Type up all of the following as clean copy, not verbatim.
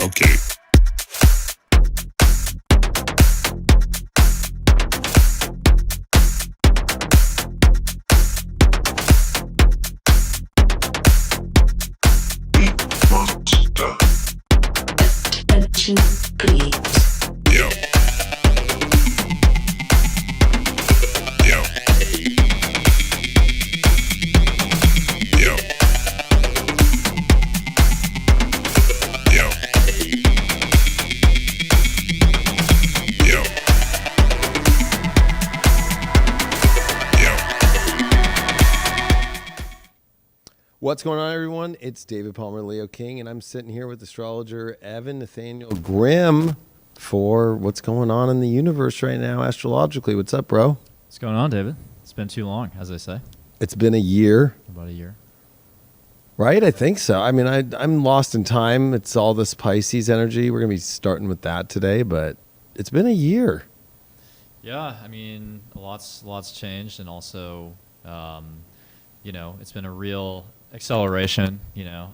Okay. Monster. Attention, please. Yo. Yo. Yo. Yo. Yo. Yo. What's going on, everyone? It's David Palmer, Leo King, and I'm sitting here with astrologer Evan Nathaniel Grimm for what's going on in the universe right now, astrologically. What's up, bro? What's going on, David? It's been too long, as they say. It's been a year, About a year. right? I think so. I mean, I'm lost in time. It's all this Pisces energy. We're going to be starting with that today, but it's been a year. Yeah, I mean, lots changed, and also, it's been a real acceleration.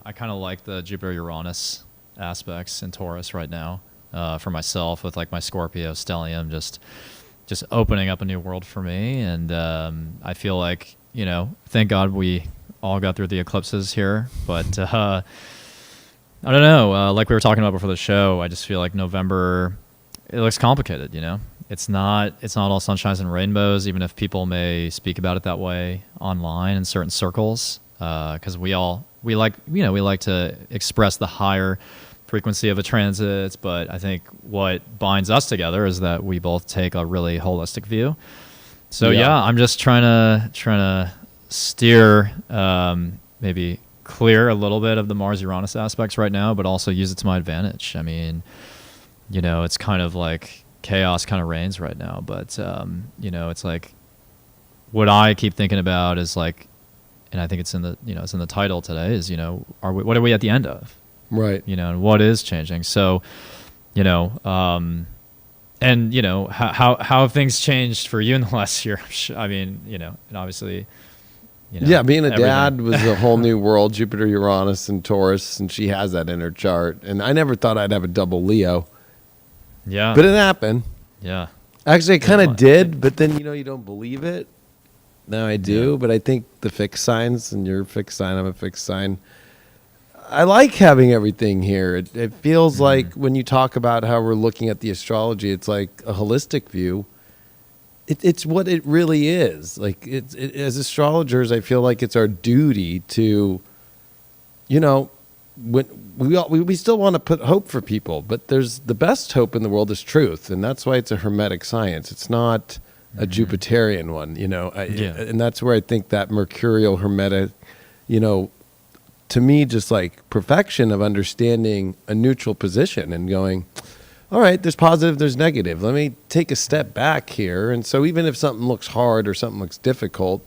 I kind of like the Jupiter-Uranus aspects in Taurus right now for myself, with like my Scorpio stellium just opening up a new world for me, and I feel like thank God we all got through the eclipses here, but I don't know. Like we were talking about before the show, I just feel like November, it looks complicated. It's not all sunshines and rainbows, even if people may speak about it that way online in certain circles, because we like to express the higher frequency of a transit, but I think what binds us together is that we both take a really holistic view. So yeah, I'm just trying to steer, maybe clear a little bit of the Mars-Uranus aspects right now, but also use it to my advantage. I mean, it's kind of like chaos kind of reigns right now, but it's like what I keep thinking about is like, and I think it's in the title today is what are we at the end of, Right. and what is changing. So and how have things changed for you in the last year? I mean, and obviously Yeah, being a everything. dad was a whole new world. Jupiter, Uranus, and Taurus, and she has that in her chart. And I never thought I'd have a double Leo, Yeah, but it happened. yeah, Actually, I kind Yeah. of did, but then you don't believe it. Now I do, Yeah. but I think the fixed signs, and you're a fixed sign, I'm a fixed sign. I like having everything here. It feels like when you talk about how we're looking at the astrology, it's like a holistic view. It's what it really is. Like as astrologers, I feel like it's our duty to, when we still want to put hope for people, but there's the best hope in the world is truth, and that's why it's a hermetic science. It's not a Jupiterian one, and that's where I think that mercurial hermetic, to me, just like perfection of understanding a neutral position and going, all right, there's positive, there's negative. Let me take a step back here. And so even if something looks hard or something looks difficult,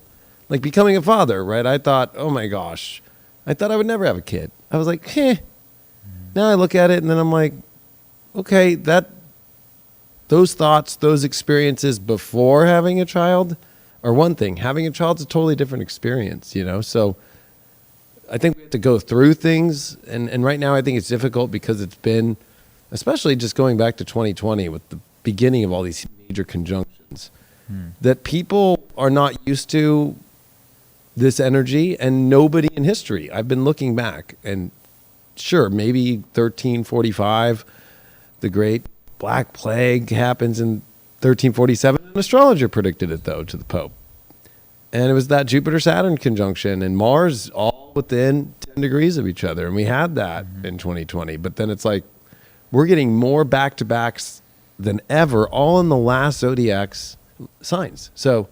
like becoming a father, right? I thought, oh my gosh, I thought I would never have a kid. I was like, Now I look at it and then I'm like, okay, those thoughts, those experiences before having a child are one thing. Having a child's a totally different experience, So I think we have to go through things. And right now I think it's difficult because it's been, especially just going back to 2020 with the beginning of all these major conjunctions, that people are not used to this energy, and nobody in history. I've been looking back, and sure, maybe 1345, the Great Black Plague happens in 1347. An astrologer predicted it, though, to the Pope. And it was that Jupiter-Saturn conjunction, and Mars all within 10 degrees of each other. And we had that in 2020. But then it's like, we're getting more back-to-backs than ever, all in the last zodiac's signs. So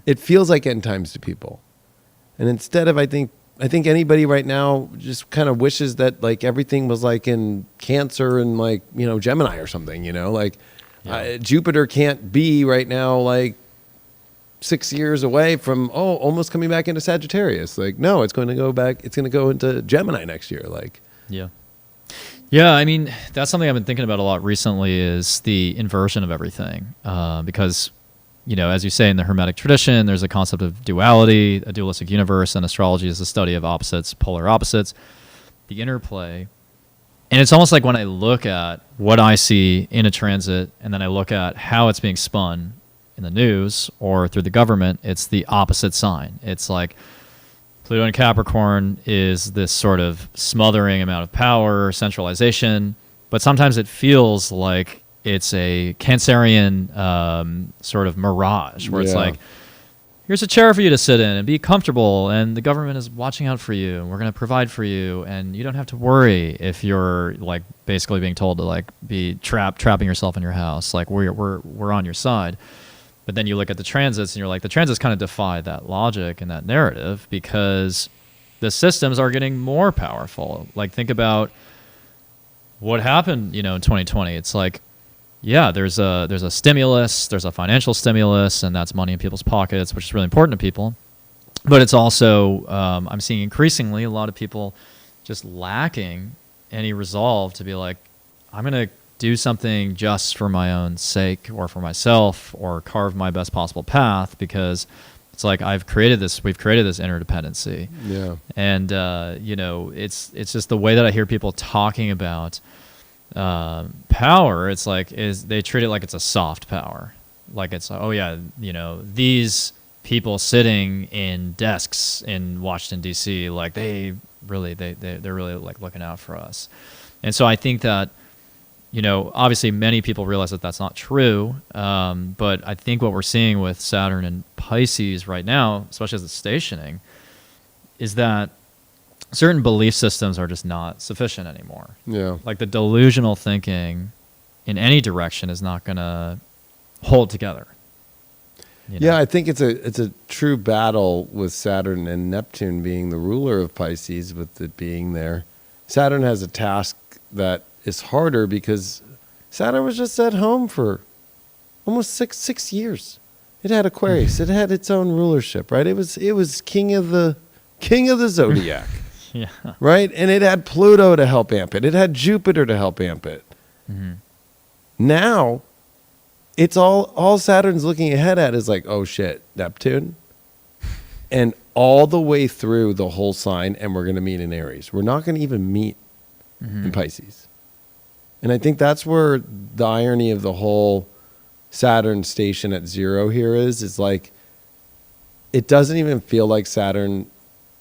it feels like end times to people. And instead of, I think anybody right now just kind of wishes that like everything was like in Cancer and like, Gemini or something, Jupiter can't be right now like 6 years away from, almost coming back into Sagittarius. Like, no, it's going to go back. It's going to go into Gemini next year. Like, yeah. Yeah, I mean, that's something I've been thinking about a lot recently is the inversion of everything. Because, as you say in the Hermetic tradition, there's a concept of duality, a dualistic universe, and astrology is the study of opposites, polar opposites, the interplay. And it's almost like when I look at what I see in a transit and then I look at how it's being spun in the news or through the government, it's the opposite sign. It's like Pluto in Capricorn is this sort of smothering amount of power, centralization, but sometimes it feels like it's a Cancerian sort of mirage where it's like, here's a chair for you to sit in and be comfortable, and the government is watching out for you, and we're going to provide for you, and you don't have to worry if you're like basically being told to like be trapping yourself in your house. Like we're on your side. But then you look at the transits and you're like, the transits kind of defy that logic and that narrative because the systems are getting more powerful. Like think about what happened, in 2020. It's like, yeah, there's a stimulus, there's a financial stimulus, and that's money in people's pockets, which is really important to people. But it's also, I'm seeing increasingly a lot of people just lacking any resolve to be like, I'm going to do something just for my own sake or for myself or carve my best possible path because it's like we've created this interdependency. Yeah. And, it's just the way that I hear people talking about power, it's like they treat it like it's a soft power. Like it's, these people sitting in desks in Washington, D.C., like they're really like looking out for us. And so I think that, obviously many people realize that that's not true. But I think what we're seeing with Saturn and Pisces right now, especially as it's stationing, is that certain belief systems are just not sufficient anymore. Yeah. Like the delusional thinking in any direction is not going to hold together. Yeah, I think it's a true battle with Saturn and Neptune being the ruler of Pisces, with it being there. Saturn has a task that is harder because Saturn was just at home for almost six years. It had Aquarius. It had its own rulership, right? It was king of the zodiac. Yeah. Right? And it had Pluto to help amp it. It had Jupiter to help amp it. Mm-hmm. Now, it's all Saturn's looking ahead at is like, oh shit, Neptune. And all the way through the whole sign, and we're going to meet in Aries. We're not going to even meet in Pisces. And I think that's where the irony of the whole Saturn station at 0 here is like, it doesn't even feel like Saturn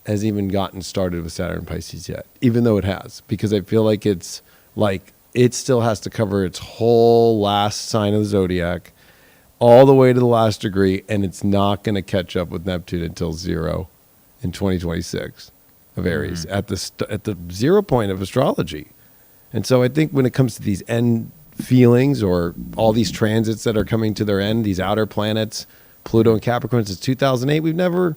has even gotten started with Saturn Pisces yet, even though it has, because I feel like it's like it still has to cover its whole last sign of the zodiac all the way to the last degree, and it's not going to catch up with Neptune until 0 in 2026 of Aries at the 0 point of astrology. And so I think when it comes to these end feelings or all these transits that are coming to their end, these outer planets, Pluto and Capricorn since 2008, we've never,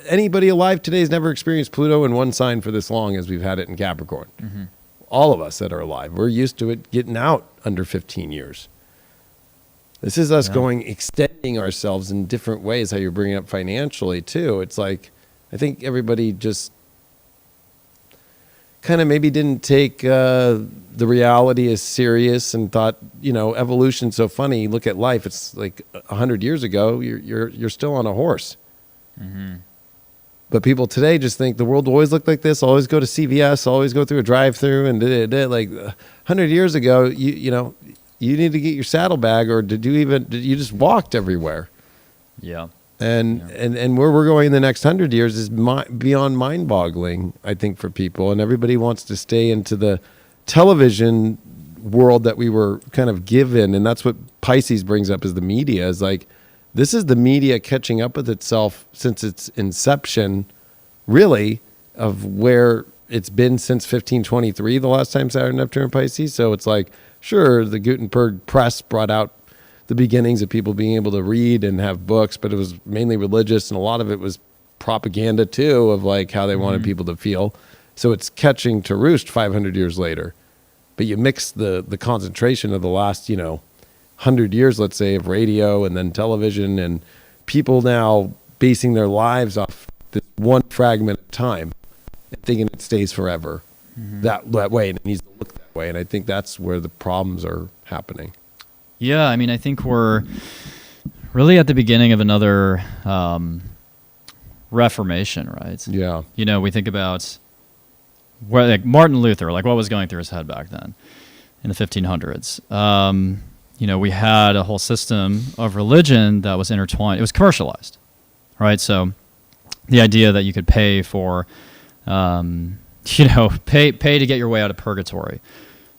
anybody alive today has never experienced Pluto in one sign for this long as we've had it in Capricorn. Mm-hmm. All of us that are alive, we're used to it getting out under 15 years. This is us extending ourselves in different ways, how you're bringing up financially too. It's like, I think everybody just kind of maybe didn't take the reality as serious and thought, evolution's so funny. Look at life. It's like 100 years ago, you're still on a horse. Mm-hmm. But people today just think the world will always look like this. Always go to CVS. Always go through a drive-through. And like 100 years ago, you need to get your saddlebag, or did you just walked everywhere? Yeah. And where we're going in the next 100 years is beyond mind-boggling, I think, for people. And everybody wants to stay into the television world that we were kind of given. And that's what Pisces brings up, is the media. Is like, this is the media catching up with itself since its inception, really, of where it's been since 1523, the last time Saturn, Neptune, and Pisces. So it's like, sure, the Gutenberg press brought out the beginnings of people being able to read and have books, but it was mainly religious, and a lot of it was propaganda too, of like how they wanted people to feel. So it's catching to roost 500 years later. But you mix the concentration of the last, 100 years, let's say, of radio and then television, and people now basing their lives off this one fragment of time and thinking it stays forever that way, and it needs to look that way. And I think that's where the problems are happening. Yeah, I mean, I think we're really at the beginning of another Reformation, right? Yeah. We think about where, like Martin Luther, like what was going through his head back then in the 1500s. You know, we had a whole system of religion that was intertwined. It was commercialized, right? So the idea that you could pay for, you know, pay to get your way out of purgatory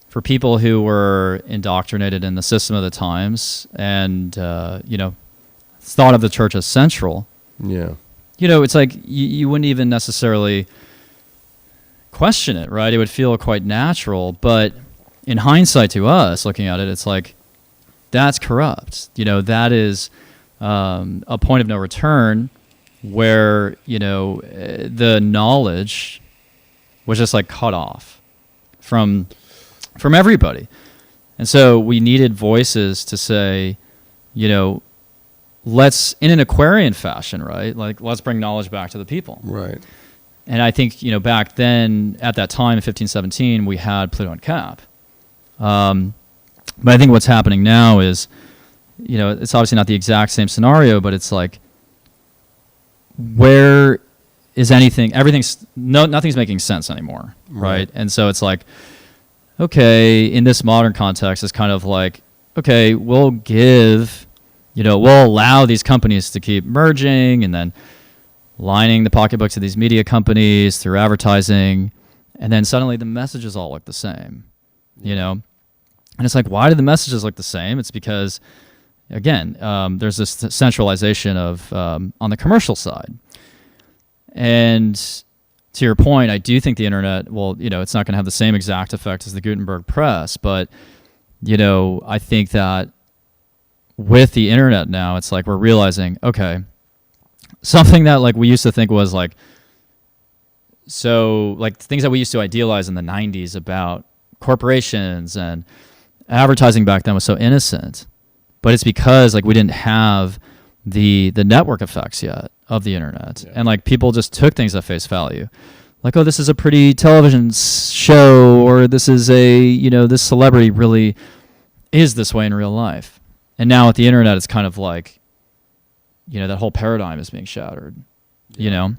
for people who were indoctrinated in the system of the times and, you know, thought of the church as central. Yeah. You know, it's like you wouldn't even necessarily question it, right? It would feel quite natural. But in hindsight to us, looking at it, it's like, that's corrupt. You know, that is a point of no return where, you know, the knowledge was just like cut off from everybody. And so we needed voices to say, you know, let's, in an Aquarian fashion, right? Like, let's bring knowledge back to the people. Right. And I think, you know, back then, at that time in 1517, we had Pluto and Cap. But I think what's happening now is, you know, it's obviously not the exact same scenario, but it's like, where is anything? Nothing's making sense anymore, right? And so it's like, okay, in this modern context, it's kind of like, okay, we'll allow these companies to keep merging and then lining the pocketbooks of these media companies through advertising, and then suddenly the messages all look the same, you know? And it's like, why do the messages look the same? It's because, again, there's this centralization of on the commercial side. And to your point, I do think the internet, well, you know, it's not going to have the same exact effect as the Gutenberg press, but, you know, I think that with the internet now, it's like we're realizing, okay, something that like we used to think was like, so like things that we used to idealize in the 90s about corporations and advertising back then was so innocent, but it's because like we didn't have the network effects yet of the internet. Yeah. And like people just took things at face value. Like, oh, this is a pretty television show, or this is a, you know, this celebrity really is this way in real life. And now with the internet, it's kind of like, you know, that whole paradigm is being shattered, you know?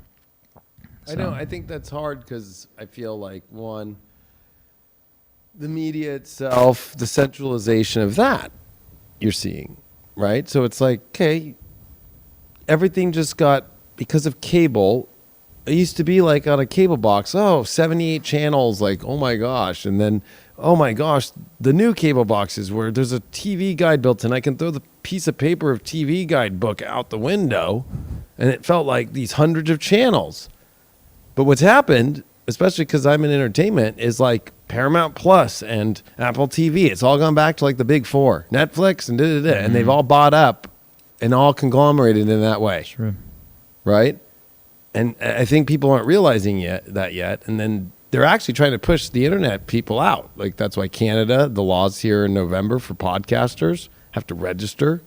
I know. I think that's hard because I feel like, one, the media itself, the centralization of that you're seeing, right? So it's like, okay, everything just got, because of cable, it used to be like on a cable box, 78 channels, like, oh my gosh. And then, oh my gosh, the new cable boxes where there's a TV guide built in, I can throw the piece of paper of TV guide book out the window, and it felt like these hundreds of channels. But what's happened, especially because I'm in entertainment, is like Paramount Plus and Apple TV. It's all gone back to like the big four, Netflix and and they've all bought up and all conglomerated in that way. True. Right? And I think people aren't realizing that yet. And then they're actually trying to push the internet people out. Like that's why Canada, the laws here in November for podcasters have to register.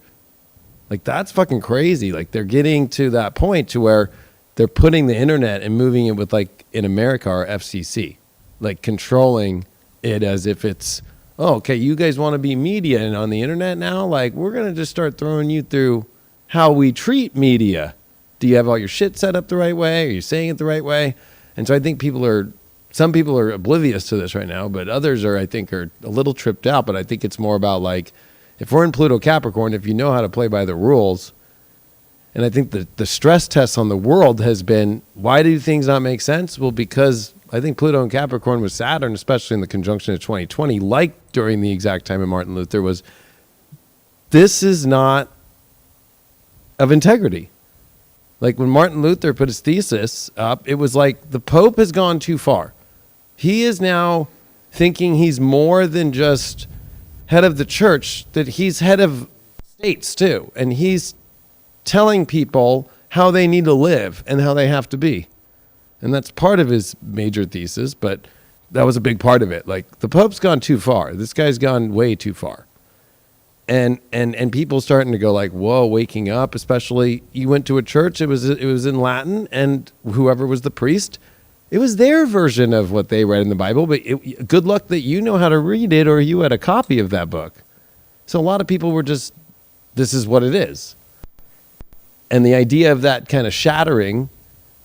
Like that's fucking crazy. Like they're getting to that point to where they're putting the internet and moving it with, like in America, our FCC, like controlling it as if it's, oh, okay, you guys want to be media and on the internet now? Like we're going to just start throwing you through how we treat media. Do you have all your shit set up the right way? Are you saying it the right way? And so I think some people are oblivious to this right now, but others are, I think, are a little tripped out. But I think it's more about like, if we're in Pluto Capricorn, if you know how to play by the rules, and I think the stress test on the world has been, why do things not make sense? Well, because I think Pluto and Capricorn with Saturn, especially in the conjunction of 2020, like during the exact time of Martin Luther, was this is not of integrity. Like when Martin Luther put his thesis up, it was like the Pope has gone too far. He is now thinking he's more than just head of the church, that he's head of states too. And he's telling people how they need to live and how they have to be. And that's part of his major thesis, but that was a big part of it. Like the Pope's gone too far. This guy's gone way too far. And people starting to go like, whoa, waking up, especially you went to a church, it was in Latin, and whoever was the priest, it was their version of what they read in the Bible, but good luck that you know how to read it or you had a copy of that book. So a lot of people were just, this is what it is. And the idea of that kind of shattering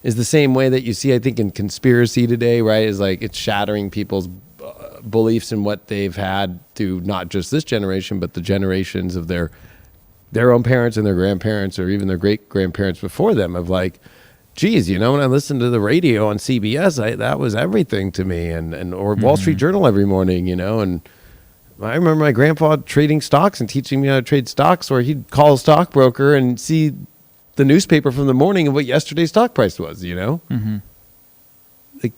is the same way that you see, I think, in conspiracy today, right? Is like it's shattering people's beliefs in what they've had through not just this generation, but the generations of their own parents and their grandparents, or even their great grandparents before them. Of like, geez, you know, when I listened to the radio on CBS, that was everything to me, or Wall Street Journal every morning, you know. And I remember my grandpa trading stocks and teaching me how to trade stocks, where he'd call a stockbroker and see the newspaper from the morning of what yesterday's stock price was, you know. Like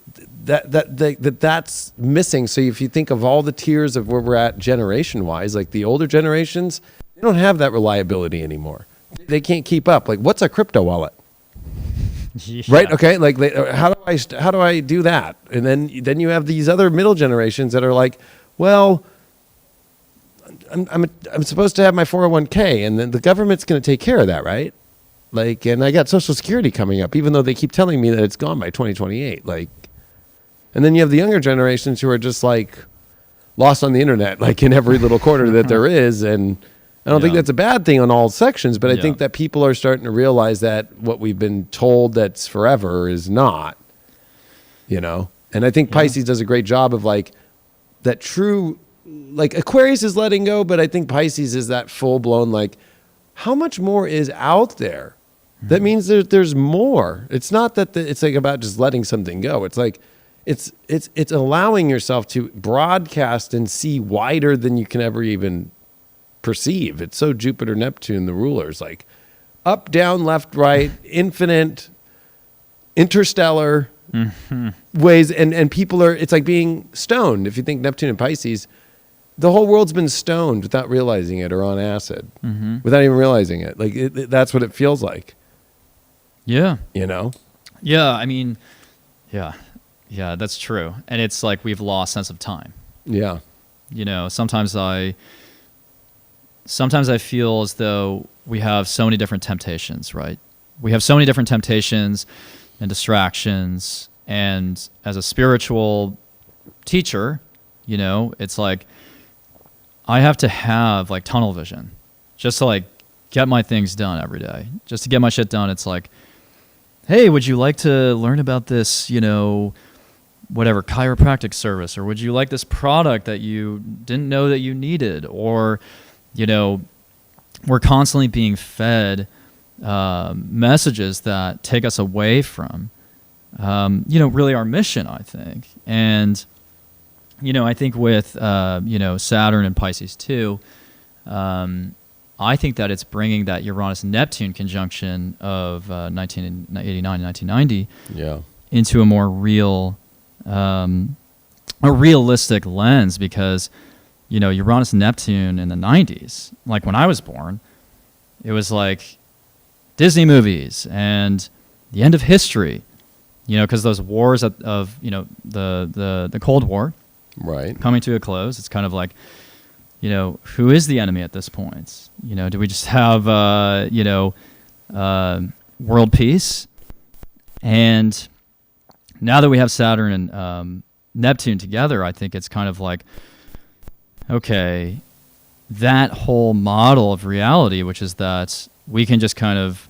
that's missing. So if you think of all the tiers of where we're at generation wise, like the older generations, they don't have that reliability anymore. They can't keep up. Like, what's a crypto wallet? Yeah. Right? Okay. Like, how do I do that? And then you have these other middle generations that are like, well, I'm supposed to have my 401k, and then the government's going to take care of that, right? Like, and I got Social Security coming up, even though they keep telling me that it's gone by 2028. Like, and then you have the younger generations who are just like lost on the internet, like in every little corner that there is. And I don't think that's a bad thing on all sections, but I think that people are starting to realize that what we've been told that's forever is not, you know? And I think Pisces does a great job of like that true, like Aquarius is letting go, but I think Pisces is that full blown, like, how much more is out there? That means there's more. It's not that it's like about just letting something go. It's like, it's allowing yourself to broadcast and see wider than you can ever even perceive. It's so Jupiter, Neptune, the rulers, like up, down, left, right, infinite, interstellar ways. And people are, it's like being stoned. If you think Neptune and Pisces, the whole world's been stoned without realizing it, or on acid, without even realizing it. Like that's what it feels like. Yeah. You know? Yeah. I mean, yeah, that's true. And it's like we've lost sense of time. Yeah. You know, sometimes I feel as though we have so many different temptations, right? We have so many different temptations and distractions. And as a spiritual teacher, you know, it's like I have to have like tunnel vision just to like get my things done every day. Just to get my shit done. It's like, hey, would you like to learn about this, you know, whatever chiropractic service, or would you like this product that you didn't know that you needed? Or, you know, we're constantly being fed messages that take us away from, you know, really our mission, I think. And, you know, I think with, you know, Saturn and Pisces too, I think that it's bringing that Uranus-Neptune conjunction of 1989 and 1990 into a more real, a realistic lens, because, you know, Uranus-Neptune in the 90s, like when I was born, it was like Disney movies and the end of history, you know, because those wars of, you know, the Cold War coming to a close. It's kind of like, you know, who is the enemy at this point? You know, do we just have, you know, world peace? And now that we have Saturn and Neptune together, I think it's kind of like, okay, that whole model of reality, which is that we can just kind of,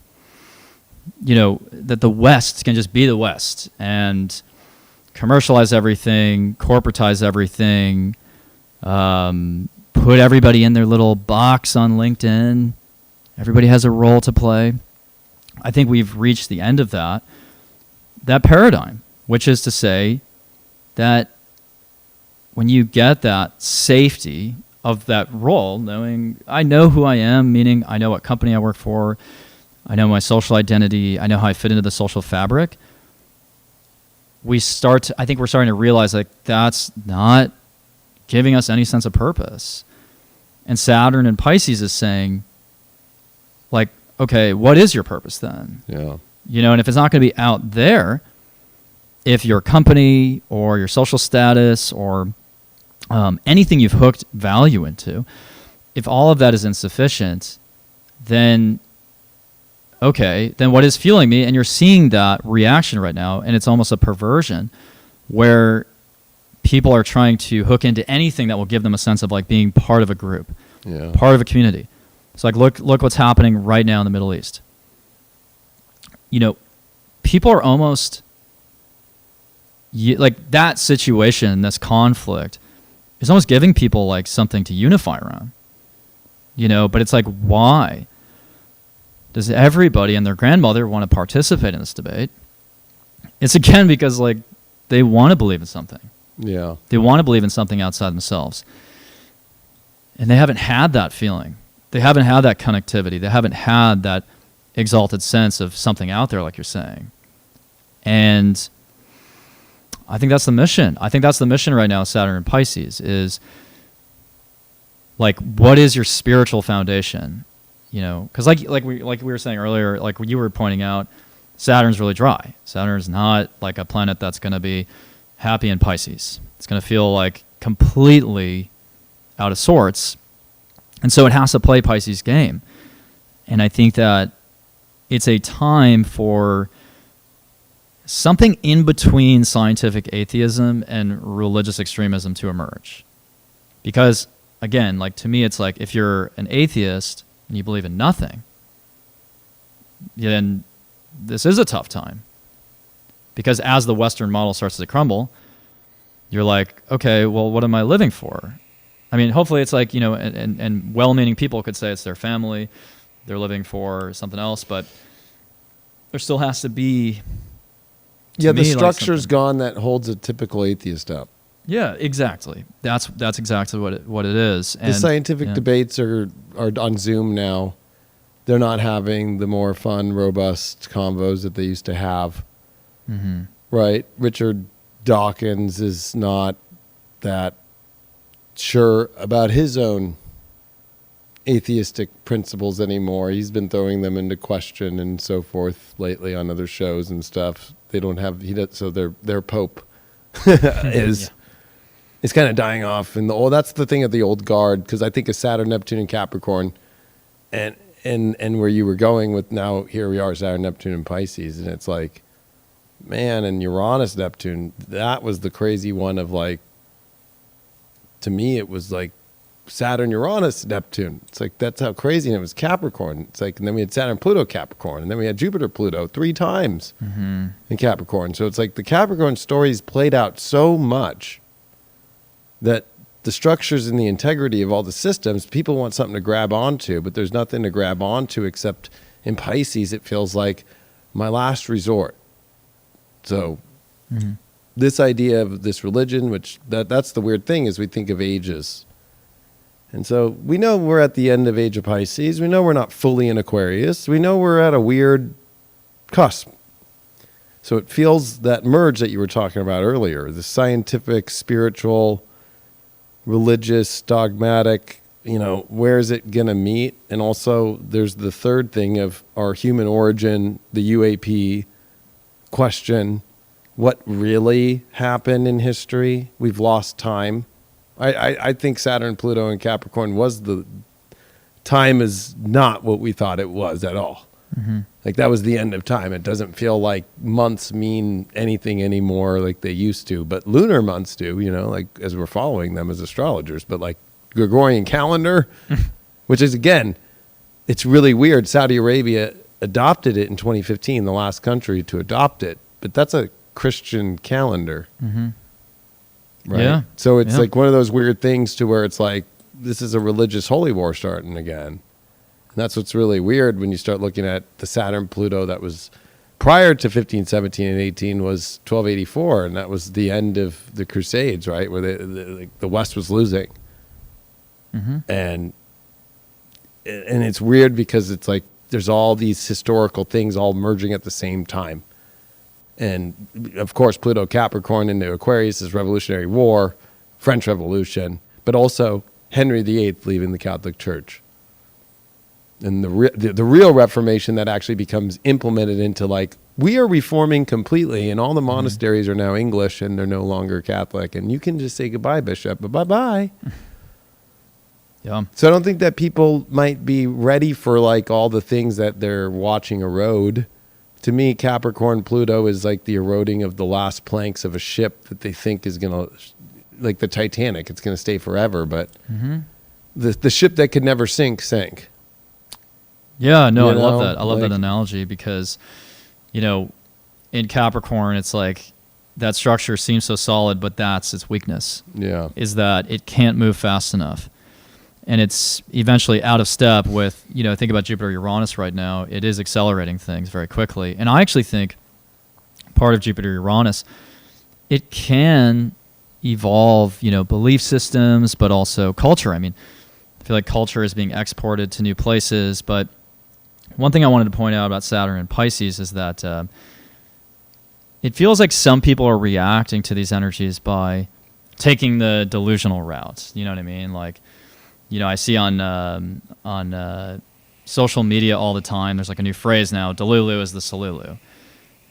you know, that the West can just be the West and commercialize everything, corporatize everything, put everybody in their little box on LinkedIn. Everybody has a role to play. I think we've reached the end of that paradigm, which is to say that when you get that safety of that role, knowing I know who I am, meaning I know what company I work for, I know my social identity, I know how I fit into the social fabric, I think we're starting to realize like that's not giving us any sense of purpose. And Saturn and Pisces is saying, like, okay, what is your purpose then? Yeah. You know, and if it's not going to be out there, if your company or your social status or anything you've hooked value into, if all of that is insufficient, then okay, then what is fueling me? And you're seeing that reaction right now, and it's almost a perversion where people are trying to hook into anything that will give them a sense of like being part of a group, part of a community. It's like, look what's happening right now in the Middle East. You know, people are almost like that situation, this conflict is almost giving people like something to unify around, but it's like, why does everybody and their grandmother want to participate in this debate? It's again because like they want to believe in something. Yeah. They want to believe in something outside themselves. And they haven't had that feeling. They haven't had that connectivity. They haven't had that exalted sense of something out there, like you're saying. And I think that's the mission. I think that's the mission right now, Saturn and Pisces, is like, what is your spiritual foundation? Because like we were saying earlier, like you were pointing out, Saturn's really dry. Saturn's not like a planet that's going to be happy in Pisces. It's going to feel like completely out of sorts. And so it has to play Pisces' game. And I think that it's a time for something in between scientific atheism and religious extremism to emerge. Because, again, like to me, it's like if you're an atheist and you believe in nothing, then this is a tough time. Because as the Western model starts to crumble, you're like, okay, well, what am I living for? I mean, hopefully it's like, and well-meaning people could say it's their family, they're living for something else, but there still has to be... Yeah, the structure's gone that holds a typical atheist up. Yeah, exactly. That's exactly what it is. And, the scientific debates are on Zoom now. They're not having the more fun, robust convos that they used to have. Mm-hmm. Right? Richard Dawkins is not that sure about his own atheistic principles anymore. He's been throwing them into question and so forth lately on other shows and stuff. They don't have so their pope is kind of dying off. And that's the thing of the old guard, because I think of Saturn, Neptune, and Capricorn, and where you were going with now. Here we are, Saturn, Neptune, and Pisces, and it's like, man, and Uranus, Neptune. That was the crazy one of like. To me, it was like Saturn, Uranus, Neptune. It's like, that's how crazy. And it was Capricorn. It's like, and then we had Saturn, Pluto, Capricorn. And then we had Jupiter, Pluto 3 times in Capricorn. So it's like the Capricorn stories played out so much that the structures and the integrity of all the systems, people want something to grab onto, but there's nothing to grab onto except in Pisces, it feels like my last resort. So this idea of this religion, which that's the weird thing, is we think of ages. And so we know we're at the end of age of Pisces. We know we're not fully in Aquarius. We know we're at a weird cusp. So it feels that merge that you were talking about earlier, the scientific, spiritual, religious, dogmatic, where is it going to meet? And also there's the third thing of our human origin, the UAP question. What really happened in history? We've lost time. I think Saturn, Pluto, and Capricorn was time is not what we thought it was at all. Like that was the end of time. It doesn't feel like months mean anything anymore like they used to, but lunar months do, like as we're following them as astrologers. But like Gregorian calendar, which is, again, it's really weird. Saudi Arabia adopted it in 2015, the last country to adopt it, but that's a Christian calendar. Right. Yeah. So it's like one of those weird things to where it's like, this is a religious holy war starting again. And that's what's really weird when you start looking at the Saturn, Pluto that was prior to 15, 17, and 18 was 1284. And that was the end of the Crusades, right? Where the West was losing. And it's weird because it's like, there's all these historical things all merging at the same time. And of course, Pluto, Capricorn into Aquarius is Revolutionary War, French Revolution, but also Henry VIII leaving the Catholic Church. And the real Reformation that actually becomes implemented into like, we are reforming completely, and all the monasteries are now English and they're no longer Catholic. And you can just say goodbye, Bishop, but bye-bye. Yeah. So I don't think that people might be ready for like all the things that they're watching erode. To me, Capricorn, Pluto is like the eroding of the last planks of a ship that they think is going to, like the Titanic, it's going to stay forever. But the ship that could never sink, sank. Yeah, no, I love that. I love that analogy because, in Capricorn, it's like that structure seems so solid, but that's its weakness. Yeah. Is that it can't move fast enough. And it's eventually out of step with, think about Jupiter Uranus right now. It is accelerating things very quickly. And I actually think part of Jupiter Uranus, it can evolve, belief systems, but also culture. I mean, I feel like culture is being exported to new places. But one thing I wanted to point out about Saturn and Pisces is that it feels like some people are reacting to these energies by taking the delusional route. You know what I mean? Like, I see on social media all the time, there's like a new phrase now, Delulu is the Salulu.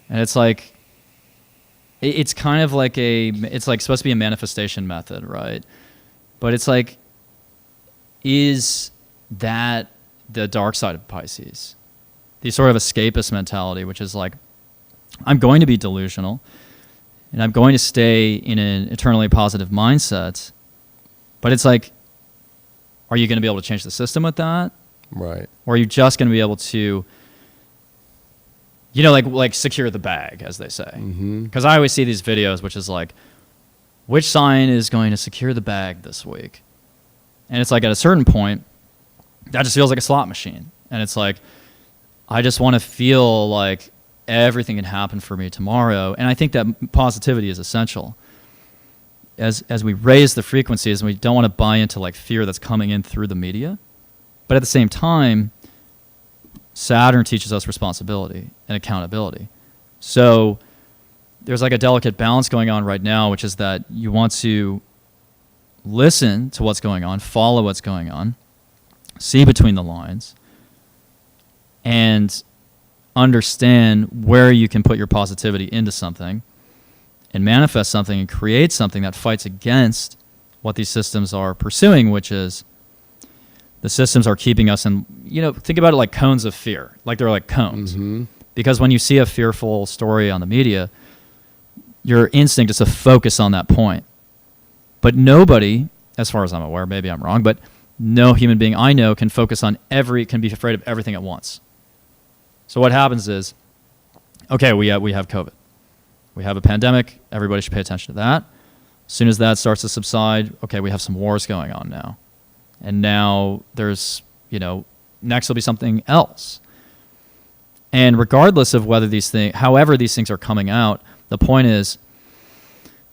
And it's like, it's kind of like it's like supposed to be a manifestation method, right? But it's like, is that the dark side of Pisces? The sort of escapist mentality, which is like, I'm going to be delusional, and I'm going to stay in an eternally positive mindset. But it's like, are you going to be able to change the system with that? Right. Or are you just going to be able to, like secure the bag, as they say? Because I always see these videos, which is like, which sign is going to secure the bag this week? And it's like at a certain point, that just feels like a slot machine. And it's like, I just want to feel like everything can happen for me tomorrow. And I think that positivity is essential. As we raise the frequencies, and we don't want to buy into like fear that's coming in through the media, but at the same time, Saturn teaches us responsibility and accountability. So there's like a delicate balance going on right now, which is that you want to listen to what's going on, follow what's going on, see between the lines, and understand where you can put your positivity into something and manifest something and create something that fights against what these systems are pursuing, which is the systems are keeping us in, think about it like cones of fear. Like they're like cones. Because when you see a fearful story on the media, your instinct is to focus on that point. But nobody, as far as I'm aware, maybe I'm wrong, but no human being I know can focus on can be afraid of everything at once. So what happens is, okay, we have COVID. We have a pandemic. Everybody should pay attention to that. As soon as that starts to subside, okay, we have some wars going on now. And now there's, next will be something else. And regardless of however these things are coming out, the point is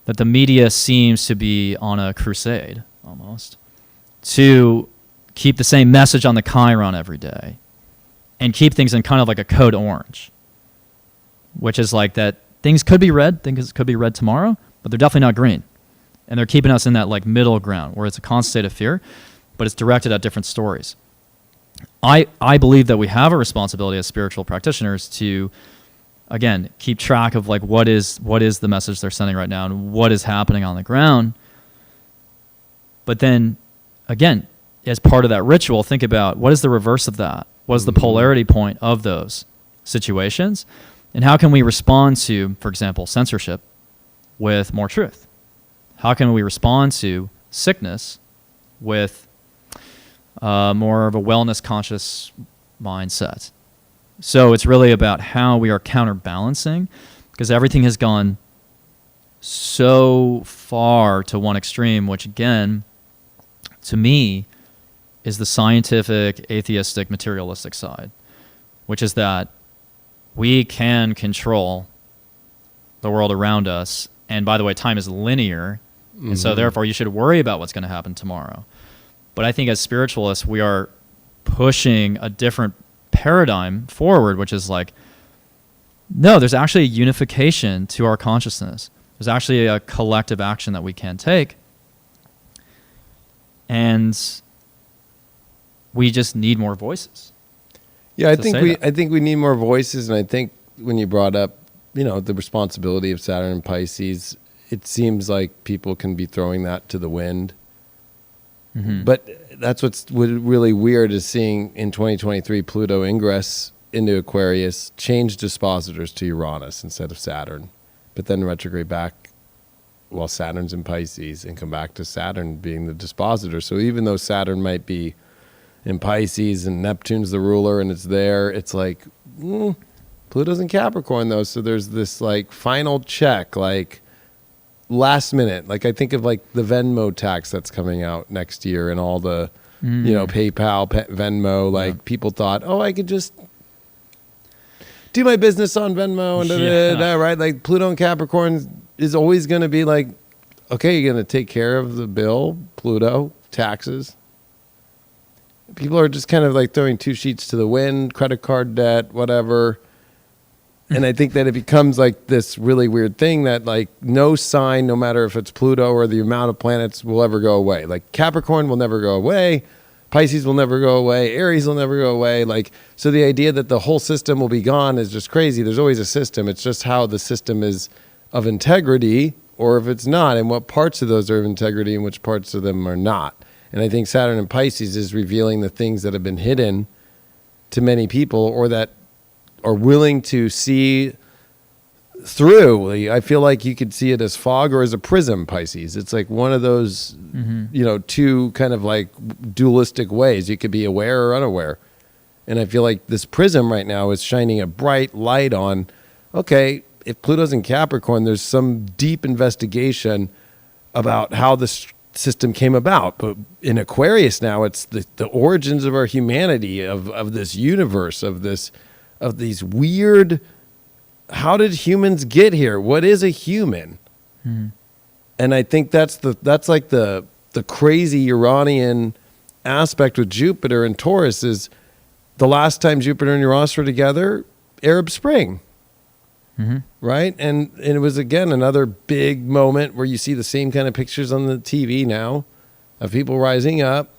that the media seems to be on a crusade, almost, to keep the same message on the chyron every day and keep things in kind of like a code orange, which is like that things could be red, things could be red tomorrow, but they're definitely not green. And they're keeping us in that like middle ground where it's a constant state of fear, but it's directed at different stories. I believe that we have a responsibility as spiritual practitioners to, again, keep track of like what is the message they're sending right now and what is happening on the ground. But then, again, as part of that ritual, think about what is the reverse of that? What is the polarity point of those situations? And how can we respond to, for example, censorship with more truth? How can we respond to sickness with more of a wellness conscious mindset? So it's really about how we are counterbalancing, because everything has gone so far to one extreme, which again, to me, is the scientific, atheistic, materialistic side, which is that we can control the world around us. And by the way, time is linear. And so therefore you should worry about what's going to happen tomorrow. But I think as spiritualists, we are pushing a different paradigm forward, which is like, no, there's actually a unification to our consciousness. There's actually a collective action that we can take. And we just need more voices. Yeah, I think we need more voices, and I think when you brought up, the responsibility of Saturn and Pisces, it seems like people can be throwing that to the wind. But that's what's really weird is seeing in 2023 Pluto ingress into Aquarius change dispositors to Uranus instead of Saturn, but then retrograde back while Saturn's in Pisces and come back to Saturn being the dispositor. So even though Saturn might be in Pisces and Neptune's the ruler and it's there, it's like Pluto's in Capricorn though, so there's this like final check, like last minute. Like I think of like the Venmo tax that's coming out next year and all the, PayPal, Venmo, like people thought, oh, I could just do my business on Venmo and right? Like Pluto and Capricorn is always going to be like, okay, you're going to take care of the bill, Pluto, taxes. People are just kind of like throwing two sheets to the wind, credit card debt, whatever. And I think that it becomes like this really weird thing that like no sign, no matter if it's Pluto or the amount of planets, will ever go away. Like Capricorn will never go away. Pisces will never go away. Aries will never go away. Like, so the idea that the whole system will be gone is just crazy. There's always a system. It's just how the system is of integrity or if it's not, and what parts of those are of integrity and which parts of them are not. And I think Saturn in Pisces is revealing the things that have been hidden to many people or that are willing to see through. I feel like you could see it as fog or as a prism, Pisces. It's like one of those, two kind of like dualistic ways. You could be aware or unaware. And I feel like this prism right now is shining a bright light on, okay, if Pluto's in Capricorn, there's some deep investigation about how this system came about. But in Aquarius now, it's the origins of our humanity, of this universe, of these weird, how did humans get here? What is a human? And I think that's like the crazy Uranian aspect with Jupiter and Taurus is the last time Jupiter and Uranus were together, Arab Spring. Right? And it was, again, another big moment where you see the same kind of pictures on the TV now of people rising up.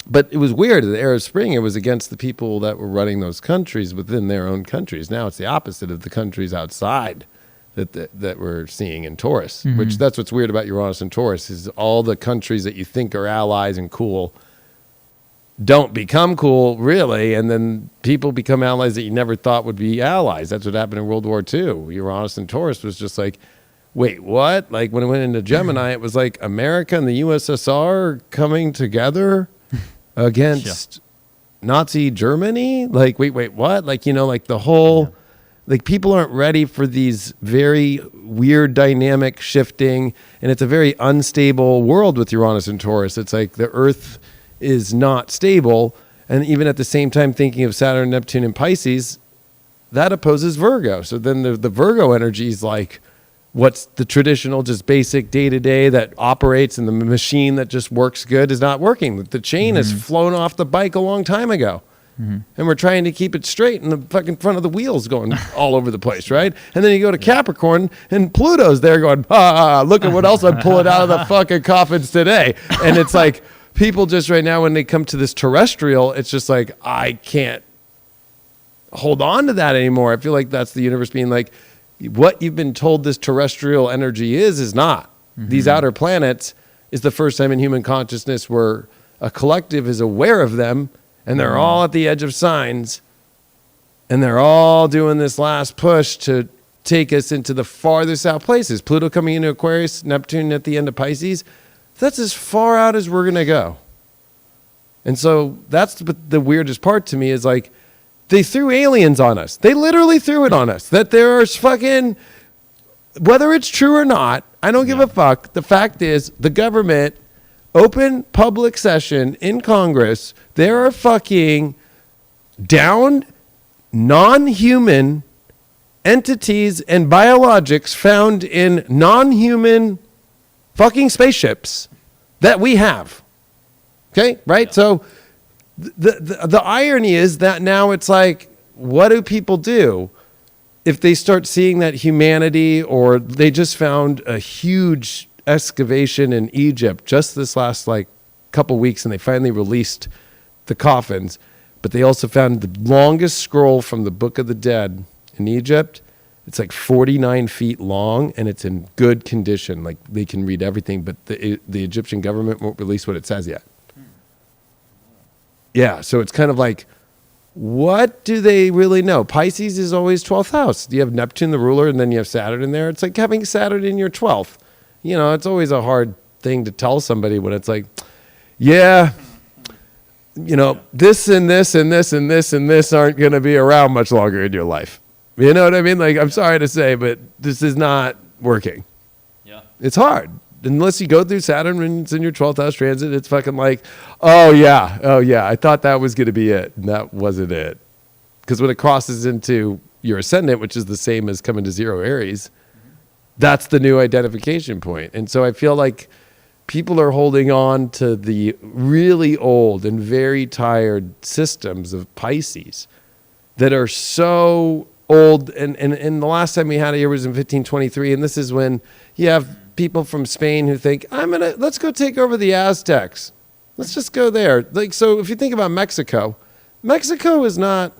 But it was weird. The Arab Spring, it was against the people that were running those countries within their own countries. Now it's the opposite of the countries outside that we're seeing in Taurus, which that's what's weird about Uranus and Taurus is all the countries that you think are allies and cool don't become cool, really, and then people become allies that you never thought would be allies. That's what happened in World War II. Uranus and Taurus was just like, wait, what? Like when it went into Gemini, it was like America and the USSR coming together against Nazi Germany? Like, wait, what? Like, like the whole, like people aren't ready for these very weird dynamic shifting, and it's a very unstable world with Uranus and Taurus. It's like the Earth is not stable. And even at the same time thinking of Saturn, Neptune, and Pisces, that opposes Virgo. So then the Virgo energy is like, what's the traditional, just basic day-to-day that operates and the machine that just works good is not working. The chain has flown off the bike a long time ago. And we're trying to keep it straight and the fucking front of the wheel's going all over the place, right? And then you go to Capricorn and Pluto's there going, look at what else I'm pulling out of the fucking coffins today. And it's like, people just right now, when they come to this terrestrial, it's just like, I can't hold on to that anymore. I feel like that's the universe being like, what you've been told this terrestrial energy is not. These outer planets is the first time in human consciousness where a collective is aware of them and they're all at the edge of signs and they're all doing this last push to take us into the farthest out places. Pluto coming into Aquarius, Neptune at the end of Pisces. That's as far out as we're going to go. And so that's the weirdest part to me is like, they threw aliens on us. They literally threw it on us. That there's fucking, whether it's true or not, I don't give a fuck. The fact is, the government, open public session in Congress, there are fucking downed non-human entities and biologics found in non-human fucking spaceships that we have. Okay, right? Yeah. So the irony is that now it's like, what do people do if they start seeing that humanity, or they just found a huge excavation in Egypt just this last like couple weeks and they finally released the coffins, but they also found the longest scroll from the Book of the Dead in Egypt. It's like 49 feet long and it's in good condition. Like they can read everything, but the Egyptian government won't release what it says yet. Yeah, so it's kind of like, what do they really know? Pisces is always 12th house. You have Neptune, the ruler, and then you have Saturn in there. It's like having Saturn in your 12th. It's always a hard thing to tell somebody when it's like, yeah, this and this and this and this and this aren't going to be around much longer in your life. You know what I mean? Like, I'm sorry to say, but this is not working. Yeah. It's hard. Unless you go through Saturn when it's in your 12th house transit, it's fucking like, oh yeah, I thought that was going to be it. And that wasn't it. Because when it crosses into your ascendant, which is the same as coming to 0 Aries, that's the new identification point. And so I feel like people are holding on to the really old and very tired systems of Pisces that are so old. And the last time we had it here was in 1523. And this is when you have people from Spain who think, let's go take over the Aztecs. Let's just go there. Like, so if you think about Mexico is not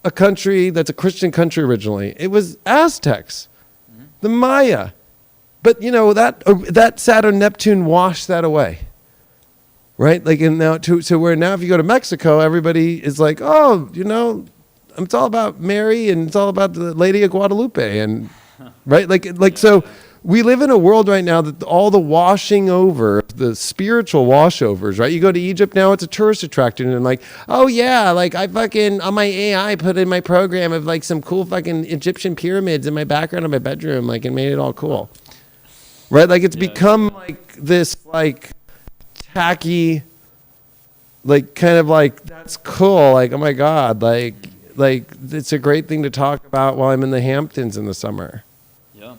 a country that's a Christian country originally. It was Aztecs, the Maya. But that Saturn Neptune washed that away, right? Like, and now to where now if you go to Mexico, everybody is like, oh, it's all about Mary and it's all about the Lady of Guadalupe, and right, so we live in a world right now that all the washing over, the spiritual washovers, right? You go to Egypt now, it's a tourist attraction, and like, oh yeah, like I fucking on my AI put in my program of like some cool fucking Egyptian pyramids in my background of my bedroom, like, and made it all cool. Right? Like, it's become like this, like, tacky, like, kind of like, that's cool. Like, oh my God. Like it's a great thing to talk about while I'm in the Hamptons in the summer. Yeah.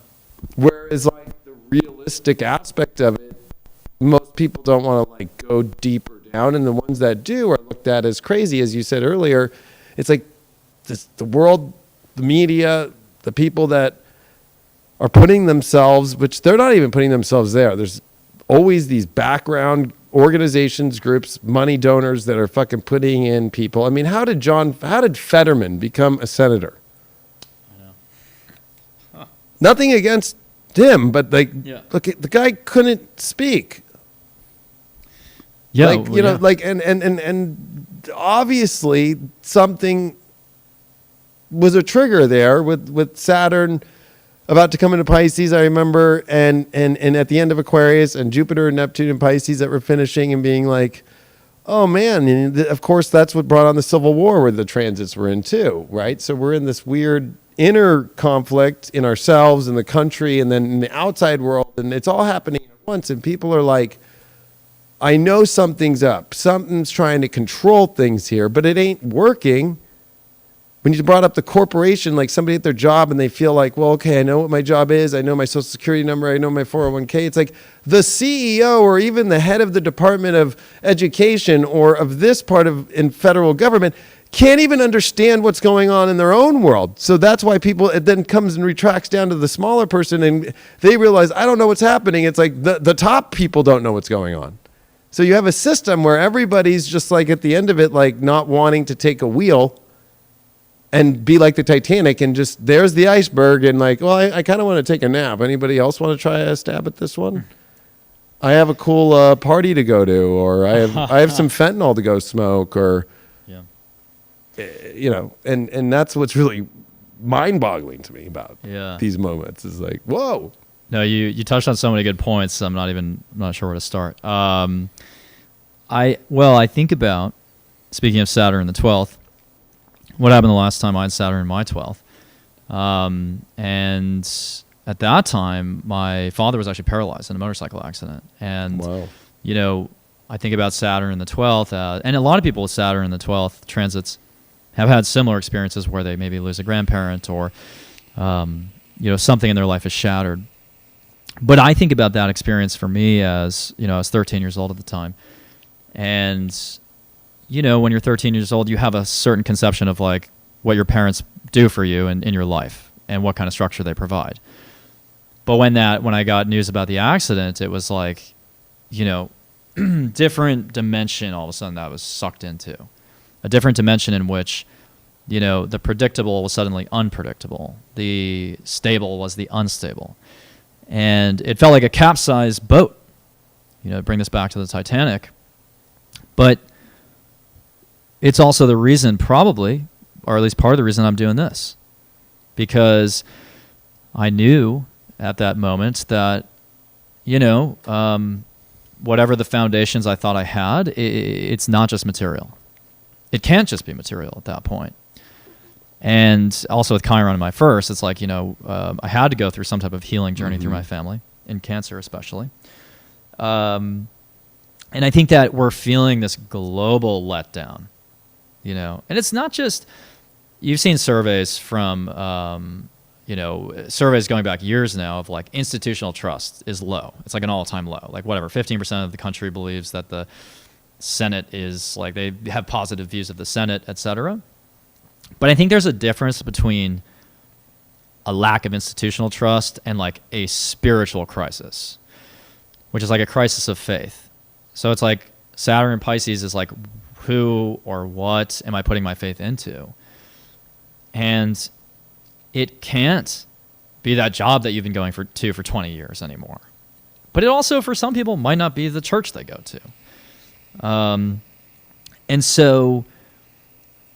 Whereas, like, the realistic aspect of it, most people don't want to, like, go deeper down. And the ones that do are looked at as crazy. As you said earlier, it's like the world, the media, the people that are putting themselves, which they're not even putting themselves there. There's always these background organizations, groups, money donors that are fucking putting in people. I mean, how did Fetterman become a senator? I know. Huh. Nothing against him, but like, look, the guy couldn't speak. Yeah. Like, like, and obviously something was a trigger there with Saturn about to come into Pisces, I remember, and at the end of Aquarius, and Jupiter and Neptune and Pisces that were finishing, and being like, oh man, and of course that's what brought on the Civil War where the transits were in too, right? So we're in this weird inner conflict in ourselves, in the country, and then in the outside world, and it's all happening at once, and people are like, I know something's up. Something's trying to control things here, but it ain't working. When you brought up the corporation, like somebody at their job and they feel like, well, okay, I know what my job is. I know my social security number. I know my 401k. It's like the CEO or even the head of the Department of Education or of this part of in federal government can't even understand what's going on in their own world. So that's why it then comes and retracts down to the smaller person and they realize, I don't know what's happening. It's like the top people don't know what's going on. So you have a system where everybody's just like at the end of it, like not wanting to take a wheel and be like the Titanic and just, there's the iceberg and like, well, I kind of want to take a nap. Anybody else want to try a stab at this one? I have a cool party to go to, or I have some fentanyl to go smoke, or, and that's what's really mind-boggling to me about these moments is like, whoa. No, you touched on so many good points. I'm not sure where to start. I think about, speaking of Saturn in the 12th, what happened the last time I had Saturn in my 12th. And at that time, my father was actually paralyzed in a motorcycle accident. And, I think about Saturn in the 12th, and a lot of people with Saturn in the 12th transits have had similar experiences where they maybe lose a grandparent or, something in their life is shattered. But I think about that experience for me as, I was 13 years old at the time. And when you're 13 years old, you have a certain conception of like what your parents do for you in your life and what kind of structure they provide. But when I got news about the accident, it was like, different dimension all of a sudden that was sucked into. A different dimension in which, the predictable was suddenly unpredictable. The stable was the unstable. And it felt like a capsized boat, bring this back to the Titanic. But it's also the reason probably, or at least part of the reason I'm doing this, because I knew at that moment that, whatever the foundations I thought I had, it's not just material. It can't just be material at that point. And also with Chiron in my first, it's like, I had to go through some type of healing journey through my family, in Cancer especially. And I think that we're feeling this global letdown, and it's not just, you've seen surveys from, surveys going back years now of like institutional trust is low. It's like an all-time low. Like whatever, 15% of the country believes that the Senate is like, they have positive views of the Senate, etc. But I think there's a difference between a lack of institutional trust and like a spiritual crisis, which is like a crisis of faith. So it's like Saturn in Pisces is like, who or what am I putting my faith into? And it can't be that job that you've been going for 20 years anymore. But it also, for some people, might not be the church they go to. And so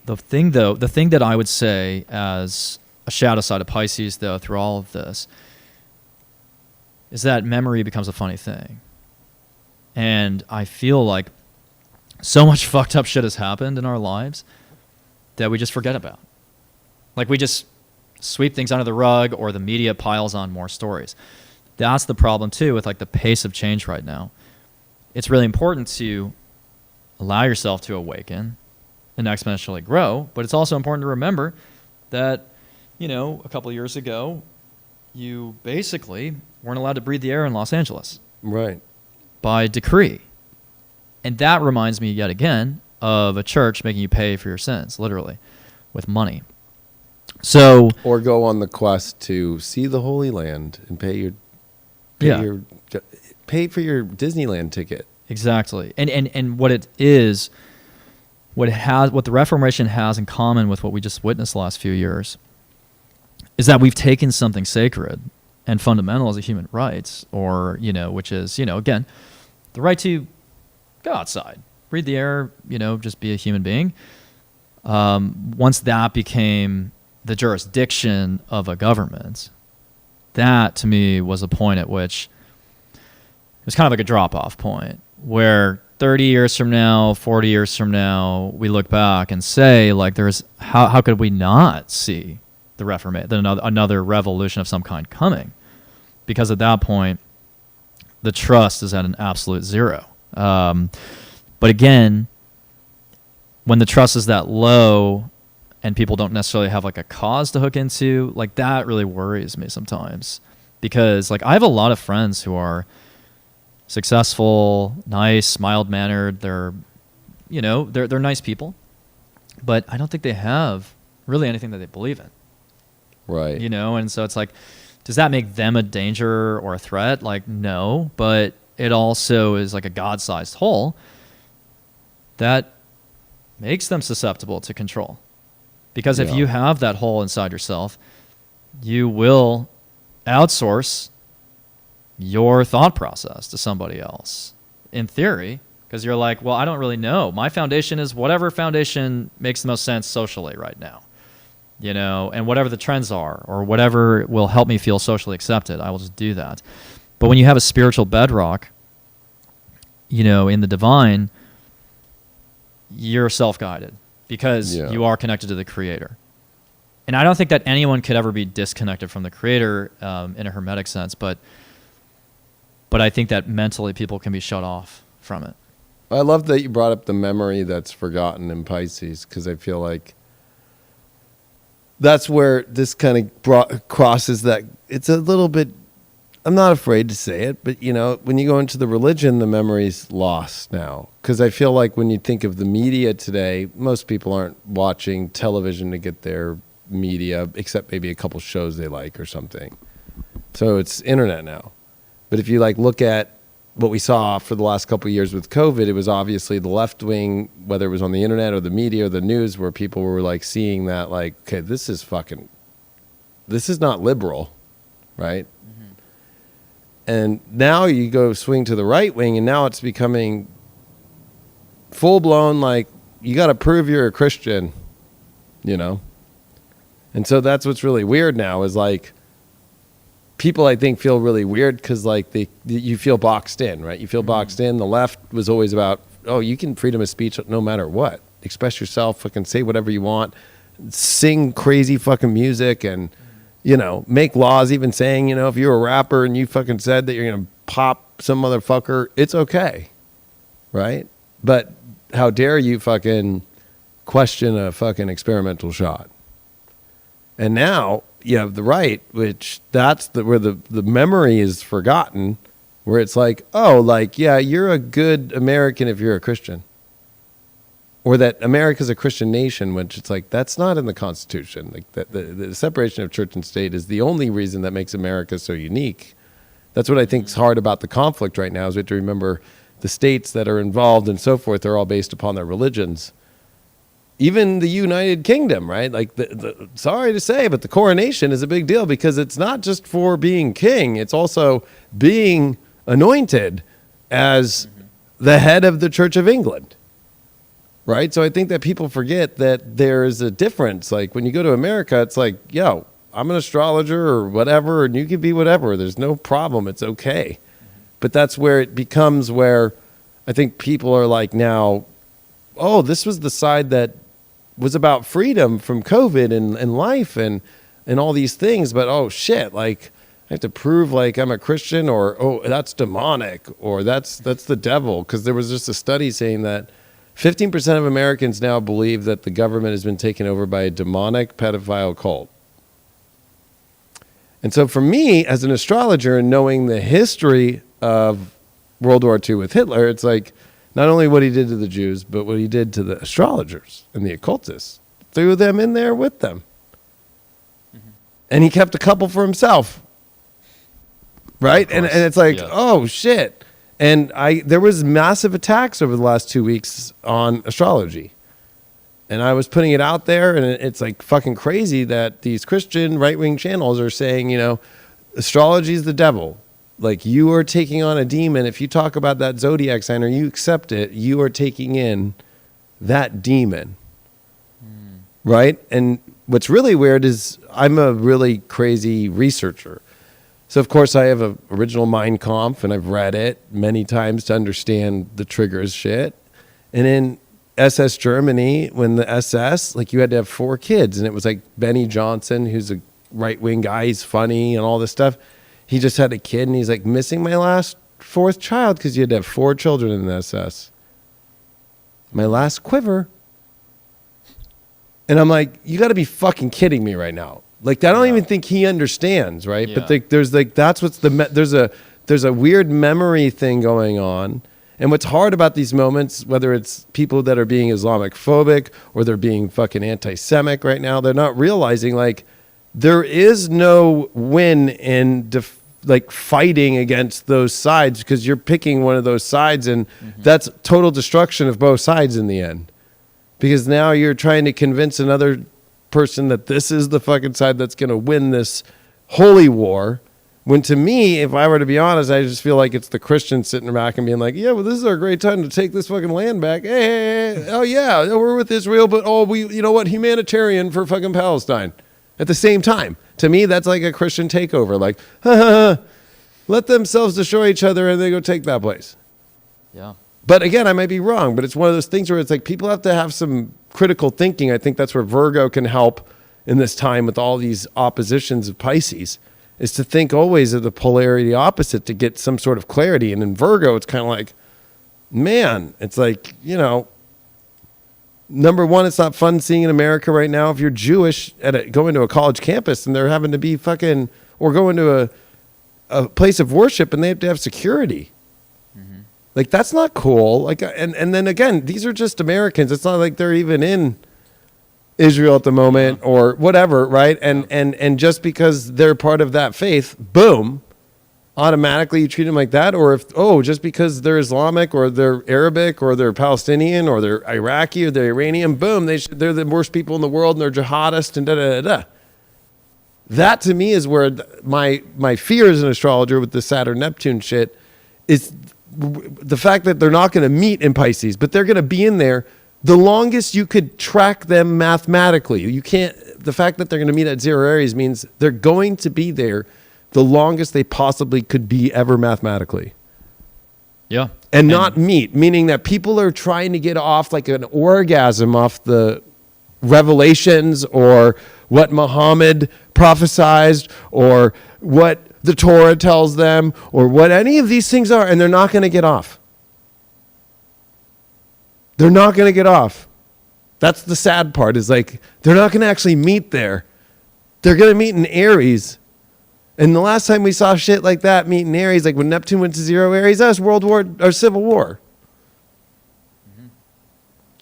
the thing that I would say as a shadow side of Pisces, though, through all of this, is that memory becomes a funny thing. And I feel like so much fucked up shit has happened in our lives that we just forget about. Like we just sweep things under the rug, or the media piles on more stories. That's the problem too with like the pace of change right now. It's really important to allow yourself to awaken and exponentially grow, but it's also important to remember that, a couple of years ago, you basically weren't allowed to breathe the air in Los Angeles. Right. By decree. And that reminds me yet again of a church making you pay for your sins, literally, with money. So, or go on the quest to see the Holy Land and pay for your Disneyland ticket. Exactly. And what it is, what the Reformation has in common with what we just witnessed the last few years is that we've taken something sacred and fundamental as a human rights, or, which is, again, the right to go outside, breathe the air, just be a human being. Once that became the jurisdiction of a government, that to me was a point at which it was kind of like a drop-off point where 30 years from now, 40 years from now, we look back and say, like, how could we not see the Reformation, another revolution of some kind coming? Because at that point, the trust is at an absolute zero. But again, when the trust is that low and people don't necessarily have like a cause to hook into, like that really worries me sometimes. Because like I have a lot of friends who are successful, nice, mild-mannered. They're nice people, but I don't think they have really anything that they believe in. Right. And so it's like, does that make them a danger or a threat? Like, no, but it also is like a God-sized hole that makes them susceptible to control. Because if you have that hole inside yourself, you will outsource your thought process to somebody else, in theory, because you're like, well, I don't really know. My foundation is whatever foundation makes the most sense socially right now, and whatever the trends are or whatever will help me feel socially accepted, I will just do that. But when you have a spiritual bedrock, in the divine, you're self-guided because you are connected to the creator. And I don't think that anyone could ever be disconnected from the creator in a hermetic sense, but I think that mentally people can be shut off from it. I love that you brought up the memory that's forgotten in Pisces, because I feel like that's where this kind of crosses that. It's a little bit, I'm not afraid to say it, but when you go into the religion, the memory's lost now. Because I feel like when you think of the media today, most people aren't watching television to get their media, except maybe a couple shows they like or something. So it's internet now. But if you look at what we saw for the last couple of years with COVID, it was obviously the left wing, whether it was on the internet or the media or the news, where people were seeing that okay, this is not liberal, right? Mm-hmm. And now you go swing to the right wing, and now it's becoming full blown you got to prove you're a Christian, And so that's what's really weird now is people I think feel really weird because like you feel boxed in, right? You feel boxed in. The left was always about, oh, you can freedom of speech no matter what. Express yourself, fucking say whatever you want, sing crazy fucking music, and make laws. Even saying, if you're a rapper and you fucking said that you're gonna pop some motherfucker, it's okay, right? But how dare you fucking question a fucking experimental shot? And now you have the right, which that's where the memory is forgotten, where it's like, oh, like, yeah, you're a good American if you're a Christian. Or that America's a Christian nation, which it's like, that's not in the Constitution. Like the separation of church and state is the only reason that makes America so unique. That's what I think is hard about the conflict right now, is we have to remember the states that are involved and so forth are all based upon their religions. Even the United Kingdom, right? Like, sorry to say, but the coronation is a big deal because it's not just for being king. It's also being anointed as the head of the Church of England, right? So I think that people forget that there's a difference. Like when you go to America, it's like, yo, I'm an astrologer or whatever, and you can be whatever. There's no problem. It's okay. But that's where it becomes where I think people are like now, oh, this was the side that was about freedom from COVID and life and all these things. But, oh, shit, like I have to prove like I'm a Christian, or, oh, that's demonic, or that's the devil. Because there was just a study saying that 15% of Americans now believe that the government has been taken over by a demonic pedophile cult. And so for me, as an astrologer and knowing the history of World War II with Hitler, it's like not only what he did to the Jews, but what he did to the astrologers and the occultists. Threw them in there with them. And he kept a couple for himself. Right? And it's like, oh, shit. And there was massive attacks over the last 2 weeks on astrology. And I was putting it out there, and it's like fucking crazy that these Christian right-wing channels are saying, astrology is the devil. Like, you are taking on a demon. If you talk about that zodiac sign or you accept it, you are taking in that demon. Right? And what's really weird is I'm a really crazy researcher. So, of course, I have a original Mein Kampf, and I've read it many times to understand the triggers shit. And in SS Germany, when the SS, like, you had to have 4 kids, and it was like Benny Johnson, who's a right-wing guy, he's funny and all this stuff. He just had a kid, and he's like, missing my last 4th child because you had to have 4 children in the SS. My last quiver. And I'm like, you got to be fucking kidding me right now. Like, I don't even think he understands, right? Yeah. But there's like, that's what's there's a weird memory thing going on. And what's hard about these moments, whether it's people that are being Islamic phobic or they're being fucking anti-Semitic right now, they're not realizing like there is no win in like fighting against those sides, because you're picking one of those sides, and that's total destruction of both sides in the end. Because now you're trying to convince another person that this is the fucking side that's going to win this holy war. When to me, if I were to be honest, I just feel like it's the Christians sitting back and being like, yeah, well, this is our great time to take this fucking land back. Hey, oh yeah, we're with Israel, but you know what, humanitarian for fucking Palestine. At the same time, to me, that's like a Christian takeover. Like, let themselves destroy each other and they go take that place. Yeah. But again, I might be wrong, but it's one of those things where it's like people have to have some critical thinking. I think that's where Virgo can help in this time with all these oppositions of Pisces, is to think always of the polarity opposite to get some sort of clarity. And in Virgo, it's kind of like, man, it's like, number one, it's not fun seeing in America right now if you're Jewish going to a college campus and they're having to be fucking, or going to a place of worship and they have to have security. Like, that's not cool. Like, and then again, these are just Americans. It's not like they're even in Israel at the moment or whatever, right? And just because they're part of that faith, boom, automatically you treat them like that. Or just because they're Islamic or they're Arabic or they're Palestinian or they're Iraqi or they're Iranian, boom, they're the worst people in the world and they're jihadists and da-da-da-da. That to me is where my fear as an astrologer with the Saturn Neptune shit is the fact that they're not going to meet in Pisces, but they're going to be in there the longest you could track them mathematically. You can't, the fact that they're going to meet at 0 Aries means they're going to be there the longest they possibly could be ever mathematically. Yeah. And not meet, meaning that people are trying to get off like an orgasm off the revelations or what Muhammad prophesized or what the Torah tells them or what any of these things are, and they're not going to get off. They're not going to get off. That's the sad part, is like they're not going to actually meet there. They're going to meet in Aries. And the last time we saw shit like that meet in Aries, like when Neptune went to 0 Aries, that was World War or Civil War. Mm-hmm.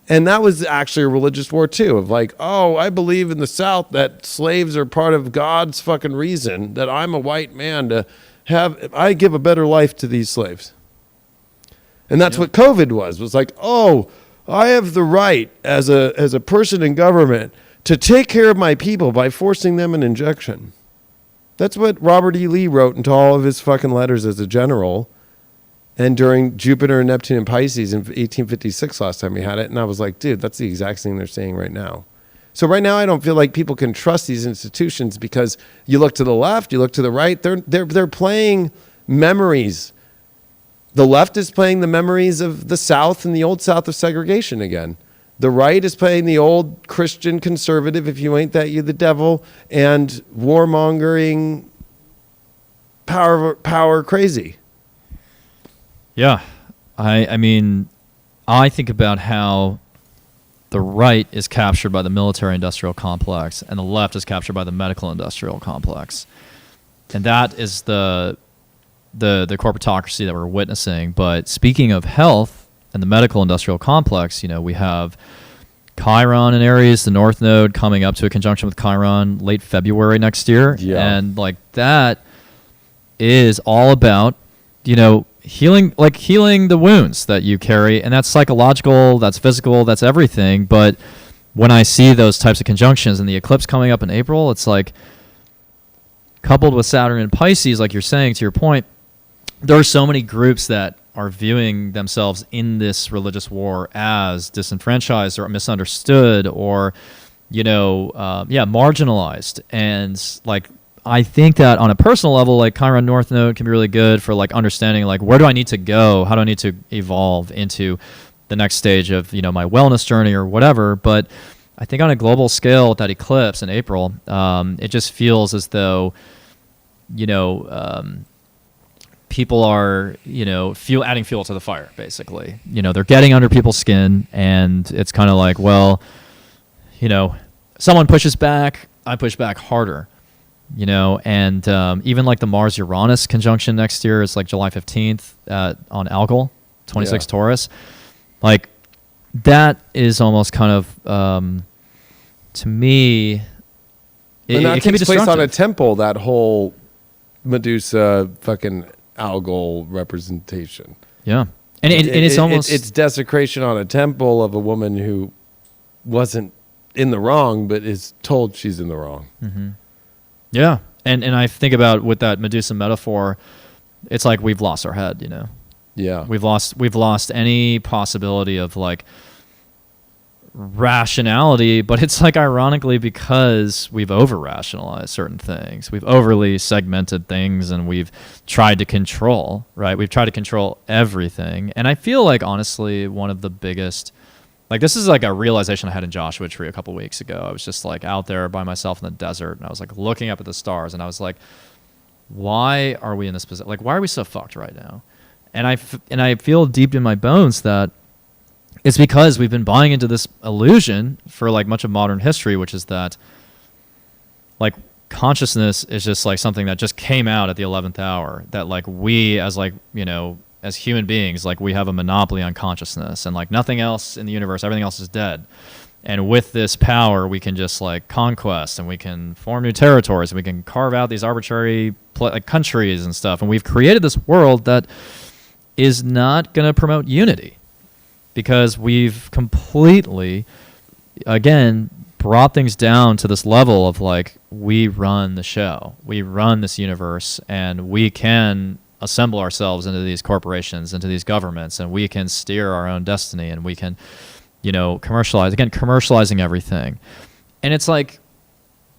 And that was actually a religious war too, of like, oh, I believe in the South that slaves are part of God's fucking reason, that I'm a white man to have, I give a better life to these slaves. And that's what COVID was like, oh, I have the right as a person in government to take care of my people by forcing them an injection. That's what Robert E. Lee wrote into all of his fucking letters as a general. And during Jupiter and Neptune and Pisces in 1856 last time we had it. And I was like, dude, that's the exact thing they're saying right now. So right now I don't feel like people can trust these institutions because you look to the left, you look to the right, they're playing memories. The left is playing the memories of the South and the old South of segregation again. The right is playing the old Christian conservative, if you ain't that, you the devil, and warmongering power crazy. Yeah. I mean, I think about how the right is captured by the military-industrial complex and the left is captured by the medical-industrial complex. And that is the corporatocracy that we're witnessing. But speaking of health and the medical-industrial complex, you know, we have Chiron in Aries, the North Node coming up to a conjunction with Chiron late February next year. Yeah. And like that is all about, you know, healing the wounds that you carry. And that's psychological, that's physical, that's everything. But when I see those types of conjunctions and the eclipse coming up in April, it's like, coupled with Saturn and Pisces, like you're saying, to your point, there are so many groups that are viewing themselves in this religious war as disenfranchised or misunderstood or, you know, marginalized. And like, I think that on a personal level, like Chiron North Node can be really good for like understanding, like, where do I need to go? How do I need to evolve into the next stage of, you know, my wellness journey or whatever? But I think on a global scale with that eclipse in April, it just feels as though, you know, people are, you know, adding fuel to the fire, basically. You know, they're getting under people's skin, and it's kind of like, well, you know, someone pushes back, I push back harder, you know, and even like the Mars-Uranus conjunction next year is like July 15th on Algol, 26 Taurus. Like, that is almost kind of, to me, it can be takes place on a destructive. temple, that whole Medusa fucking Algol representation. Yeah. And it's almost... It's desecration on a temple of a woman who wasn't in the wrong, but is told she's in the wrong. Mm-hmm. Yeah. And I think about with that Medusa metaphor, it's like we've lost our head, you know? Yeah. We've lost any possibility of like rationality, but it's like ironically because we've over-rationalized certain things. We've overly segmented things and we've tried to control, right? We've tried to control everything. And I feel like, honestly, one of the biggest, like, this is like a realization I had in Joshua Tree a couple weeks ago. I was just like out there by myself in the desert and I was like looking up at the stars and I was like, why are we in this position? Like, why are we so fucked right now? And I feel deep in my bones that it's because we've been buying into this illusion for like much of modern history, which is that like consciousness is just like something that just came out at the 11th hour, that like we as like, you know, as human beings, like we have a monopoly on consciousness and like nothing else in the universe, everything else is dead. And with this power, we can just like conquest and we can form new territories and we can carve out these arbitrary like countries and stuff. And we've created this world that is not going to promote unity because we've completely, again, brought things down to this level of like, we run the show, we run this universe, and we can assemble ourselves into these corporations, into these governments, and we can steer our own destiny, and we can, you know, commercializing everything. And it's like,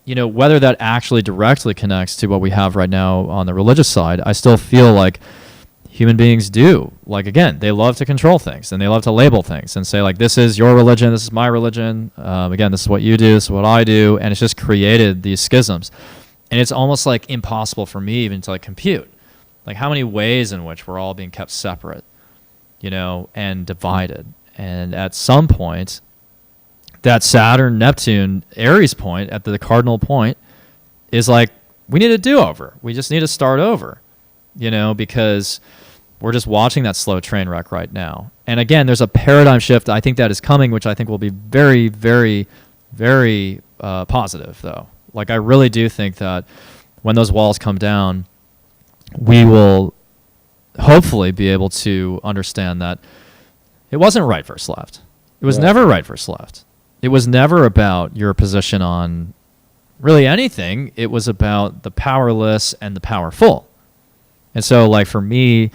whether that actually directly connects to what we have right now on the religious side, I still feel like human beings do. Like, again, they love to control things and they love to label things and say, like, this is your religion, this is my religion. Again, this is what you do, this is what I do. And it's just created these schisms. And it's almost like impossible for me even to like compute. Like how many ways in which we're all being kept separate, and divided. And at some point, that Saturn, Neptune, Aries point at the cardinal point is like, we need a do-over. We just need to start over, because we're just watching that slow train wreck right now. And again, there's a paradigm shift I think that is coming, which I think will be very, very, very positive, though. Like, I really do think that when those walls come down, we will hopefully be able to understand that it wasn't right versus left. It was never right versus left. It was never about your position on really anything. It was about the powerless and the powerful. And so, like, for me,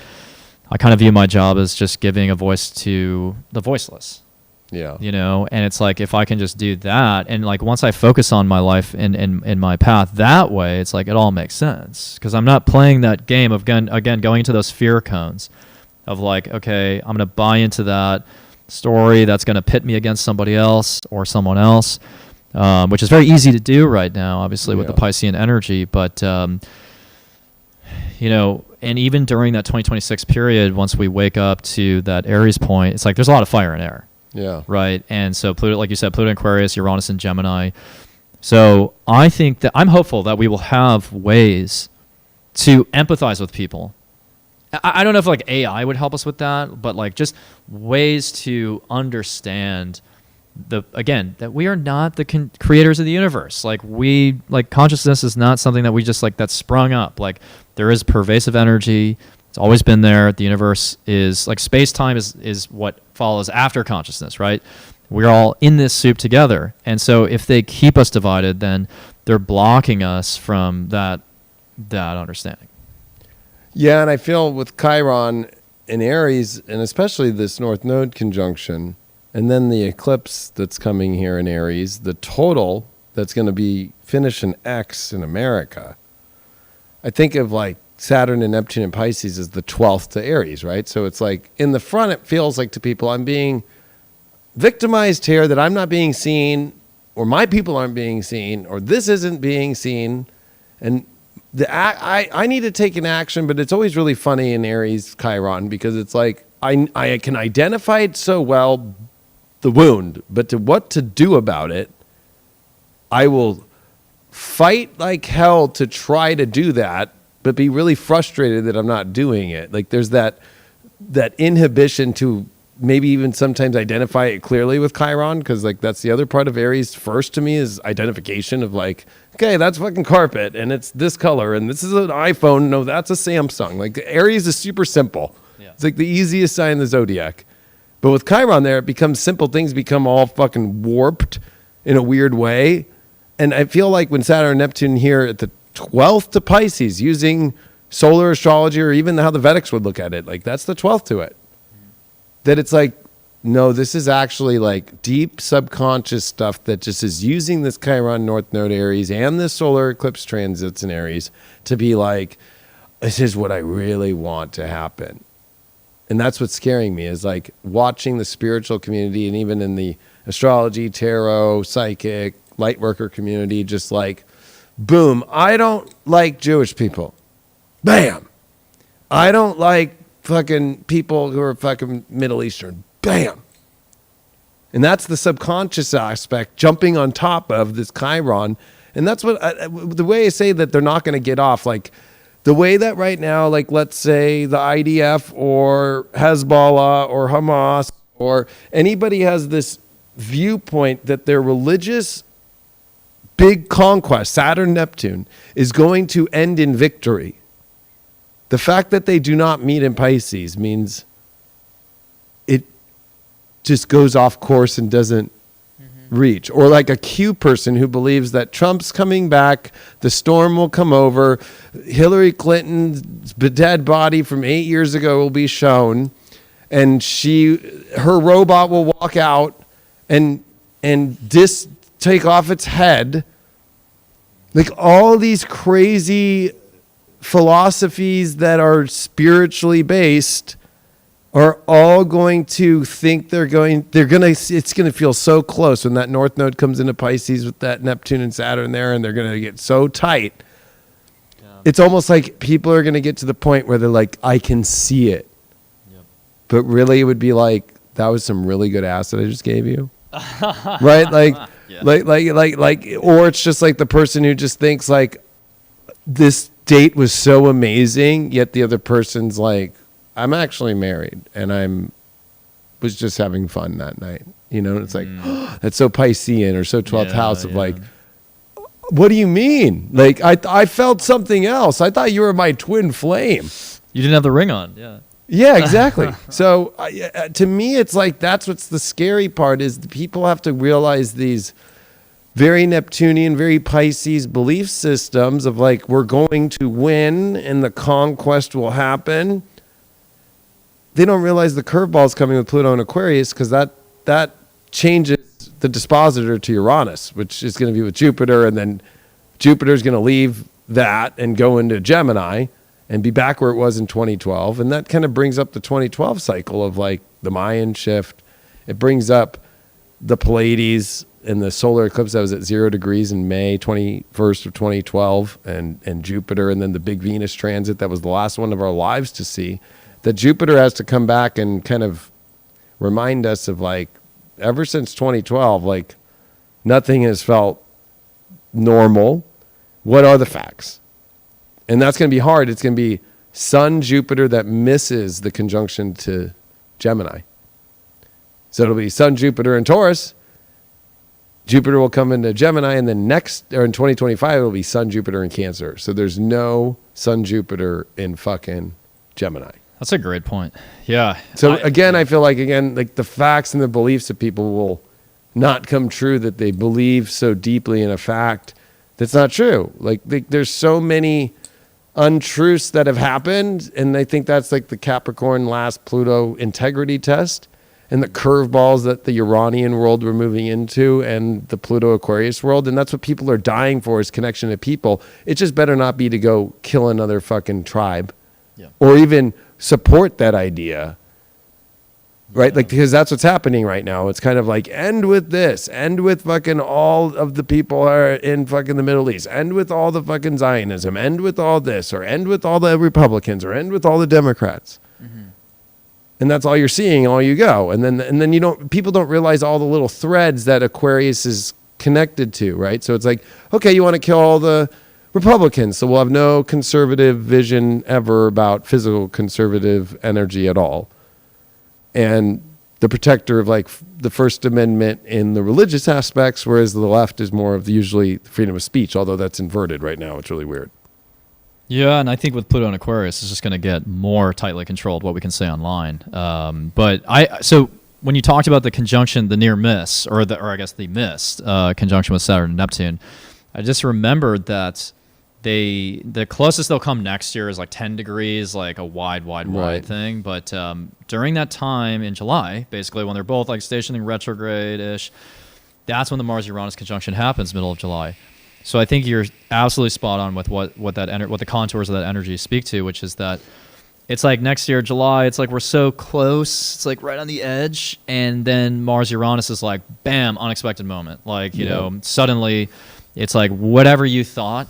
I kind of view my job as just giving a voice to the voiceless. Yeah. And it's like, if I can just do that, and like once I focus on my life in my path that way, it's like it all makes sense, because I'm not playing that game of again going into those fear cones of like, okay, I'm going to buy into that story that's going to pit me against somebody else or someone else, which is very easy to do right now, obviously, with the Piscean energy. But, and even during that 2026 period, once we wake up to that Aries point, it's like there's a lot of fire and air. Yeah. Right. And so Pluto, like you said, Pluto in Aquarius, Uranus in Gemini. So I think that I'm hopeful that we will have ways to empathize with people. I don't know if like AI would help us with that, but like just ways to understand that we are not the creators of the universe. Like consciousness is not something that we just like that's sprung up. Like there is pervasive energy. It's always been there. The universe is like space-time is what follows after consciousness, right? We're all in this soup together. And so if they keep us divided, then they're blocking us from that understanding. Yeah, and I feel with Chiron in Aries, and especially this North Node conjunction, and then the eclipse that's coming here in Aries, the total that's going to be finished in X in America, I think of like Saturn and Neptune and Pisces is the 12th to Aries, right? So it's like in the front, it feels like to people, I'm being victimized here, that I'm not being seen, or my people aren't being seen, or this isn't being seen. And I need to take an action, but it's always really funny in Aries Chiron, because it's like I can identify it so well, the wound, but what to do about it, I will fight like hell to try to do that, but be really frustrated that I'm not doing it. Like there's that inhibition to maybe even sometimes identify it clearly with Chiron, because like that's the other part of Aries first to me is identification of like, okay, that's fucking carpet and it's this color and this is an iPhone. No, that's a Samsung. Like Aries is super simple. Yeah. It's like the easiest sign in the zodiac. But with Chiron there, it becomes simple. Things become all fucking warped in a weird way. And I feel like when Saturn and Neptune here at the 12th to Pisces, using solar astrology or even how the Vedics would look at it, like that's the 12th to it. That it's like, no, this is actually like deep subconscious stuff that just is using this Chiron North Node Aries and this solar eclipse transits in Aries to be like, this is what I really want to happen. And that's what's scaring me, is like watching the spiritual community and even in the astrology, tarot, psychic, light worker community, just like, boom, I don't like Jewish people. Bam. I don't like fucking people who are fucking Middle Eastern. Bam. And that's the subconscious aspect jumping on top of this Chiron. And that's what the way I say that they're not going to get off, like the way that right now, like let's say the IDF or Hezbollah or Hamas or anybody has this viewpoint that their religious big conquest, Saturn, Neptune, is going to end in victory. The fact that they do not meet in Pisces means it just goes off course and doesn't reach. Or like a Q person who believes that Trump's coming back, the storm will come over, Hillary Clinton's dead body from 8 years ago will be shown, and her robot will walk out and take off its head, Like all these crazy philosophies that are spiritually based are all going to think it's going to feel so close when that North Node comes into Pisces with that Neptune and Saturn there, and they're going to get so tight. Yeah. It's almost like people are going to get to the point where they're like, I can see it. Yep. But really it would be like, that was some really good ass that I just gave you. Right? Like, Yeah. like, or it's just like the person who just thinks like this date was so amazing, yet the other person's like, I'm actually married and was just having fun that night. You know, it's like, that's so Piscean or so 12th house of like, what do you mean? Like, I felt something else. I thought you were my twin flame. You didn't have the ring on. Yeah. Yeah, exactly. So to me, it's like, that's what's the scary part is the people have to realize these very Neptunian, very Pisces belief systems of like, we're going to win and the conquest will happen. They don't realize the curveball is coming with Pluto and Aquarius because that changes the dispositor to Uranus, which is going to be with Jupiter, and then Jupiter is going to leave that and go into Gemini and be back where it was in 2012. And that kind of brings up the 2012 cycle of like the Mayan shift. It brings up the Pleiades and the solar eclipse that was at 0 degrees in May 21st of 2012 and Jupiter, and then the big Venus transit that was the last one of our lives to see. That Jupiter has to come back and kind of remind us of like, ever since 2012, like nothing has felt normal. What are the facts? And that's going to be hard. It's going to be Sun, Jupiter that misses the conjunction to Gemini. So it'll be Sun, Jupiter, and Taurus. Jupiter will come into Gemini, and then in 2025, it'll be Sun, Jupiter, and Cancer. So there's no Sun, Jupiter in fucking Gemini. That's a great point. Yeah. So I feel like, like the facts and the beliefs of people will not come true that they believe so deeply in a fact that's not true. Like there's so many untruths that have happened, and I think that's like the Capricorn last Pluto integrity test and the curveballs that the Uranian world we're moving into and the Pluto Aquarius world. And that's what people are dying for, is connection to people. It just better not be to go kill another fucking tribe or even support that idea, right? Like, because that's what's happening right now. It's kind of like, end with this, end with fucking all of the people are in fucking the Middle East, end with all the fucking Zionism, end with all this, or end with all the Republicans, or end with all the Democrats. And that's all you're seeing, all you go. And then people don't realize all the little threads that Aquarius is connected to, right? So it's like, okay, you want to kill all the Republicans, so we'll have no conservative vision ever about physical conservative energy at all. And the protector of like the First Amendment in the religious aspects, whereas the left is more of usually freedom of speech, although that's inverted right now. It's really weird. Yeah, and I think with Pluto and Aquarius, it's just going to get more tightly controlled what we can say online. So when you talked about the conjunction, the near miss, or I guess the missed conjunction with Saturn and Neptune, I just remembered that the closest they'll come next year is like 10 degrees, like a wide thing. But during that time in July, basically when they're both like stationing retrograde-ish, that's when the Mars-Uranus conjunction happens, middle of July. So I think you're absolutely spot on with what the contours of that energy speak to, which is that it's like next year, July, it's like we're so close, it's like right on the edge, and then Mars-Uranus is like, bam, unexpected moment. Like, you know, suddenly it's like whatever you thought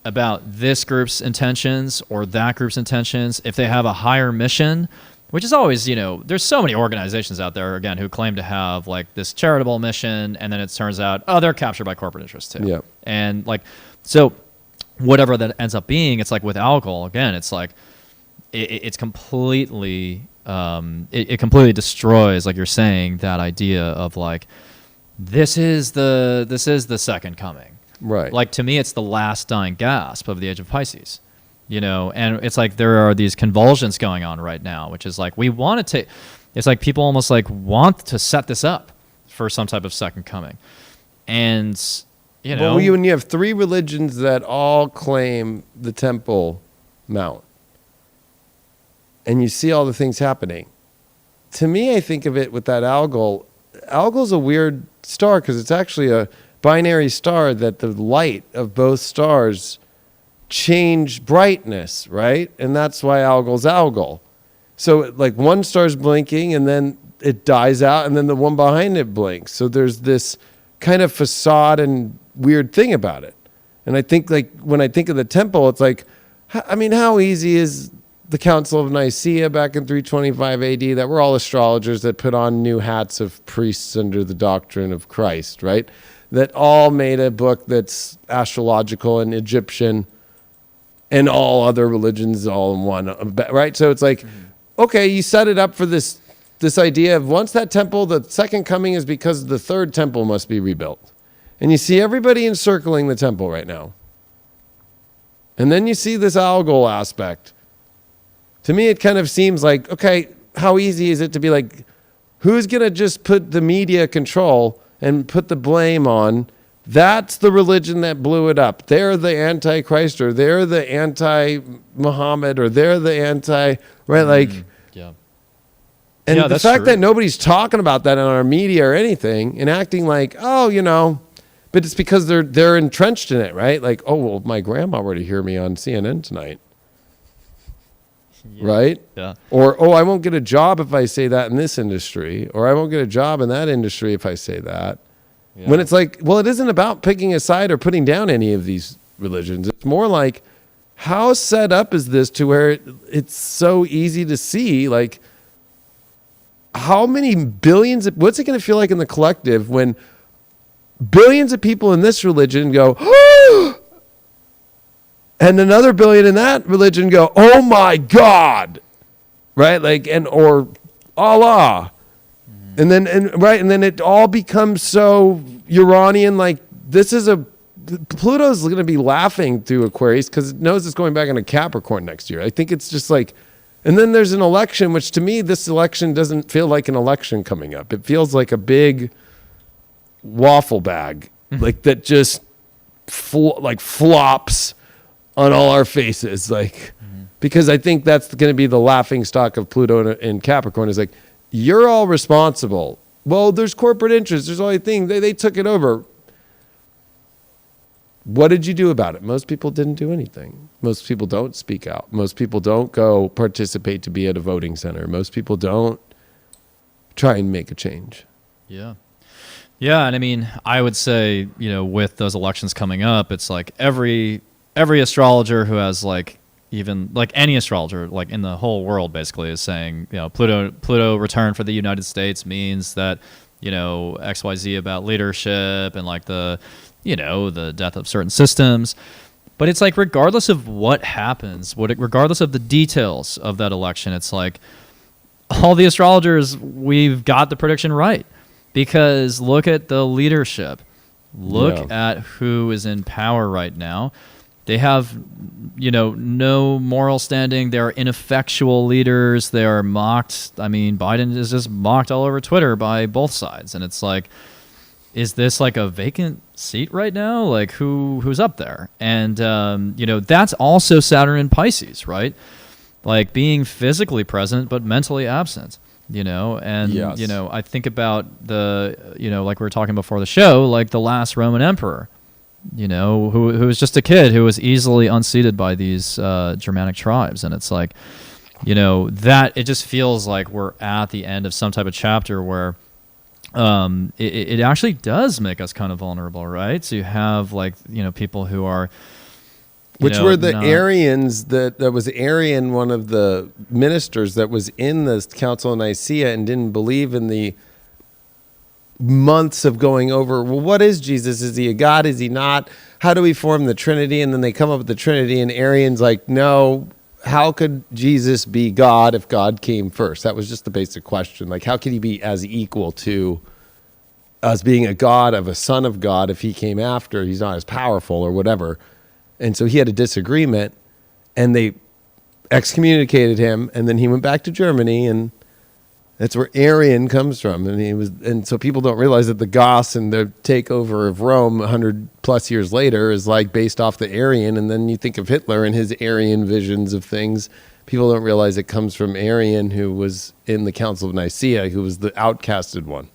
about this group's intentions or that group's intentions, if they have a higher mission, which is always, there's so many organizations out there, again, who claim to have like this charitable mission, and then it turns out, they're captured by corporate interests too. Yeah. And like, so whatever that ends up being, it's like with alcohol, again, it's like, it's completely, it completely destroys, like you're saying, that idea of like, this is the second coming. Right. Like, to me, it's the last dying gasp of the age of Pisces, and it's like there are these convulsions going on right now, which is like, we want to take, it's like people almost like want to set this up for some type of second coming. And, Well, when you have three religions that all claim the Temple Mount, and you see all the things happening, to me, I think of it with that Algol. Algol's a weird star because it's actually a binary star that the light of both stars change brightness, right? And that's why algal's algal. So like one star's blinking and then it dies out and then the one behind it blinks. So there's this kind of facade and weird thing about it. And I think like when I think of the temple, it's like, I mean, how easy is the Council of Nicaea back in 325 AD that were all astrologers that put on new hats of priests under the doctrine of Christ, right? That all made a book that's astrological and Egyptian and all other religions all in one, right? So it's like, okay, you set it up for this idea of once that temple, the second coming is because the third temple must be rebuilt. And you see everybody encircling the temple right now. And then you see this algal aspect. To me, it kind of seems like, okay, how easy is it to be like, who's going to just put the media control and put the blame on? That's the religion that blew it up. They're the antichrist, or they're the anti-Muhammad, or they're the anti, right? Like, Yeah. and Yeah, the that's fact true. that nobody's talking about that in our media or anything and acting like, oh, you know, but it's because they're entrenched in it, right? Like, oh, well, my grandma were to hear me on CNN tonight, Yeah. right? Yeah. Or, oh, I won't get a job if I say that in this industry, or I won't get a job in that industry if I say that. Yeah. When it's like, well, it isn't about picking a side or putting down any of these religions. It's more like, how set up is this to where it's so easy to see, like, how many billions of, what's it going to feel like in the collective when billions of people in this religion go, oh, and another billion in that religion go, oh my God, right? Like, and, or Allah. And then, and then it all becomes so Uranian, like this is Pluto's going to be laughing through Aquarius because it knows it's going back into Capricorn next year. I think it's just like, and then there's an election, which to me, this election doesn't feel like an election coming up. It feels like a big waffle bag, like that just flops on all our faces. Like, because I think that's going to be the laughing stock of Pluto in Capricorn is like, you're all responsible. Well, there's corporate interests. There's all these things. They took it over. What did you do about it? Most people didn't do anything. Most people don't speak out. Most people don't go participate to be at a voting center. Most people don't try and make a change. Yeah. Yeah, and I mean, I would say, you know, with those elections coming up, it's like every astrologer who has like even like any astrologer like in the whole world basically is saying, you know, Pluto return for the United States means that, you know, XYZ about leadership and like the, you know, the death of certain systems. But it's like regardless of what happens, regardless of the details of that election, it's like all the astrologers, we've got the prediction right. Because look at the leadership. Look at who is in power right now. They have, you know, no moral standing. They're ineffectual leaders. They are mocked. I mean, Biden is just mocked all over Twitter by both sides. And it's like, is this like a vacant seat right now? Like who's up there? And, you know, that's also Saturn in Pisces, right? Like being physically present, but mentally absent. You know, and, Yes. you know, I think about the, you know, like we were talking before the show, like the last Roman emperor, you know, who was just a kid who was easily unseated by these Germanic tribes. And it's like, you know, that it just feels like we're at the end of some type of chapter where it actually does make us kind of vulnerable, right? So you have like, you know, people who are, Which were the Arians, that was Arian, one of the ministers that was in the Council of Nicaea and didn't believe in the months of going over, well, what is Jesus? Is he a God? Is he not? How do we form the Trinity? And then they come up with the Trinity and Arian's like, no, how could Jesus be God if God came first? That was just the basic question. Like, how could he be as equal to us being a God of a son of God if he came after? He's not as powerful or whatever. And so he had a disagreement, and they excommunicated him, and then he went back to Germany, and that's where Arian comes from. And so people don't realize that the Goths and the takeover of Rome 100 plus years later is like based off the Arian. And then you think of Hitler and his Arian visions of things. People don't realize it comes from Arian, who was in the Council of Nicaea, who was the outcasted one.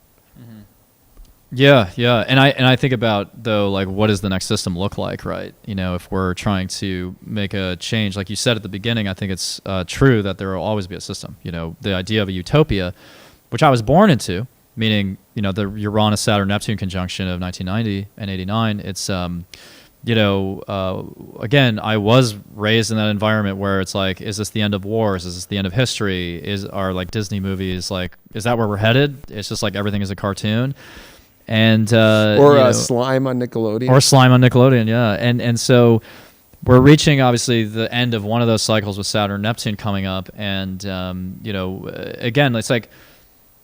Yeah, yeah, and I think about though, like, what does the next system look like, right? You know, if we're trying to make a change, like you said at the beginning, I think it's true that there will always be a system. You know, the idea of a utopia, which I was born into, meaning, you know, the Uranus Saturn Neptune conjunction of 1990 and 89. It's you know, again, I was raised in that environment where it's like, is this the end of wars? Is this the end of history? Are like Disney movies like, is that where we're headed? It's just like everything is a cartoon. And Or you know, Slime on Nickelodeon. or Slime on Nickelodeon, yeah. And so we're reaching obviously the end of one of those cycles with Saturn Neptune coming up, and you know, again, it's like,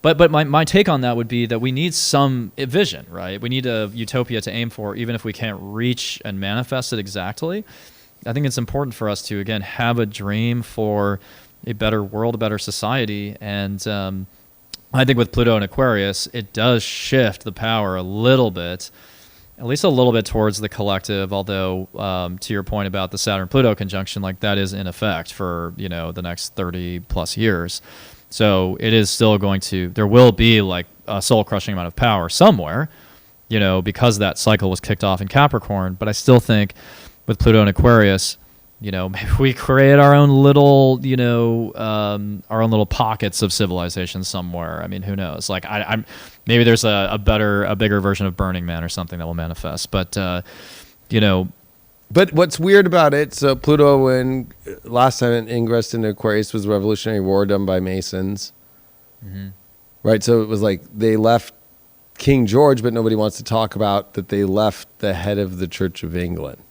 but my take on that would be that we need some vision, right? We need a utopia to aim for, even if we can't reach and manifest it exactly. I think it's important for us to, again, have a dream for a better world, a better society, and I think with Pluto and Aquarius, it does shift the power a little bit, at least a little bit towards the collective. Although, to your point about the Saturn-Pluto conjunction, like that is in effect for, you know, the next 30 plus years. So it is still going to, there will be like a soul-crushing amount of power somewhere, you know, because that cycle was kicked off in Capricorn. But I still think with Pluto and Aquarius, you know, maybe we create our own little, you know, our own little pockets of civilization somewhere. I mean, who knows? Like, I'm maybe there's a bigger version of Burning Man or something that will manifest. But, you know. But what's weird about it, so Pluto, when last time it ingressed into Aquarius, was the Revolutionary War done by Masons. Mm-hmm. Right? So it was like they left King George, but nobody wants to talk about that they left the head of the Church of England.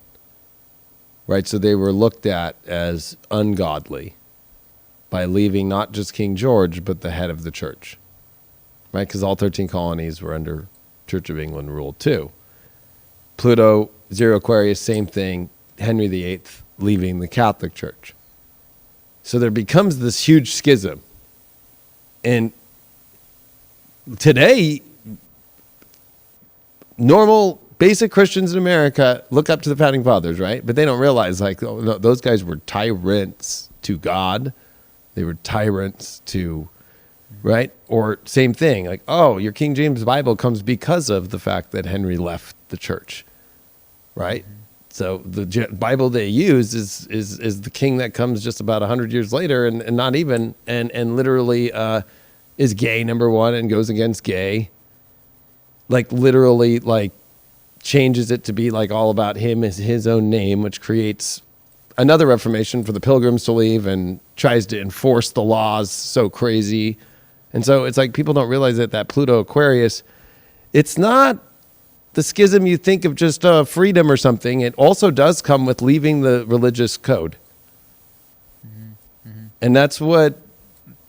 Right? So they were looked at as ungodly by leaving not just King George, but the head of the church. Right? Because all 13 colonies were under Church of England rule too. Pluto, Zero Aquarius, same thing. Henry VIII leaving the Catholic Church. So there becomes this huge schism. And today, normal, basic Christians in America look up to the Founding Fathers, right? But they don't realize, like, oh, no, those guys were tyrants to God. They were tyrants to, right? Or same thing, like, oh, your King James Bible comes because of the fact that Henry left the church, right? So the Bible they use is the king that comes just about 100 years later, and not even, and literally is gay, number one, and goes against gay. Like, literally, like, changes it to be like all about him as his own name, which creates another Reformation for the Pilgrims to leave, and tries to enforce the laws so crazy. And so it's like people don't realize that Pluto Aquarius, it's not the schism you think of just freedom or something. It also does come with leaving the religious code. Mm-hmm. Mm-hmm. And that's what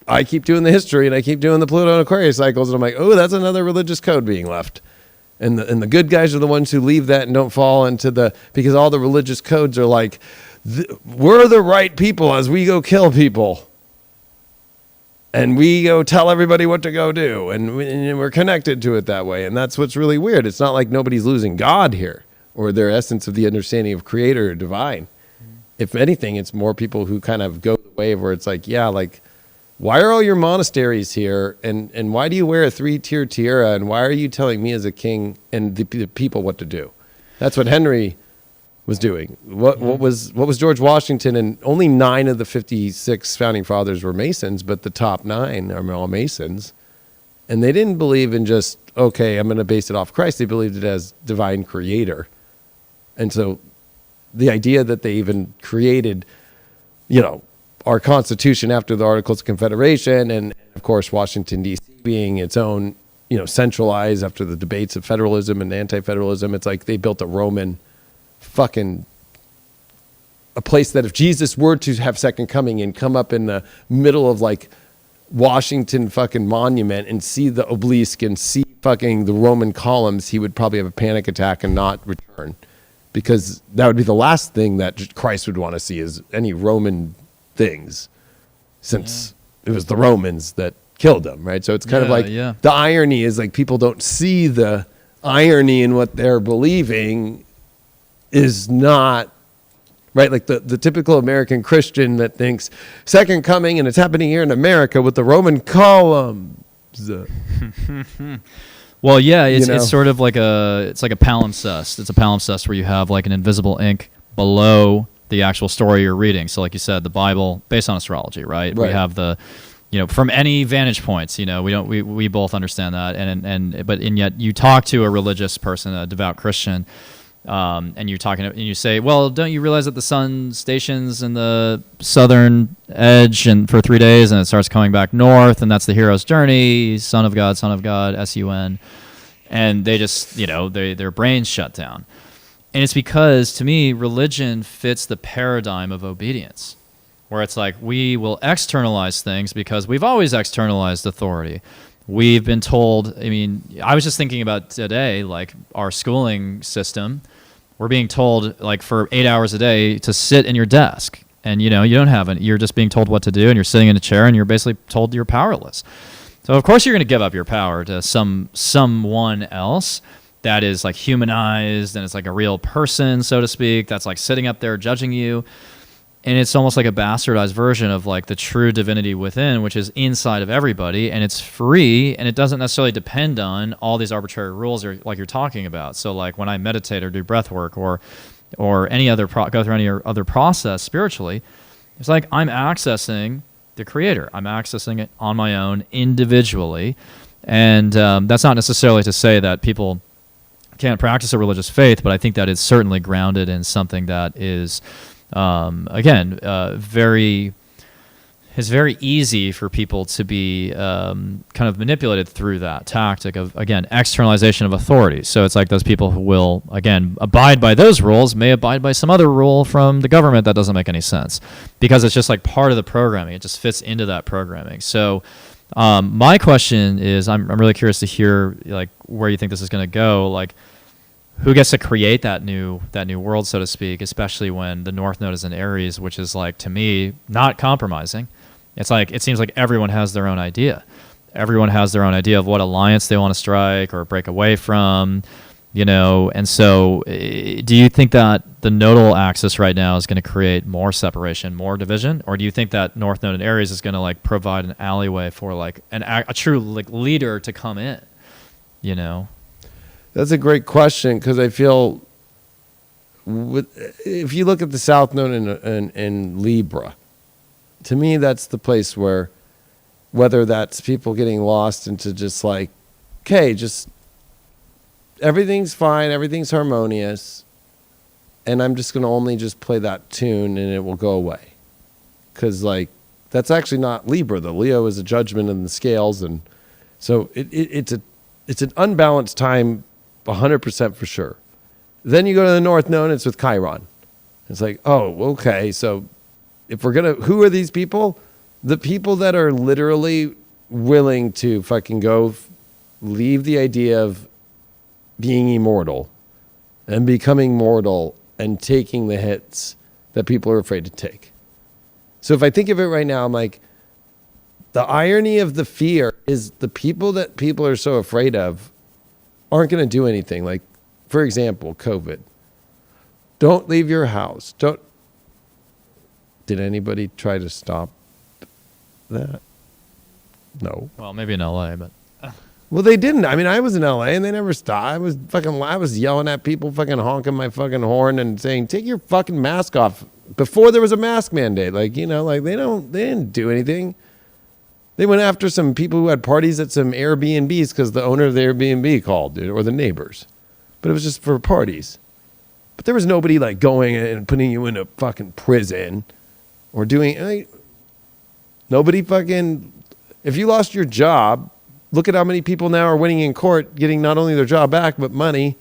I keep doing the history, and I keep doing the Pluto and Aquarius cycles, and I'm like, oh, that's another religious code being left. And the good guys are the ones who leave that and don't fall into because all the religious codes are like, we're the right people as we go kill people. And we go tell everybody what to go do. And we're connected to it that way. And that's what's really weird. It's not like nobody's losing God here, or their essence of the understanding of creator or divine. Mm-hmm. If anything, it's more people who kind of go the way where it's like, yeah, like, why are all your monasteries here? And why do you wear a 3-tier tiara? And why are you telling me as a king and the people what to do? That's what Henry was doing. What was George Washington? And only 9 of the 56 founding fathers were Masons, but the top 9 are all Masons. And they didn't believe in just, okay, I'm going to base it off Christ. They believed it as divine creator. And so the idea that they even created, you know, our Constitution after the Articles of Confederation, and of course Washington D.C. being its own, you know, centralized after the debates of federalism and anti-federalism. It's like they built a Roman fucking, a place that if Jesus were to have second coming and come up in the middle of like Washington fucking monument and see the obelisk and see fucking the Roman columns, he would probably have a panic attack and not return, because that would be the last thing that Christ would want to see, is any Roman things, since it was the Romans that killed them, right? So it's kind of like the irony is like people don't see the irony in what they're believing is not right. Like the typical American Christian that thinks second coming and it's happening here in America with the Roman columns. Well, yeah, it's You know? it's sort of like a palimpsest. It's a palimpsest where you have like an invisible ink below the actual story you're reading. So, like you said, the Bible based on astrology, right? We Right. have the, from any vantage points, we both understand that, and yet you talk to a religious person, a devout Christian, and and you say, well, don't you realize that the sun stations in the southern edge and for 3 days, and it starts coming back north, and that's the hero's journey, Son of God, SUN, and they just, their brains shut down. And it's because, to me, religion fits the paradigm of obedience, where it's like we will externalize things because we've always externalized authority. We've been told, I was just thinking about today, like our schooling system, we're being told like for 8 hours a day to sit in your desk. And, you don't have it. You're just being told what to do, and you're sitting in a chair, and you're basically told you're powerless. So, of course, you're going to give up your power to someone else that is like humanized, and it's like a real person, so to speak, that's like sitting up there judging you. And it's almost like a bastardized version of like the true divinity within, which is inside of everybody, and it's free, and it doesn't necessarily depend on all these arbitrary rules like you're talking about. So like when I meditate or do breath work or any other go through any other process spiritually, it's like I'm accessing the creator. I'm accessing it on my own individually. And that's not necessarily to say that people can't practice a religious faith, but I think that it's certainly grounded in something that is, it's very easy for people to be kind of manipulated through that tactic of, again, externalization of authority. So it's like those people who will, again, abide by those rules may abide by some other rule from the government that doesn't make any sense because it's just like part of the programming. It just fits into that programming. So my question is, I'm really curious to hear like where you think this is going to go. Like, who gets to create that new world, so to speak, especially when the North Node is in Aries, which is like, to me, not compromising. It's like, it seems like everyone has their own idea. Everyone has their own idea of what alliance they want to strike or break away from, and so do you think that the nodal axis right now is going to create more separation, more division, or do you think that North Node in Aries is going to like provide an alleyway for like a true like leader to come in, That's a great question because I feel if you look at the South Node in Libra, to me that's the place where, whether that's people getting lost into just like, okay, just everything's fine, everything's harmonious, and I'm just going to only just play that tune and it will go away. Because like, that's actually not Libra. The Leo is a judgment in the scales, and so it's an unbalanced time, 100% for sure. Then you go to the North Node, it's with Chiron. It's like, oh, okay, so if we're going to, who are these people? The people that are literally willing to fucking go leave the idea of being immortal and becoming mortal and taking the hits that people are afraid to take. So if I think of it right now, I'm like, the irony of the fear is the people that people are so afraid of aren't going to do anything. Like, for example, COVID. Don't leave your house. Did anybody try to stop that? No. well, maybe in LA, but Well, they didn't. I mean, I was in LA and they never stopped. I was yelling at people, fucking honking my fucking horn and saying, take your fucking mask off, before there was a mask mandate. Like, like they didn't do anything. They went after some people who had parties at some Airbnbs because the owner of the Airbnb called, dude, or the neighbors. But it was just for parties. But there was nobody like going and putting you in a fucking prison or doing, nobody fucking, if you lost your job, look at how many people now are winning in court, getting not only their job back, but money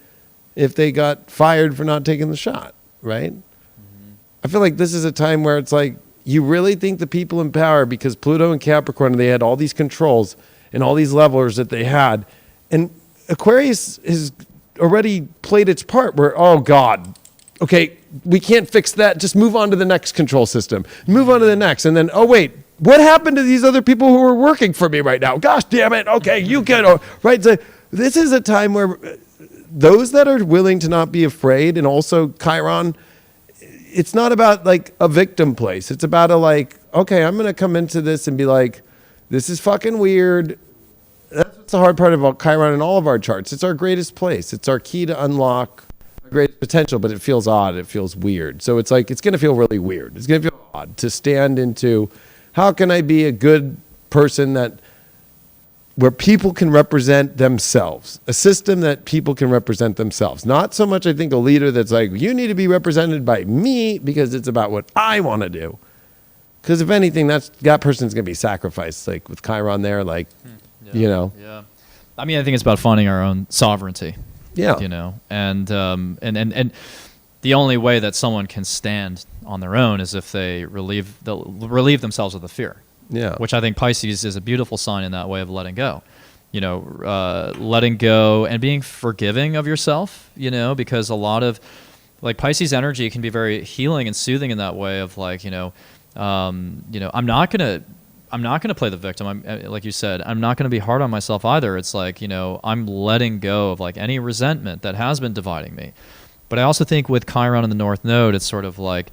if they got fired for not taking the shot, right? Mm-hmm. I feel like this is a time where it's like, you really think the people in power, because Pluto and Capricorn, they had all these controls and all these levelers that they had. And Aquarius has already played its part where, oh God, okay, we can't fix that. Just move on to the next control system. Move on to the next. And then, oh wait, what happened to these other people who are working for me right now? Gosh damn it. Okay, you get, right? So this is a time where those that are willing to not be afraid, and also Chiron, it's not about like a victim place. It's about a like, okay, I'm going to come into this and be like, this is fucking weird. That's what the hard part about Chiron in all of our charts. It's our greatest place. It's our key to unlock our greatest potential, but it feels odd. It feels weird. So it's like, it's going to feel really weird. It's going to feel odd to stand into, how can I be a good person where people can represent themselves, a system that people can represent themselves. Not so much, I think, a leader that's like, you need to be represented by me because it's about what I want to do. Because if anything, that person's going to be sacrificed, like with Chiron there, like, you know. Yeah. I mean, I think it's about finding our own sovereignty. Yeah. You know, and the only way that someone can stand on their own is if they'll relieve themselves of the fear. Yeah. Which I think Pisces is a beautiful sign in that way of letting go. You know, letting go and being forgiving of yourself, you know, because a lot of, like, Pisces energy can be very healing and soothing in that way of, like, I'm not gonna play the victim. Like you said, I'm not gonna be hard on myself either. It's like, I'm letting go of, like, any resentment that has been dividing me. But I also think with Chiron in the North Node, it's sort of like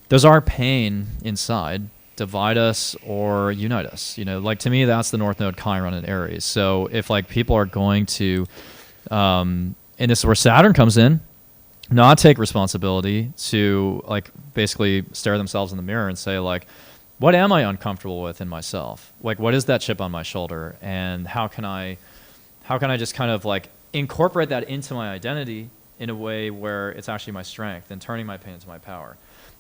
there's our pain inside, divide us or unite us. Like, to me, that's the North Node, Chiron in Aries. So if, like, people are going to, and this is where Saturn comes in, not take responsibility to, like, basically stare themselves in the mirror and say, like, what am I uncomfortable with in myself? Like, what is that chip on my shoulder? And how can I just kind of, like, incorporate that into my identity in a way where it's actually my strength and turning my pain into my power?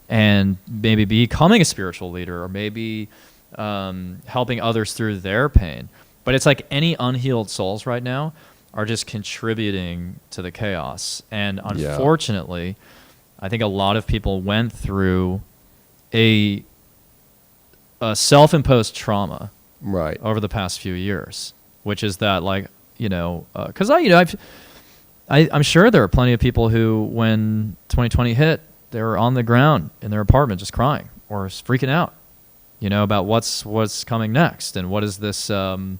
And maybe becoming a spiritual leader, or maybe helping others through their pain. But it's like any unhealed souls right now are just contributing to the chaos. And unfortunately, I think a lot of people went through a self-imposed trauma over the past few years, which is that, like, because I'm sure there are plenty of people who, when 2020 hit, they were on the ground in their apartment just crying or freaking out, about what's coming next and what is this, how am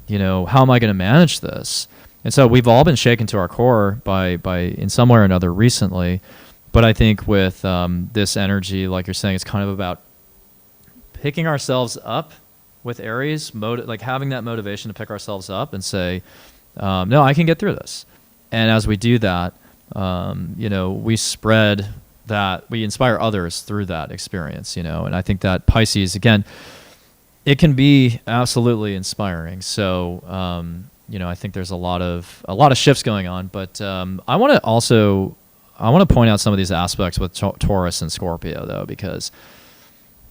I going to manage this? And so we've all been shaken to our core by in some way or another recently. But I think with this energy, like you're saying, it's kind of about picking ourselves up with Aries, like having that motivation to pick ourselves up and say, no, I can get through this. And as we do that, we spread that, we inspire others through that experience, and I think that Pisces, again, it can be absolutely inspiring. So, I think there's a lot of shifts going on, but I want to point out some of these aspects with Taurus and Scorpio, though, because,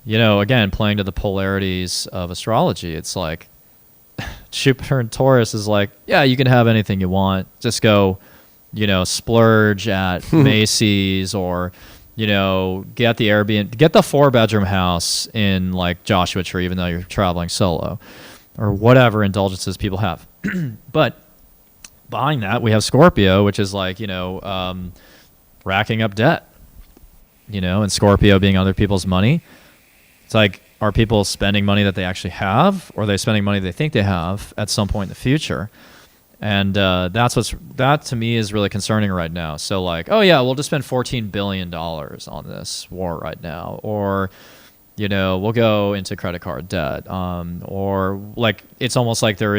again, playing to the polarities of astrology, it's like Jupiter and Taurus is like, yeah, you can have anything you want. Just go, splurge at Macy's, or, get the Airbnb, get the 4-bedroom house in, like, Joshua Tree, even though you're traveling solo, or whatever indulgences people have. But behind that, we have Scorpio, which is like, racking up debt, and Scorpio being other people's money. It's like, are people spending money that they actually have, or are they spending money they think they have at some point in the future? And that to me is really concerning right now. So, like, oh yeah, we'll just spend $14 billion on this war right now, or, we'll go into credit card debt, or, like, it's almost like they're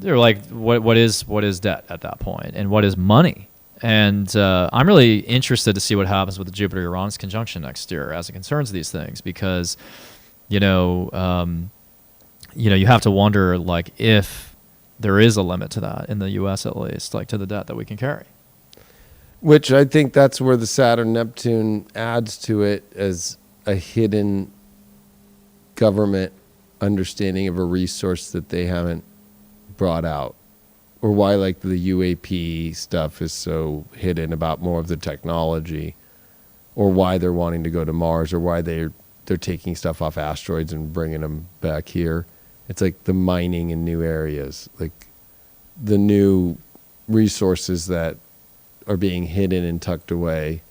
like, what is debt at that point, and what is money? And I'm really interested to see what happens with the Jupiter-Uranus conjunction next year as it concerns these things, because, you have to wonder, like, if there is a limit to that in the U.S. at least, like, to the debt that we can carry. Which I think that's where the Saturn-Neptune adds to it as a hidden government understanding of a resource that they haven't brought out. Or why, like, the UAP stuff is so hidden about more of the technology, or why they're wanting to go to Mars, or why they're taking stuff off asteroids and bringing them back here. It's like the mining in new areas, like the new resources that are being hidden and tucked away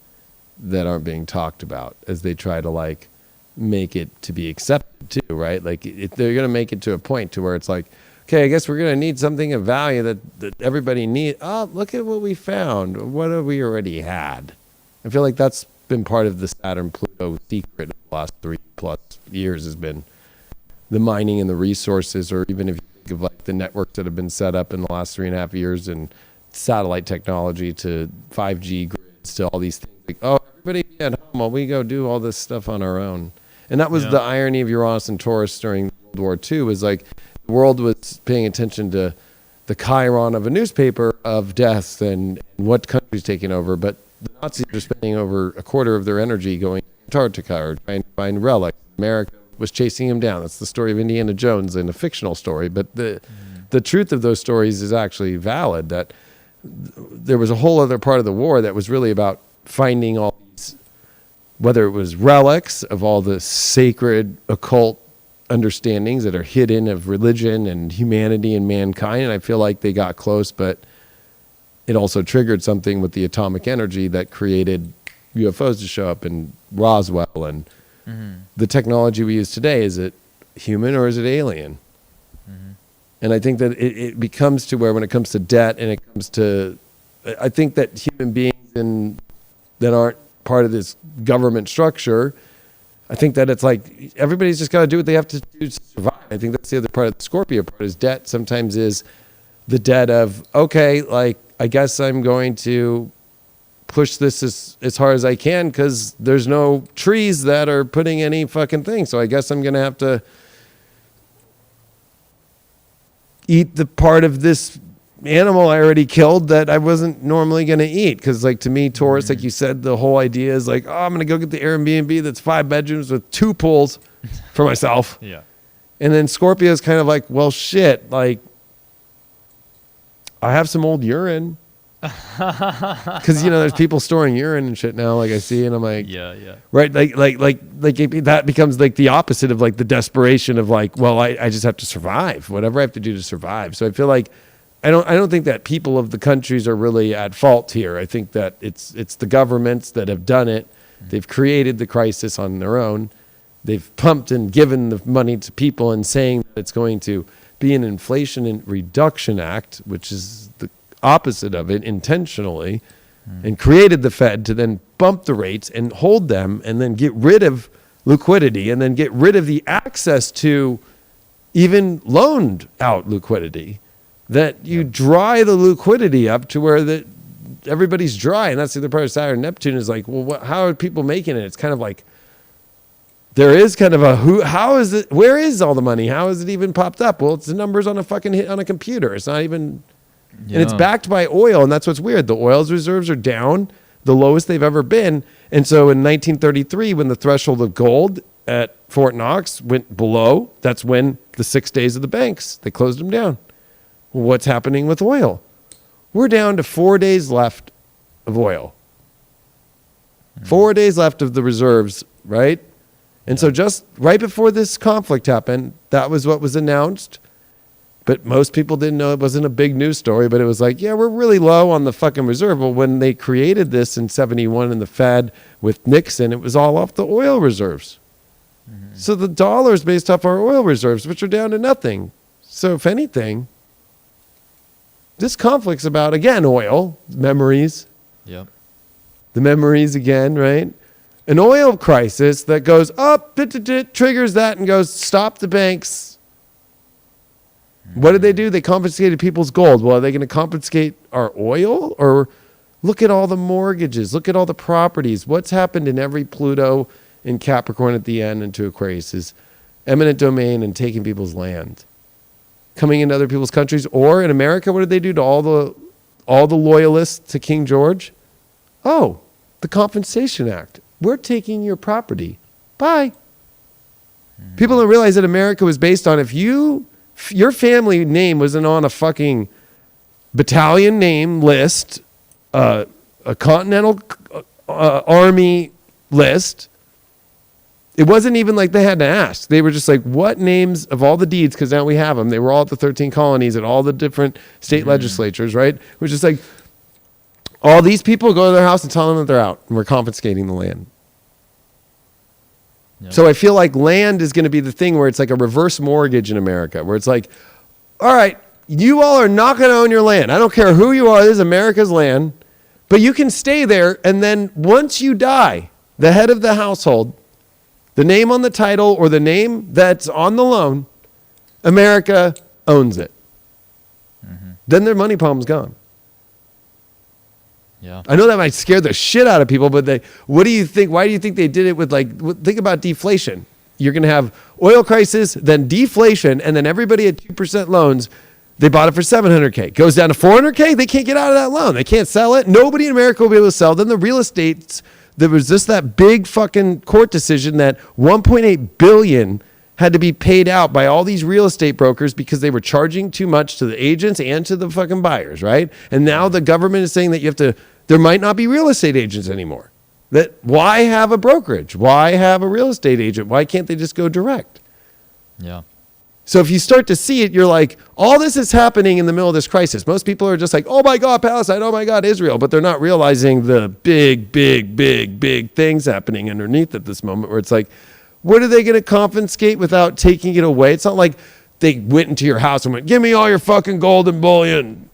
that aren't being talked about as they try to, like, make it to be accepted too, right? Like, they're going to make it to a point to where it's like, okay, I guess we're going to need something of value that everybody needs. Oh, look at what we found. What have we already had? I feel like that's been part of the Saturn-Pluto secret of the last 3+ years, has been, the mining and the resources, or even if you think of like the networks that have been set up in the last 3.5 years, and satellite technology to 5G grids to all these things. Like, oh, everybody be at home while we go do all this stuff on our own. And that was the irony of Uranus and Taurus during World War II, was like the world was paying attention to the chyron of a newspaper of death and what country's taking over. But the Nazis are spending over a quarter of their energy going to Antarctica or trying to find relics. America was chasing him down. That's the story of Indiana Jones in a fictional story. But the truth of those stories is actually valid, that there was a whole other part of the war that was really about finding all these, whether it was relics of all the sacred occult understandings that are hidden of religion and humanity and mankind. And I feel like they got close, but it also triggered something with the atomic energy that created UFOs to show up in Roswell. And the technology we use today, is it human or is it alien? And I think that it becomes to where, when it comes to debt and it comes to, I think that human beings that aren't part of this government structure, I think that it's like everybody's just got to do what they have to do to survive. I think that's the other part of the Scorpio part, is debt sometimes is the debt of, okay, like, I guess I'm going to push this as hard as I can because there's no trees that are putting any fucking thing. So I guess I'm going to have to eat the part of this animal I already killed that I wasn't normally going to eat. Because, like, to me, Taurus, like you said, the whole idea is like, oh, I'm going to go get the Airbnb that's 5 bedrooms with 2 pools for myself. Yeah. And then Scorpio is kind of like, well, shit, like, I have some old urine. Because, you know, there's people storing urine and shit now, like I see, and I'm like, Yeah. right, like that becomes like the opposite of like the desperation of like, well, I just have to survive, whatever I have to do to survive. So I feel like I don't think that people of the countries are really at fault here. I think that it's the governments that have done it. They've created the crisis on their own. They've pumped and given the money to people and saying that it's going to be an Inflation and Reduction Act, which is the opposite of it intentionally, and created the Fed to then bump the rates and hold them and then get rid of liquidity and then get rid of the access to even loaned out liquidity, that you dry the liquidity up to where everybody's dry. And that's the other part of Saturn. Neptune is like, well, how are people making it? It's kind of like, there is kind of a how is it, where is all the money? How has it even popped up? Well, it's the numbers on a computer. It's not even, and it's backed by oil. And that's what's weird. The oil's reserves are down, the lowest they've ever been. And so in 1933, when the threshold of gold at Fort Knox went below, that's when the 6 days of the banks, they closed them down. Well, what's happening with oil? We're down to 4 days left of oil. 4 days left of the reserves, right? And so just right before this conflict happened, that was what was announced. But most people didn't know. It wasn't a big news story, but it was like, yeah, we're really low on the fucking reserve. Well, when they created this in 71 in the Fed with Nixon, it was all off the oil reserves. So the dollar is based off our oil reserves, which are down to nothing. So if anything, this conflict's about, again, oil, memories. Yep. The memories again, right? An oil crisis that goes up, triggers that and goes, stop the banks. What did they do? They confiscated people's gold. Well, are they going to confiscate our oil? Or look at all the mortgages. Look at all the properties. What's happened in every Pluto in Capricorn at the end into Aquarius is eminent domain and taking people's land, coming into other people's countries. Or in America, what did they do to all the loyalists to King George? Oh, the Confiscation Act. We're taking your property. Bye. People don't realize that America was based on, if your family name wasn't on a fucking battalion name list, a continental army list, it wasn't even like they had to ask. They were just like, what names of all the deeds, because now we have them. They were all at the 13 colonies at all the different state legislatures, right? We're just like, all these people, go to their house and tell them that they're out, and we're confiscating the land. Yep. So I feel like land is going to be the thing where it's like a reverse mortgage in America, where it's like, all right, you all are not going to own your land. I don't care who you are. This is America's land. But you can stay there, and then once you die, the head of the household the name on the title or the name that's on the loan, America owns it. Then their money problem's gone. Yeah. I know that might scare the shit out of people, but what do you think? Why do you think they did it with think about deflation. You're going to have oil crisis, then deflation, and then everybody at 2% loans, they bought it for $700K. Goes down to $400K, they can't get out of that loan. They can't sell it. Nobody in America will be able to sell. Then the real estate, there was just that big fucking court decision that $1.8 billion had to be paid out by all these real estate brokers because they were charging too much to the agents and to the fucking buyers, right? And now the government is saying that there might not be real estate agents anymore. Why have a brokerage? Why have a real estate agent? Why can't they just go direct? Yeah. So if you start to see it, you're like, all this is happening in the middle of this crisis. Most people are just like, oh my God, Palestine, oh my God, Israel. But they're not realizing the big things happening underneath at this moment where it's like, what are they going to confiscate without taking it away? It's not like they went into your house and went, give me all your fucking gold and bullion.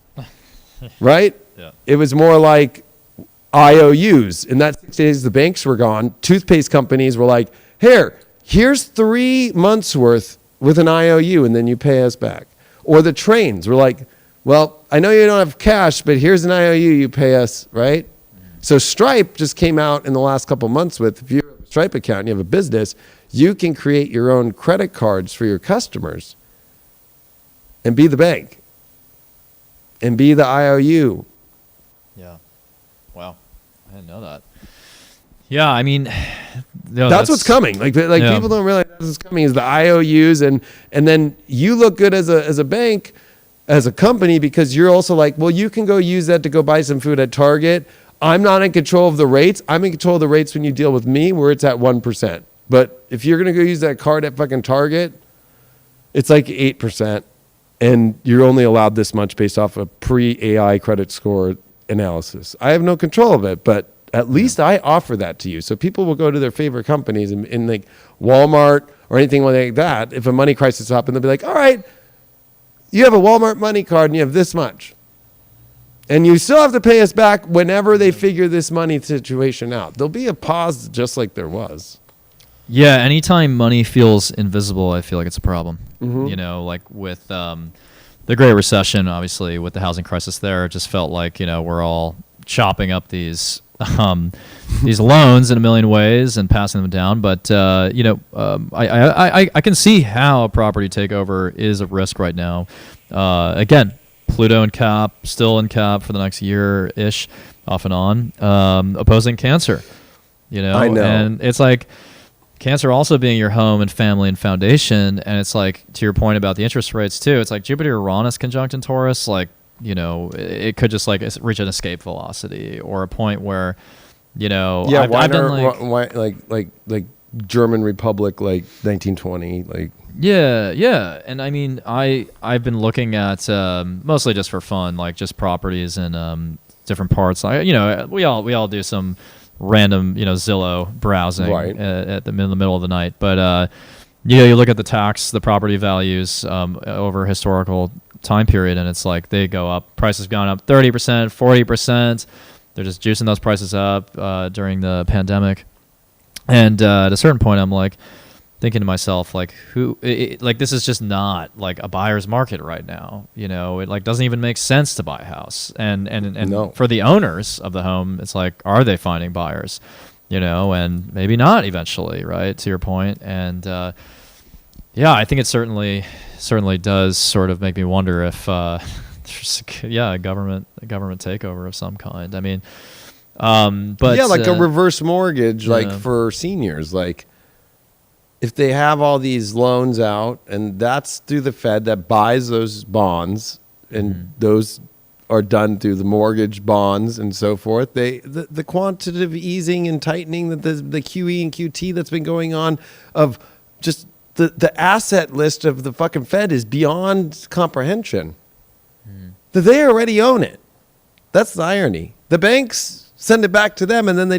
Right? Yeah. It was more like IOUs. In that 6 days, the banks were gone. Toothpaste companies were like, here's 3 months worth with an IOU, and then you pay us back. Or the trains were like, well, I know you don't have cash, but here's an IOU, you pay us, right? So Stripe just came out in the last couple months with, if you have a Stripe account and you have a business, you can create your own credit cards for your customers and be the bank and be the IOU. Yeah. Wow. I didn't know that. Yeah, I mean, that's what's coming. Like people don't realize that's what's coming is the IOUs, and then you look good as a bank, as a company, because you're also like, well, you can go use that to go buy some food at Target. I'm not in control of the rates. I'm in control of the rates when you deal with me, where it's at 1%. But if you're gonna go use that card at fucking Target, it's like 8%, and you're only allowed this much based off a pre-AI credit score analysis. I have no control of it, but at least I offer that to you. So people will go to their favorite companies in like Walmart or anything like that. If a money crisis happens, they'll be like, all right, you have a Walmart money card and you have this much. And you still have to pay us back whenever they figure this money situation out. There'll be a pause just like there was. Yeah, anytime money feels invisible, I feel like it's a problem. Mm-hmm. You know, like with the Great Recession, obviously, with the housing crisis there, it just felt like, we're all chopping up these loans in a million ways and passing them down. But, I can see how a property takeover is a risk right now. Again, Pluto in Cap, still in Cap for the next year-ish, off and on, opposing Cancer. I know. And it's like Cancer also being your home and family and foundation. And it's like, to your point about the interest rates too, it's like Jupiter-Uranus conjunct in Taurus, like, it could just like reach an escape velocity or a point where, I've been like German Republic, like 1920, like. Yeah. And I mean, I've been looking at mostly just for fun, like just properties in different parts. We all do some random, Zillow browsing right. in the middle of the night. But you look at the property values over historical time period, and it's like they go up. Prices gone up 30%, 40%. They're just juicing those prices up during the pandemic. And at a certain point, I'm like thinking to myself, like, this is just not like a buyer's market right now. It like doesn't even make sense to buy a house. And no. For the owners of the home, it's like, are they finding buyers? And maybe not eventually, right? To your point. And I think it certainly does sort of make me wonder if there's a government takeover of some kind. I mean, but like a reverse mortgage, like for seniors, like if they have all these loans out, and that's through the Fed that buys those bonds, and those are done through the mortgage bonds and so forth. The quantitative easing and tightening that the QE and QT that's been going on of just the asset list of the fucking Fed is beyond comprehension. That they already own it. That's the irony. The banks send it back to them, and then they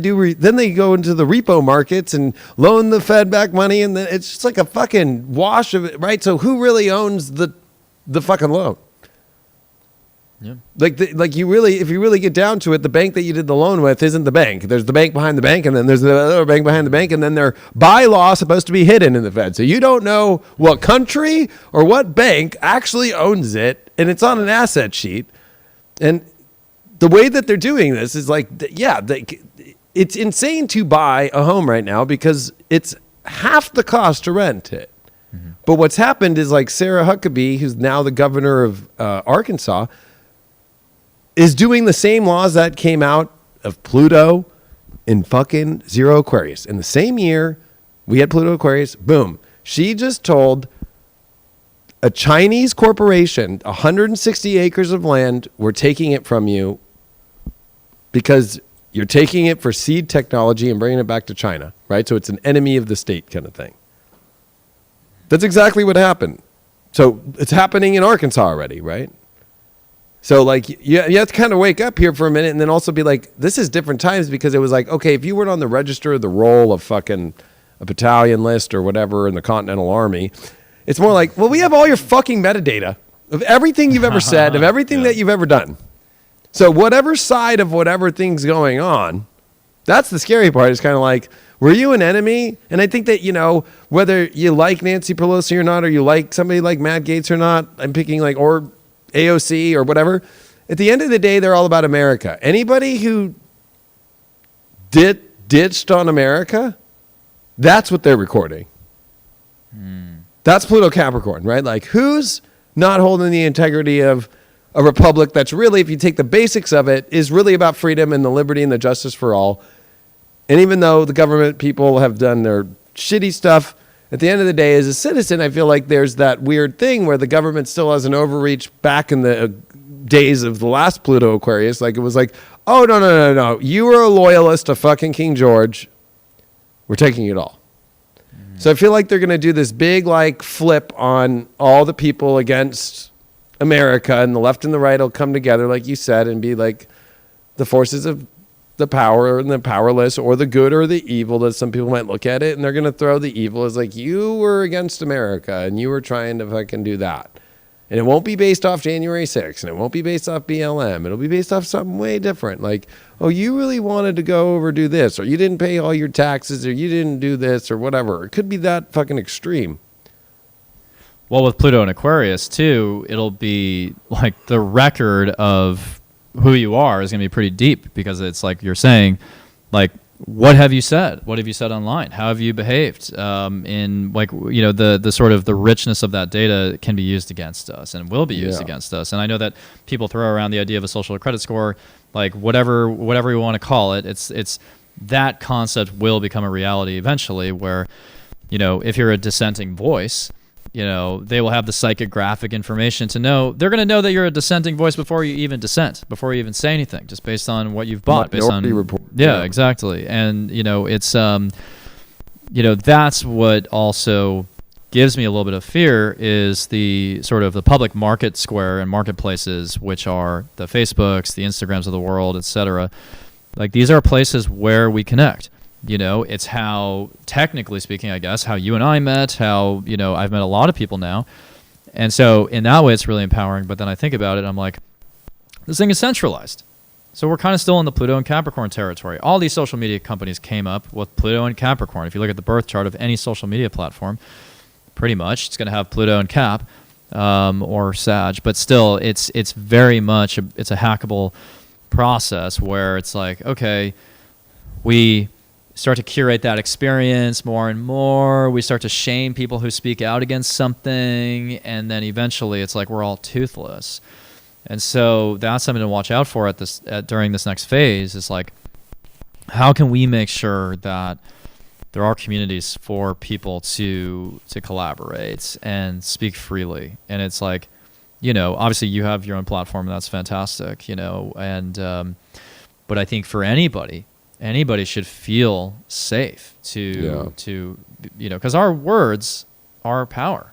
go into the repo markets and loan the Fed back money, and then it's just like a fucking wash of it, right? So who really owns the fucking loan? Yeah. Like you really, if you really get down to it, the bank that you did the loan with isn't the bank. There's the bank behind the bank, and then there's the other bank behind the bank, and then they're by law supposed to be hidden in the Fed. So you don't know what country or what bank actually owns it, and it's on an asset sheet. And the way that they're doing this is like, it's insane to buy a home right now because it's half the cost to rent it. Mm-hmm. But what's happened is like Sarah Huckabee, who's now the governor of Arkansas, is doing the same laws that came out of Pluto in fucking Zero Aquarius. In the same year we had Pluto Aquarius, boom. She just told a Chinese corporation, 160 acres of land, we're taking it from you because you're taking it for seed technology and bringing it back to China, right? So it's an enemy of the state kind of thing. That's exactly what happened. So it's happening in Arkansas already, right? So like you have to kind of wake up here for a minute and then also be like, this is different times because it was like, okay, if you weren't on the register of the roll of fucking a battalion list or whatever in the Continental Army, it's more like, well, we have all your fucking metadata of everything you've ever said, of everything that you've ever done. So whatever side of whatever thing's going on, that's the scary part. It's kind of like, were you an enemy? And I think that, you know, whether you like Nancy Pelosi or not, or you like somebody like Matt Gaetz or not, I'm picking like, or AOC or whatever. At the end of the day, they're all about America. Anybody who ditched on America, that's what they're recording. That's Pluto Capricorn, right? Like, who's not holding the integrity of a republic that's really, if you take the basics of it, is really about freedom and the liberty and the justice for all. And even though the government people have done their shitty stuff, at the end of the day, as a citizen, I feel like there's that weird thing where the government still has an overreach back in the days of the last Pluto Aquarius. Like, it was like, oh, no. You were a loyalist to fucking King George. We're taking it all. So I feel like they're going to do this big, like, flip on all the people against America, and the left and the right will come together, like you said, and be like the forces of the power and the powerless, or the good or the evil, as some people might look at it, and they're going to throw the evil as like, you were against America and you were trying to fucking do that. And it won't be based off January 6th, and it won't be based off BLM. It'll be based off something way different. Like, oh, you really wanted to go overdo this, or you didn't pay all your taxes, or you didn't do this, or whatever. It could be that fucking extreme. Well, with Pluto and Aquarius, too, it'll be like the record of who you are is going to be pretty deep, because it's like you're saying, like, what have you said? What have you said online? How have you behaved? In, like, you know, the sort of the richness of that data can be used against us and will be used against us. And I know that people throw around the idea of a social credit score, like whatever we want to call it. It's that concept will become a reality eventually, where, you know, if you're a dissenting voice, you know, they will have the psychographic information to know. They're going to know that you're a dissenting voice before you even dissent, before you even say anything, just based on what you've bought. Minority Report. Yeah, exactly. And, you know, it's, you know, that's what also gives me a little bit of fear, is the sort of the public market square and marketplaces, which are the Facebooks, the Instagrams of the world, etc. Like, these are places where we connect. You know, it's how, technically speaking, I guess, how you and I met, how, you know, I've met a lot of people now. And so in that way, it's really empowering. But then I think about it, I'm like, this thing is centralized. So we're kind of still in the Pluto and Capricorn territory. All these social media companies came up with Pluto and Capricorn. If you look at the birth chart of any social media platform, pretty much it's going to have Pluto and Cap, or Sag. But still, it's very much, it's a hackable process where it's like, okay, we start to curate that experience more and more. We start to shame people who speak out against something, and then eventually it's like we're all toothless. And so that's something to watch out for during this next phase, is like, how can we make sure that there are communities for people to collaborate and speak freely? And it's like, you know, obviously you have your own platform, and that's fantastic, you know, and but I think for anybody should feel safe to you know, because our words are power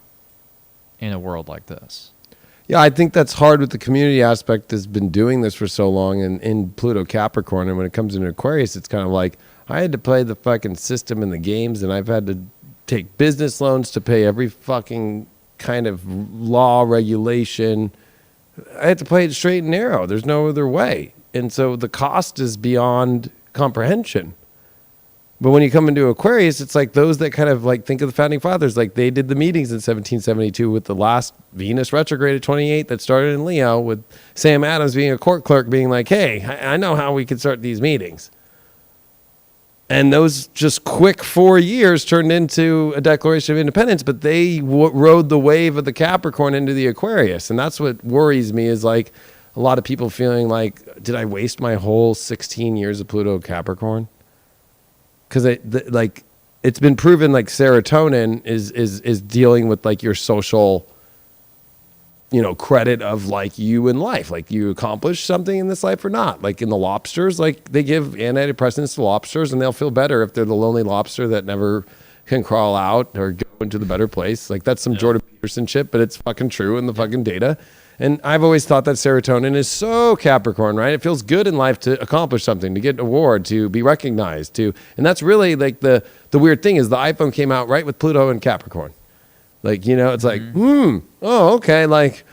in a world like this. Yeah, I think that's hard with the community aspect that's been doing this for so long, and in Pluto Capricorn. And when it comes into Aquarius, it's kind of like, I had to play the fucking system and the games, and I've had to take business loans to pay every fucking kind of law, regulation, I have to play it straight and narrow. There's no other way. And so the cost is beyond comprehension. But when you come into Aquarius, it's like those that kind of like think of the founding fathers, like they did the meetings in 1772 with the last Venus retrograde at 28 that started in Leo, with Sam Adams being a court clerk being like, hey, I know how we can start these meetings. And those just quick 4 years turned into a Declaration of Independence, but they rode the wave of the Capricorn into the Aquarius. And that's what worries me, is like a lot of people feeling like, did I waste my whole 16 years of Pluto Capricorn? Because it's been proven like serotonin is dealing with like your social, credit of like you in life, like you accomplished something in this life or not. Like in the lobsters, like they give antidepressants to lobsters and they'll feel better if they're the lonely lobster that never can crawl out or go into the better place. Like that's some Jordan Peterson shit, but it's fucking true in the fucking data. And I've always thought that serotonin is so Capricorn, right? It feels good in life to accomplish something, to get an award, to be recognized, and that's really like the weird thing is the iPhone came out right with Pluto and Capricorn. Like, it's like, oh, okay. Like,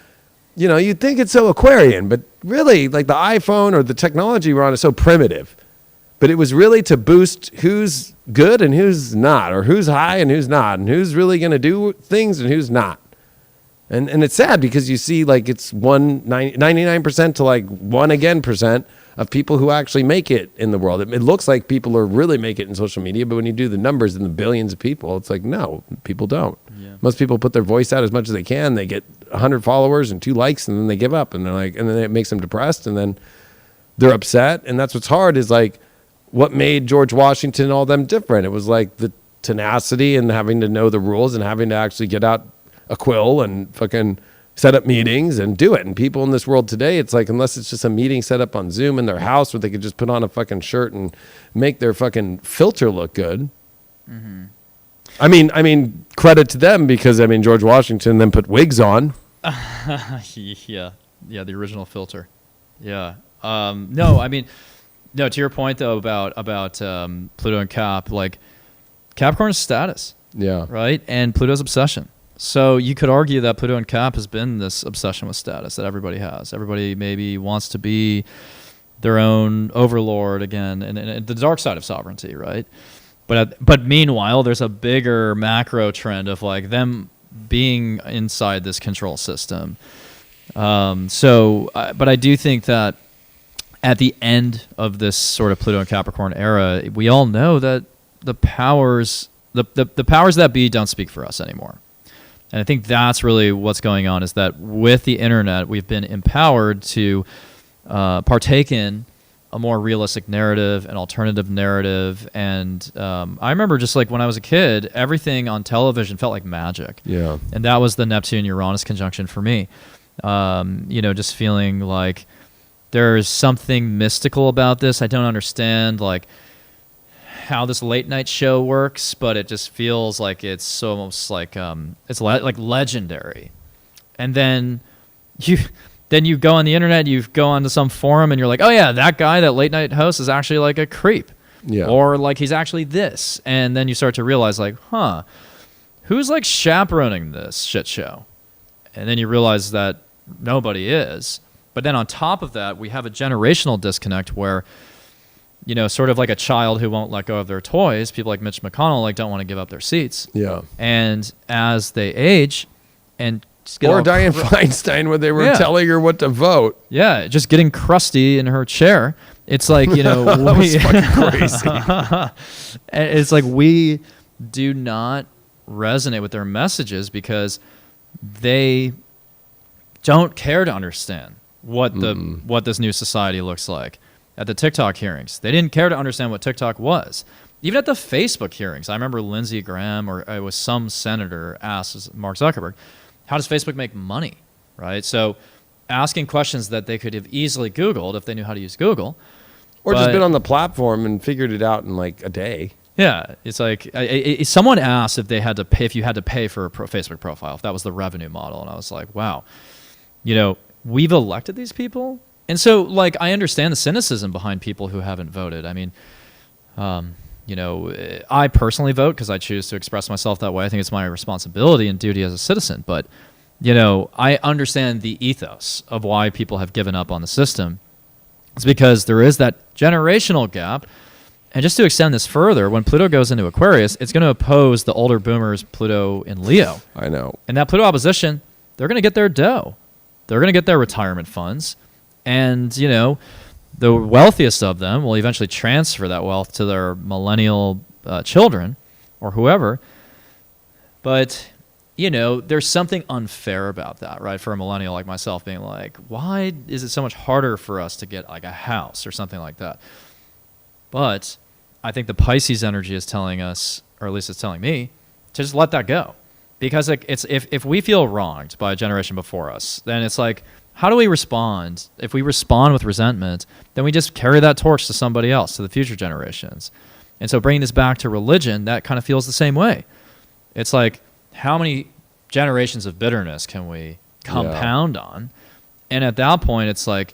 you'd think it's so Aquarian, but really like the iPhone or the technology we're on is so primitive. But it was really to boost who's good and who's not, or who's high and who's not, and who's really going to do things and who's not. And it's sad because you see like it's 99% to like 1% of people who actually make it in the world. It looks like people are really make it in social media, but when you do the numbers in the billions of people, it's like, no, people don't. Yeah. Most people put their voice out as much as they can. They get 100 followers and 2 likes, and then they give up, and they're like, and then it makes them depressed, and then they're upset. And that's what's hard, is like what made George Washington and all them different. It was like the tenacity and having to know the rules and having to actually get out a quill and fucking set up meetings and do it. And people in this world today, it's like, unless it's just a meeting set up on Zoom in their house where they could just put on a fucking shirt and make their fucking filter look good. Mm-hmm. I mean, credit to them, because George Washington then put wigs on. Yeah, the original filter. Yeah. No, to your point though about Pluto and Cap, like Capricorn's status. Yeah. Right, and Pluto's obsession. So you could argue that Pluto and Cap has been this obsession with status that everybody has. Everybody maybe wants to be their own overlord again, and the dark side of sovereignty, right? But meanwhile, there's a bigger macro trend of like them being inside this control system. But I do think that at the end of this sort of Pluto and Capricorn era, we all know that the powers that be don't speak for us anymore. And I think that's really what's going on, is that with the internet, we've been empowered to partake in a more realistic narrative, an alternative narrative. And I remember just like when I was a kid, everything on television felt like magic. Yeah. And that was the Neptune-Uranus conjunction for me. Just feeling like there's something mystical about this. I don't understand like how this late night show works, but it just feels like it's almost like like legendary. And then you go on the internet, you go onto some forum, and you're like, oh yeah, that guy, that late night host, is actually like a creep. Yeah. Or like he's actually this. And then you start to realize like, who's like chaperoning this shit show? And then you realize that nobody is. But then on top of that, we have a generational disconnect where, sort of like a child who won't let go of their toys, people like Mitch McConnell like don't want to give up their seats. Yeah. And as they age and just get or Dianne Feinstein, where they were telling her what to vote. Yeah, just getting crusty in her chair. It's like, that was fucking crazy. It's like we do not resonate with their messages because they don't care to understand what this new society looks like. At the TikTok hearings, they didn't care to understand what TikTok was. Even at the Facebook hearings, I remember Lindsey Graham or it was some senator asked Mark Zuckerberg, how does Facebook make money, right? So asking questions that they could have easily Googled if they knew how to use Google. Or just been on the platform and figured it out in like a day. Yeah, it's like someone asked if you had to pay for a Facebook profile, if that was the revenue model. And I was like, wow, we've elected these people. And so, like, I understand the cynicism behind people who haven't voted. I mean, I personally vote because I choose to express myself that way. I think it's my responsibility and duty as a citizen. But I understand the ethos of why people have given up on the system. It's because there is that generational gap. And just to extend this further, when Pluto goes into Aquarius, it's going to oppose the older boomers, Pluto in Leo. I know. And that Pluto opposition, they're going to get their dough. They're going to get their retirement funds. And, the wealthiest of them will eventually transfer that wealth to their millennial children or whoever. But, there's something unfair about that, right? For a millennial like myself being like, why is it so much harder for us to get like a house or something like that? But I think the Pisces energy is telling us, or at least it's telling me, to just let that go. Because it's if we feel wronged by a generation before us, then it's like, how do we respond? If we respond with resentment, then we just carry that torch to somebody else, to the future generations. And so bringing this back to religion, that kind of feels the same way. It's like, how many generations of bitterness can we compound on? And at that point, it's like,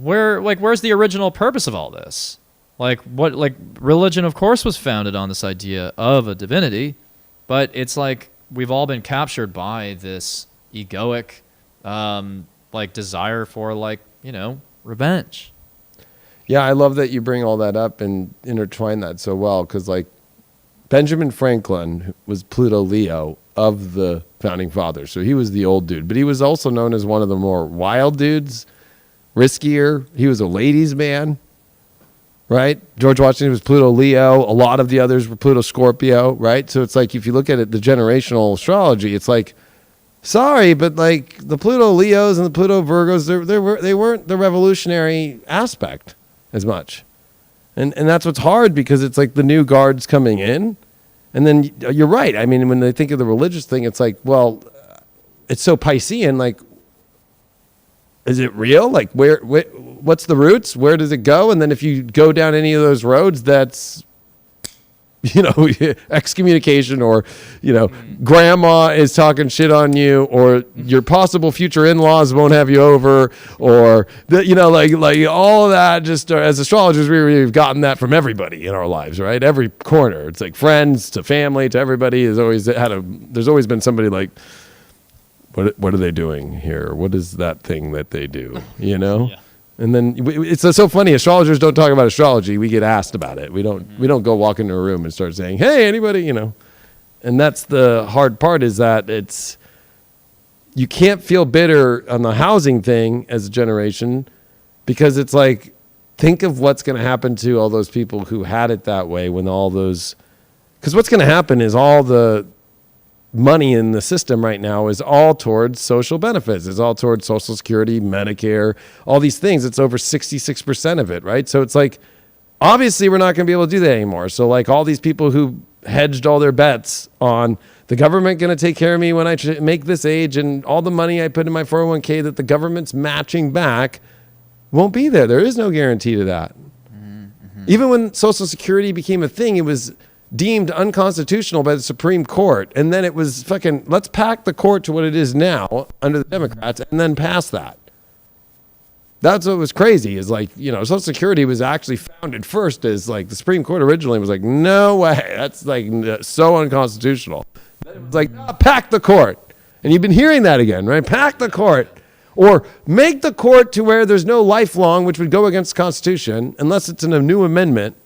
where's the original purpose of all this? Religion, of course, was founded on this idea of a divinity, but it's like we've all been captured by this egoic, desire for revenge. Yeah, I love that you bring all that up and intertwine that so well, because Benjamin Franklin was Pluto Leo of the founding fathers, so he was the old dude, but he was also known as one of the more wild dudes, riskier. He was a ladies' man, right? George Washington was Pluto Leo. A lot of the others were Pluto Scorpio, right? So it's like, if you look at it, the generational astrology, it's like, sorry, but the Pluto Leos and the Pluto Virgos, they weren't the revolutionary aspect as much. And that's what's hard, because it's like the new guard's coming in. And then you're right. I mean, when they think of the religious thing, it's like, well, it's so Piscean, is it real? What's the roots? Where does it go? And then if you go down any of those roads, that's, excommunication, or, grandma is talking shit on you, or your possible future in-laws won't have you over, or, all of that. Just as astrologers, we've gotten that from everybody in our lives, right? Every corner. It's like friends to family to everybody has always there's always been somebody like, what are they doing here? What is that thing that they do? Yeah. And then it's so funny. Astrologers don't talk about astrology. We get asked about it. We don't go walk into a room and start saying, "Hey, anybody?" And that's the hard part, is that you can't feel bitter on the housing thing as a generation, because it's like, think of what's going to happen to all those people who had it that way when all those, because what's going to happen is all the money in the system right now is all towards social benefits. It's all towards Social Security, Medicare, all these things. It's over 66% of it, right? So it's like, obviously we're not going to be able to do that anymore. So all these people who hedged all their bets on the government going to take care of me when I make this age, and all the money I put in my 401k that the government's matching back, won't be there. There is no guarantee to that. Mm-hmm. Even when Social Security became a thing, it was deemed unconstitutional by the Supreme Court. And then it was fucking, let's pack the court to what it is now under the Democrats, and then pass that. That's what was crazy, is Social Security was actually founded first as the Supreme Court originally was like, no way, that's so unconstitutional. It's like, pack the court. And you've been hearing that again, right? Pack the court. Or make the court to where there's no lifelong, which would go against the Constitution, unless it's in a new amendment.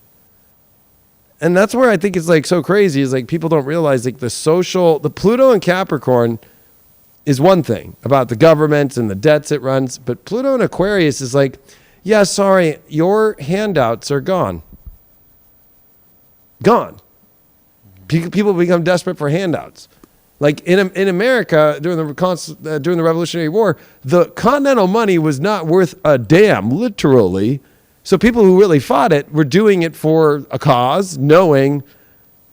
And that's where I think it's so crazy, is people don't realize the Pluto in Capricorn is one thing about the government and the debts it runs, but Pluto in Aquarius is yeah, sorry, your handouts are gone. Gone. People become desperate for handouts. In America during the Revolutionary War, the continental money was not worth a damn, literally. So people who really fought it were doing it for a cause, knowing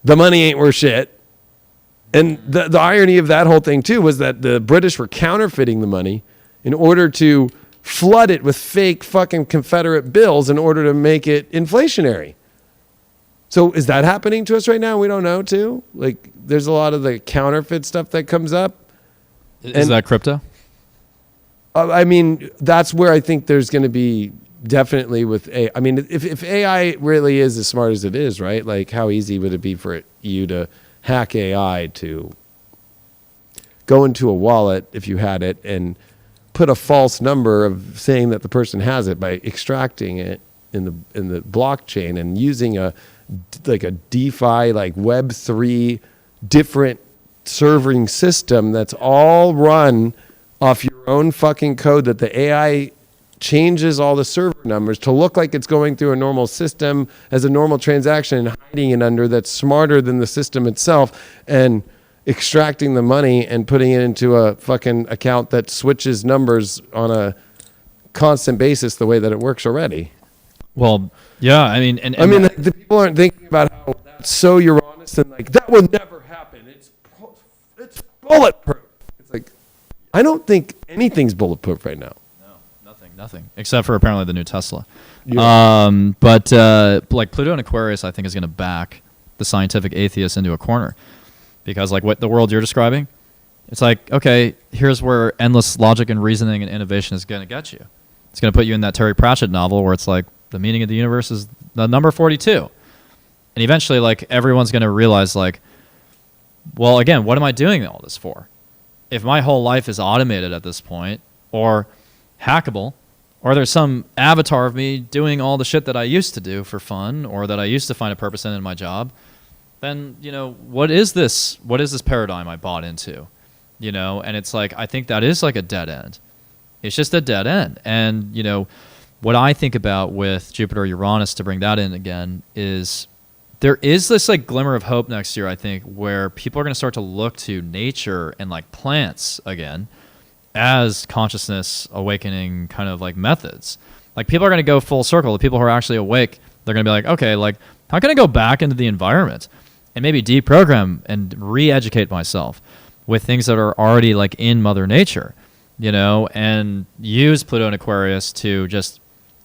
the money ain't worth shit. And the irony of that whole thing, too, was that the British were counterfeiting the money in order to flood it with fake fucking Confederate bills in order to make it inflationary. So is that happening to us right now? We don't know, too. There's a lot of the counterfeit stuff that comes up. Is that crypto? That's where I think there's going to be definitely with AI. If AI really is as smart as it is, right? How easy would it be for you to hack AI to go into a wallet if you had it and put a false number of saying that the person has it by extracting it in the blockchain and using a DeFi, like Web3 different serving system that's all run off your own fucking code, that the AI changes all the server numbers to look like it's going through a normal system as a normal transaction and hiding it under, that's smarter than the system itself, and extracting the money and putting it into a fucking account that switches numbers on a constant basis the way that it works already. Well, yeah, I mean, and the people aren't thinking about how that's so Uranus and like that would never happen. It's bulletproof. It's like, I don't think anything's bulletproof right now. no, nothing, except for apparently the new Tesla. Yeah. But like Pluto and Aquarius, I think is going to back the scientific atheist into a corner, because like what the world you're describing, it's like, okay, here's where endless logic and reasoning and innovation is going to get you. It's going to put you in that Terry Pratchett novel where it's like the meaning of the universe is the number 42. And eventually, like, everyone's going to realize, like, well, again, what am I doing all this for? If my whole life is automated at this point, or hackable, or there's some avatar of me doing all the shit that I used to do for fun, or that I used to find a purpose in my job, then, you know, what is this paradigm I bought into? You know, and it's like, I think that is like a dead end. It's just a dead end. And, you know, what I think about with Jupiter Uranus, to bring that in again, is there is this like glimmer of hope next year, I think, where people are going to start to look to nature and like plants again as consciousness awakening kind of like methods. Like people are going to go full circle. The people who are actually awake, they're going to be like, okay, like how can I go back into the environment and maybe deprogram and re-educate myself with things that are already like in Mother Nature, you know, and use Pluto and Aquarius to just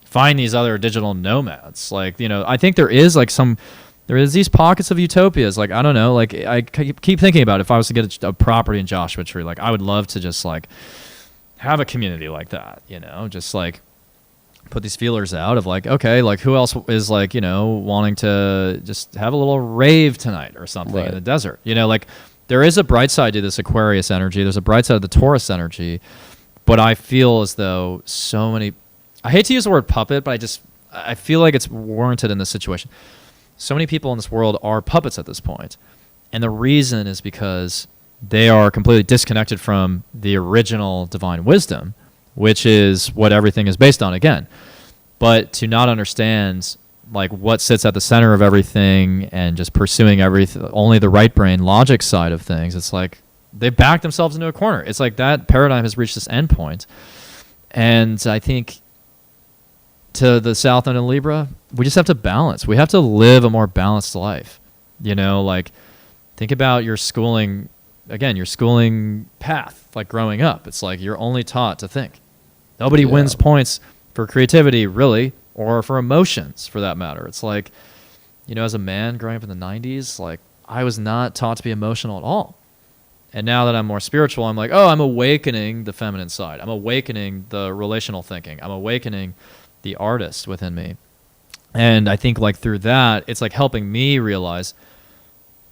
find these other digital nomads. Like, you know, I think there is these pockets of utopias. Like, I don't know, like I keep thinking about if I was to get a property in Joshua Tree, like I would love to just like have a community like that, you know, just like put these feelers out of like, okay, like who else is like, you know, wanting to just have a little rave tonight or something in the desert, you know, like there is a bright side to this Aquarius energy. There's a bright side of the Taurus energy, but I feel as though so many, I hate to use the word puppet, but I feel like it's warranted in this situation. So many people in this world are puppets at this point. And the reason is because they are completely disconnected from the original divine wisdom, which is what everything is based on again. But to not understand like what sits at the center of everything and just pursuing everything, only the right brain logic side of things, it's like they back themselves into a corner. It's like that paradigm has reached this end point. And I think to the South and in Libra, we just have to balance. We have to live a more balanced life. You know, like think about your schooling, again, your schooling path, like growing up. It's like you're only taught to think. Nobody wins points for creativity, really, or for emotions, for that matter. It's like, you know, as a man growing up in the 90s, like I was not taught to be emotional at all. And now that I'm more spiritual, I'm like, oh, I'm awakening the feminine side. I'm awakening the relational thinking. I'm awakening the artist within me. And I think like through that, it's like helping me realize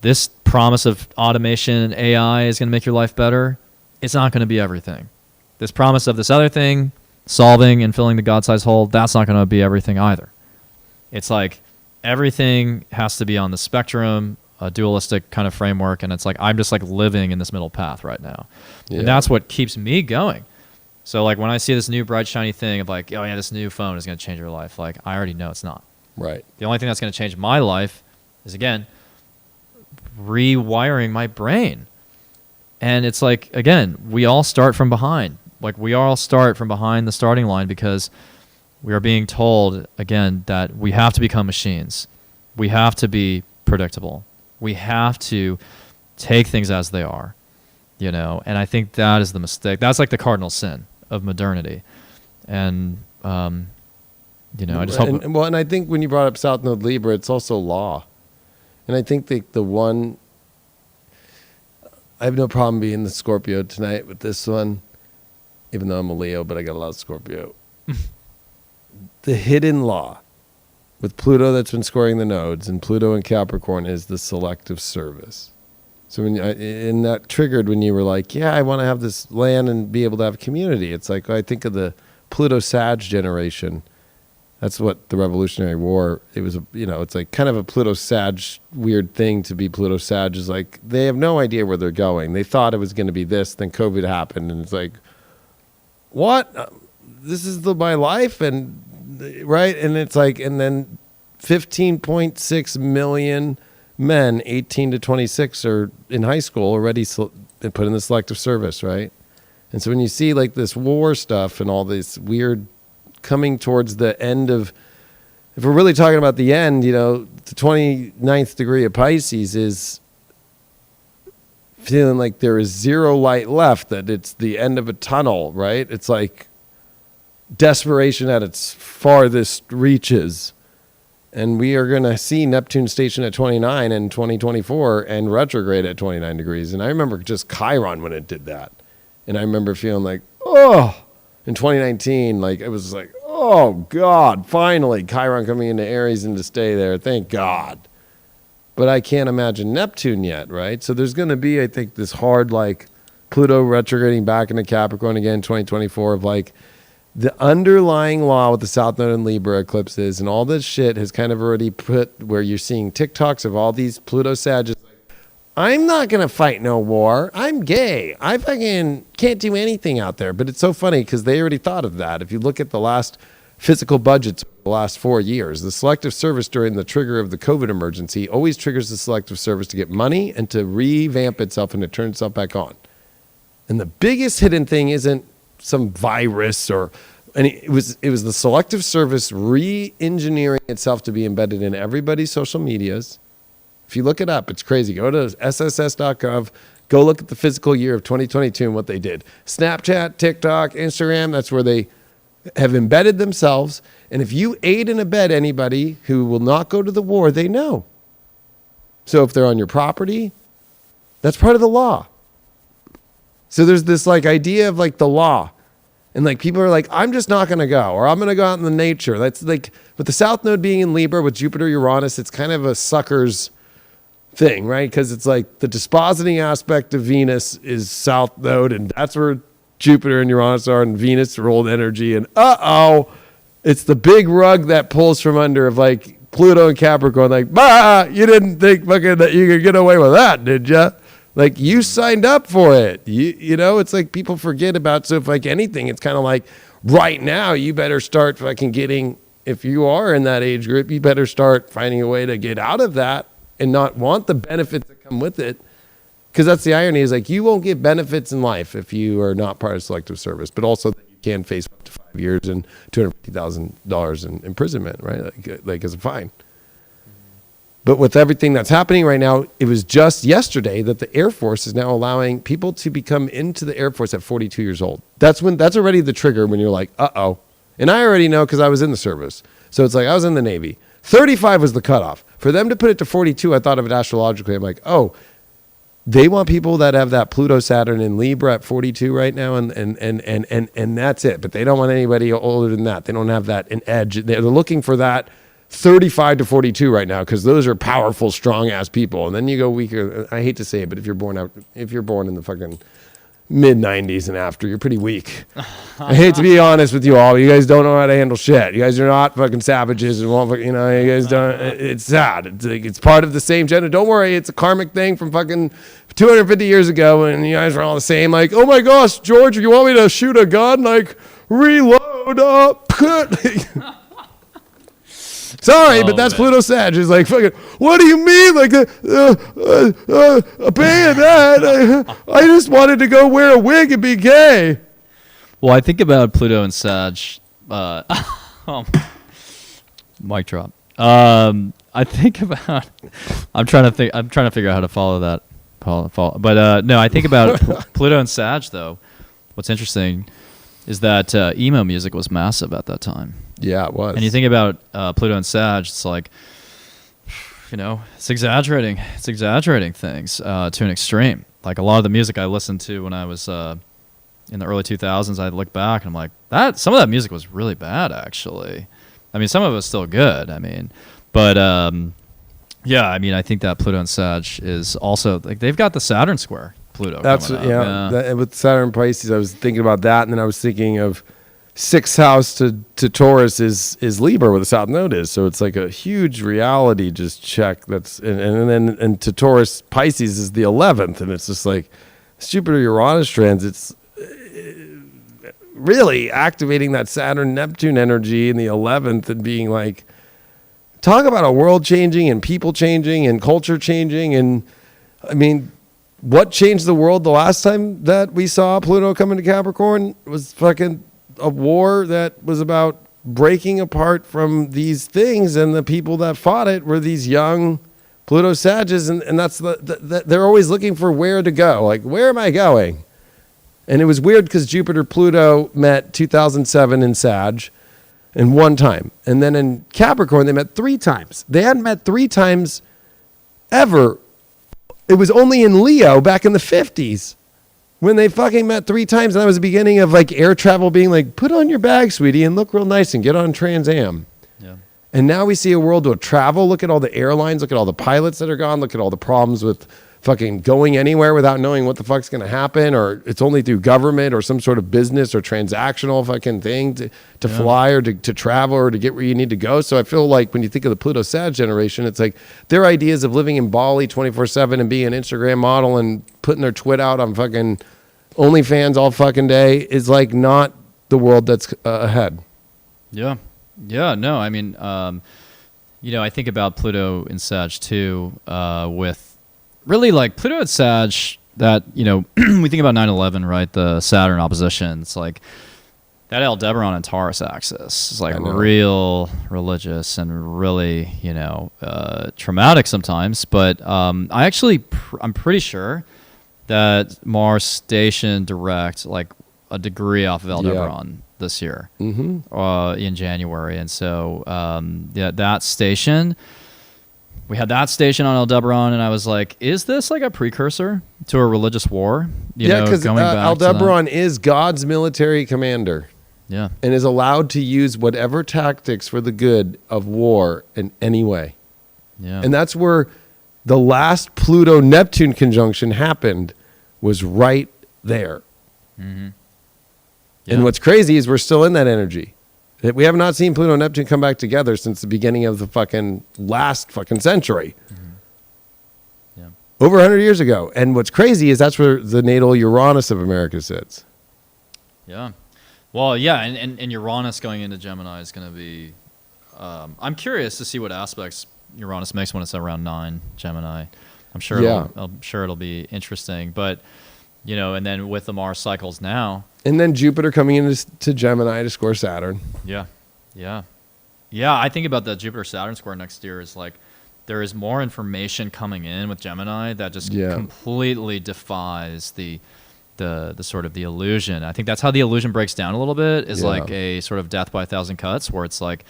this promise of automation and AI is going to make your life better. It's not going to be everything. This promise of this other thing, solving and filling the God-sized hole, that's not going to be everything either. It's like everything has to be on the spectrum, a dualistic kind of framework, and it's like I'm just like living in this middle path right now. Yeah. And that's what keeps me going. So like when I see this new bright shiny thing of like, oh yeah, this new phone is going to change your life, like I already know it's not. Right. The only thing that's going to change my life is, again, rewiring my brain. And it's like, again, we all start from behind. Like we all start from behind the starting line because we are being told, again, that we have to become machines. We have to be predictable. We have to take things as they are, you know? And I think that is the mistake. That's like the cardinal sin of modernity. And, you know, I just hope... And I think when you brought up South Node Libra, it's also law. And I think the one... I have no problem being the Scorpio tonight with this one, even though I'm a Leo, but I got a lot of Scorpio. The hidden law with Pluto that's been scoring the nodes, and Pluto in Capricorn is the selective service. So and that triggered when you were like, yeah, I want to have this land and be able to have a community. It's like, I think of the Pluto-Sag generation. That's what the Revolutionary War, it was, it's like kind of a Pluto-Sag weird thing to be Pluto-Sag is like, they have no idea where they're going. They thought it was going to be this, then COVID happened, and it's like, what? This is my life? And right? And it's like, and then 15.6 million men 18 to 26 are in high school already been put in the selective service, right? And so when you see like this war stuff and all this weird coming towards the end of, if we're really talking about the end, the 29th degree of Pisces is feeling like there is zero light left, that it's the end of a tunnel, right? It's like desperation at its farthest reaches. And we are going to see Neptune station at 29 in 2024 and retrograde at 29 degrees. And I remember just Chiron when it did that. And I remember feeling like, oh, in 2019, like it was like, oh God, finally Chiron coming into Aries and to stay there. Thank God. But I can't imagine Neptune yet, right? So there's going to be, I think, this hard, like Pluto retrograding back into Capricorn again in 2024 of like, the underlying law with the South Node and Libra eclipses and all this shit has kind of already put where you're seeing TikToks of all these Pluto Sages. I'm not going to fight no war. I'm gay. I fucking can't do anything out there. But it's so funny because they already thought of that. If you look at the last physical budgets of the last 4 years, the selective service during the trigger of the COVID emergency always triggers the selective service to get money and to revamp itself and to turn itself back on. And the biggest hidden thing isn't some virus and it was the selective service re-engineering itself to be embedded in everybody's social medias. If you look it up, it's crazy. Go to sss.gov, go look at the physical year of 2022 and what they did. Snapchat, TikTok, Instagram, that's where they have embedded themselves. And if you aid and abet anybody who will not go to the war, they know. So if they're on your property, that's part of the law. So there's this like idea of like the law. And like people are like, I'm just not going to go, or I'm going to go out in the nature. That's like, with the South Node being in Libra with Jupiter, Uranus, it's kind of a sucker's thing, right? Because it's like the dispositing aspect of Venus is South Node, and that's where Jupiter and Uranus are, and Venus rolled energy. And it's the big rug that pulls from under of like Pluto and Capricorn, like, bah, you didn't think fucking that you could get away with that, did ya? Like, you signed up for it. You know, it's like people forget about, so if like anything, it's kind of like right now, you better start fucking getting, if you are in that age group, you better start finding a way to get out of that and not want the benefits that come with it. Because that's the irony, is like you won't get benefits in life if you are not part of selective service, but also that you can face up to 5 years and $250,000 in imprisonment, right? Like as a fine. But with everything that's happening right now, it was just yesterday that the Air Force is now allowing people to become into the Air Force at 42 years old. That's already the trigger when you're like, uh-oh. And I already know because I was in the service. So it's like I was in the Navy. 35 was the cutoff. For them to put it to 42, I thought of it astrologically. I'm like, oh, they want people that have that Pluto, Saturn, and Libra at 42 right now, and that's it. But they don't want anybody older than that. They don't have that an edge. They're looking for that 35 to 42 right now because those are powerful, strong ass people. And then you go weaker. I hate to say it, but if you're born in the fucking mid 90s and after, you're pretty weak. I hate to be honest with you all. You guys don't know how to handle shit. You guys are not fucking savages and won't, you guys don't. It's sad. It's part of the same gender. Don't worry, it's a karmic thing from fucking 250 years ago, and you guys are all the same. Like, oh my gosh, George, you want me to shoot a gun? Like, reload up. Sorry, but that's Pluto Sag. It's like, fucking, what do you mean? Like, a bayonet? I just wanted to go wear a wig and be gay. Well, I think about Pluto and Sag. Mic drop. I think about. I'm trying to figure out how to follow that. But no, I think about Pluto and Sag though. What's interesting is that emo music was massive at that time. Yeah, it was. And you think about Pluto and Sag, it's like, it's exaggerating. It's exaggerating things to an extreme. Like a lot of the music I listened to when I was in the early 2000s, I look back and I'm like, some of that music was really bad, actually. I mean, some of it was still good. I mean, but Yeah, I mean, I think that Pluto and Sag is also like they've got the Saturn square Pluto. That's coming up. that, with Saturn Pisces, I was thinking about that, and then I was thinking of sixth house to Taurus is Libra, where the South Node is. So it's like a huge reality just check. That's and then to Taurus Pisces is the 11th, and it's just like Jupiter Uranus transits really activating that Saturn Neptune energy in the 11th and being like, talk about a world changing and people changing and culture changing. And I mean, what changed the world the last time that we saw Pluto come into Capricorn was fucking a war that was about breaking apart from these things, and the people that fought it were these young Pluto Sages, and that's they're always looking for where to go. Like, where am I going? And it was weird because Jupiter Pluto met 2007 in Sag in one time, and then in Capricorn they met 3 times. They hadn't met 3 times ever. It was only in Leo back in the 50s when they fucking met 3 times, and that was the beginning of like air travel being like, put on your bag, sweetie, and look real nice and get on Trans Am. Yeah. And now we see a world of travel. Look at all the airlines. Look at all the pilots that are gone. Look at all the problems with fucking going anywhere without knowing what the fuck's going to happen, or it's only through government or some sort of business or transactional fucking thing to fly or to travel or to get where you need to go. So I feel like when you think of the Pluto Sag generation, it's like their ideas of living in Bali 24/7 and being an Instagram model and putting their twit out on fucking OnlyFans all fucking day is like not the world that's ahead. Yeah. Yeah. No, I mean, I think about Pluto in Sag too, with really like Pluto and Sag that, we think about 9/11, right? The Saturn opposition. It's like that Aldebaran and Taurus axis is like real religious and really, traumatic sometimes. But I'm pretty sure that Mars stationed direct like a degree off of Aldebaran this year in January. And so, that station, we had that station on Aldebaran, and I was like, is this like a precursor to a religious war? Because Aldebaran is God's military commander. Yeah. And is allowed to use whatever tactics for the good of war in any way. Yeah. And that's where the last Pluto-Neptune conjunction happened, was right there. Mm-hmm. Yeah. And what's crazy is we're still in that energy. We have not seen Pluto and Neptune come back together since the beginning of the fucking last fucking century. Mm-hmm. Yeah. Over 100 years ago. And what's crazy is that's where the natal Uranus of America sits. Yeah. Well, yeah, and Uranus going into Gemini is going to be... I'm curious to see what aspects Uranus makes when it's around 9 Gemini. I'm sure it'll be interesting. But, and then with the Mars cycles now... And then Jupiter coming into Gemini to score Saturn. Yeah. Yeah. Yeah, I think about the Jupiter-Saturn square next year is like there is more information coming in with Gemini that just completely defies the sort of the illusion. I think that's how the illusion breaks down a little bit, is like a sort of death by 1,000 cuts, where it's like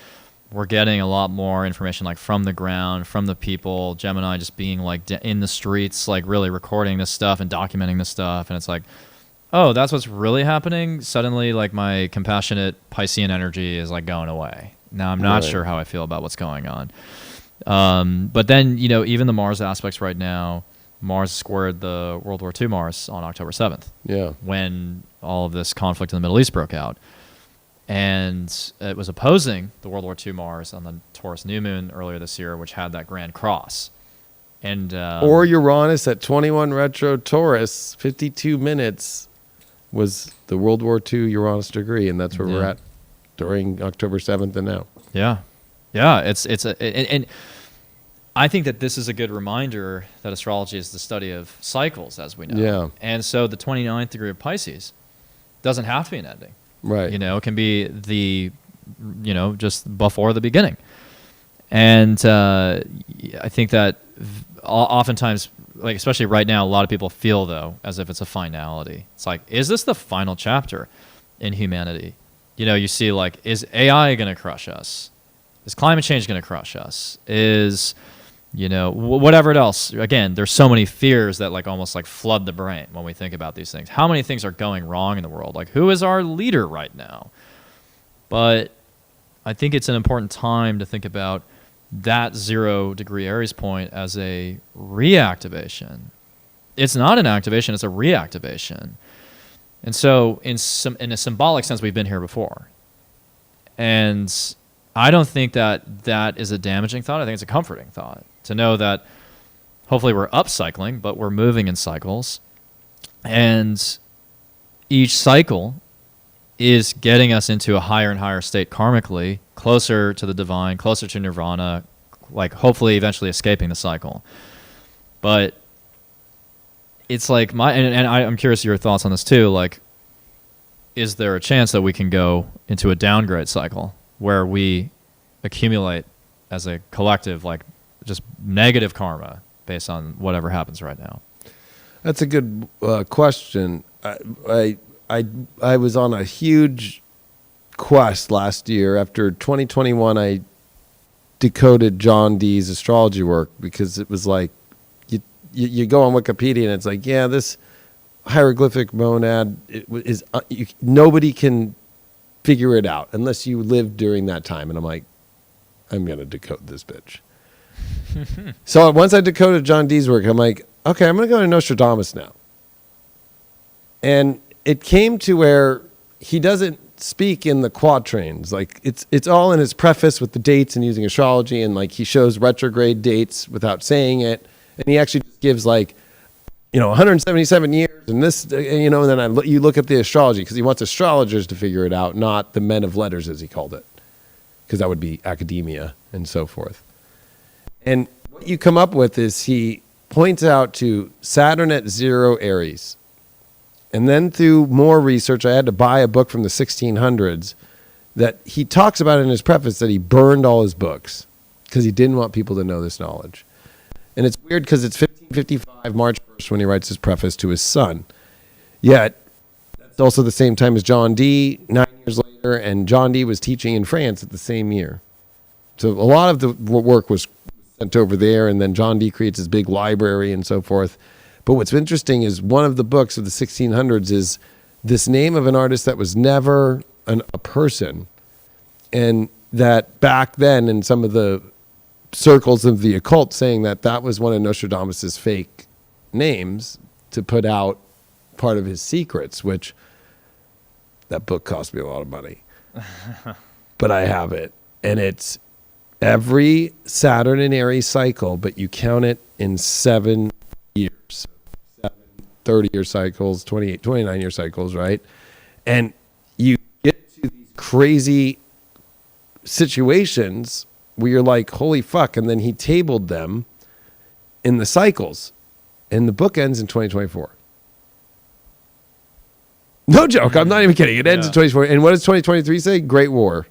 we're getting a lot more information like from the ground, from the people, Gemini just being like in the streets, like really recording this stuff and documenting this stuff. And it's like, oh, that's what's really happening. Suddenly, like my compassionate Piscean energy is like going away. Now I'm not sure how I feel about what's going on. But then, even the Mars aspects right now, Mars squared the World War II Mars on October 7th. Yeah. When all of this conflict in the Middle East broke out. And it was opposing the World War II Mars on the Taurus new moon earlier this year, which had that Grand Cross. And or Uranus at 21 retro Taurus, 52 minutes was the World War II Uranus degree, and that's where we're at during October 7th and now. Yeah. Yeah, and I think that this is a good reminder that astrology is the study of cycles, as we know. Yeah. And so the 29th degree of Pisces doesn't have to be an ending. Right. It can be just before the beginning. And I think that oftentimes, like especially right now, a lot of people feel though as if it's a finality. It's like, is this the final chapter in humanity? You see like, is AI going to crush us? Is climate change going to crush us? Is, whatever else. Again, there's so many fears that like almost like flood the brain when we think about these things. How many things are going wrong in the world? Like, who is our leader right now? But I think it's an important time to think about, that 0 degree Aries point as a reactivation. It's not an activation, it's a reactivation. And so in a symbolic sense, we've been here before. And I don't think that is a damaging thought. I think it's a comforting thought to know that hopefully we're upcycling, but we're moving in cycles. And each cycle is getting us into a higher and higher state karmically, closer to the divine, closer to nirvana, like hopefully eventually escaping the cycle. But it's like I'm curious your thoughts on this too. Like, is there a chance that we can go into a downgrade cycle where we accumulate as a collective, like just negative karma based on whatever happens right now? That's a good question. I was on a huge quest last year. After 2021, I decoded John Dee's astrology work because it was like, you go on Wikipedia and it's like, yeah, this hieroglyphic monad nobody can figure it out unless you lived during that time. And I'm like, I'm going to decode this bitch. So once I decoded John Dee's work, I'm like, okay, I'm going to go to Nostradamus now. And it came to where he doesn't speak in the quatrains. Like it's all in his preface with the dates and using astrology, and like he shows retrograde dates without saying it. And he actually just gives 177 years and this, and then you look at the astrology because he wants astrologers to figure it out, not the men of letters as he called it, because that would be academia and so forth. And what you come up with is he points out to Saturn at 0 Aries. And then through more research, I had to buy a book from the 1600s that he talks about in his preface that he burned all his books because he didn't want people to know this knowledge. And it's weird because it's 1555, March 1st, when he writes his preface to his son. Yet, that's also the same time as John Dee, 9 years later, and John Dee was teaching in France at the same year. So a lot of the work was sent over there, and then John Dee creates his big library and so forth. But what's interesting is one of the books of the 1600s is this name of an artist that was never a person, and that back then in some of the circles of the occult saying that was one of Nostradamus's fake names to put out part of his secrets, which that book cost me a lot of money. But I have it, and it's every Saturn and Aries cycle, but you count it in 7 years. 30-year cycles, 28, 29-year cycles, right? And you get to these crazy situations where you're like, holy fuck, and then he tabled them in the cycles. And the book ends in 2024. No joke, I'm not even kidding. It ends in 2024. And what does 2023 say? Great War.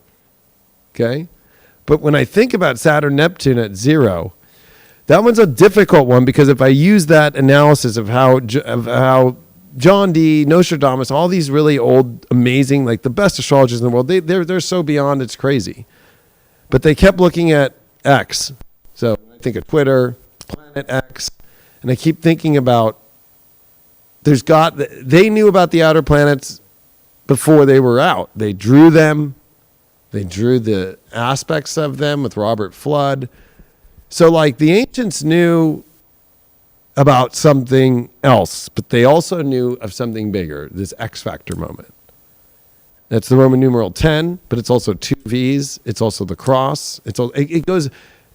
Okay? But when I think about Saturn, Neptune at 0, that one's a difficult one because if I use that analysis of how John Dee, Nostradamus, all these really old, amazing, like the best astrologers in the world, they're so beyond it's crazy. But they kept looking at X. So I think of Twitter, Planet X, and I keep thinking about they knew about the outer planets before they were out. They drew them. They drew the aspects of them with Robert Flood. So like the ancients knew about something else, but they also knew of something bigger, this X factor moment. That's the Roman numeral 10, but it's also 2 V's. It's also the cross. It goes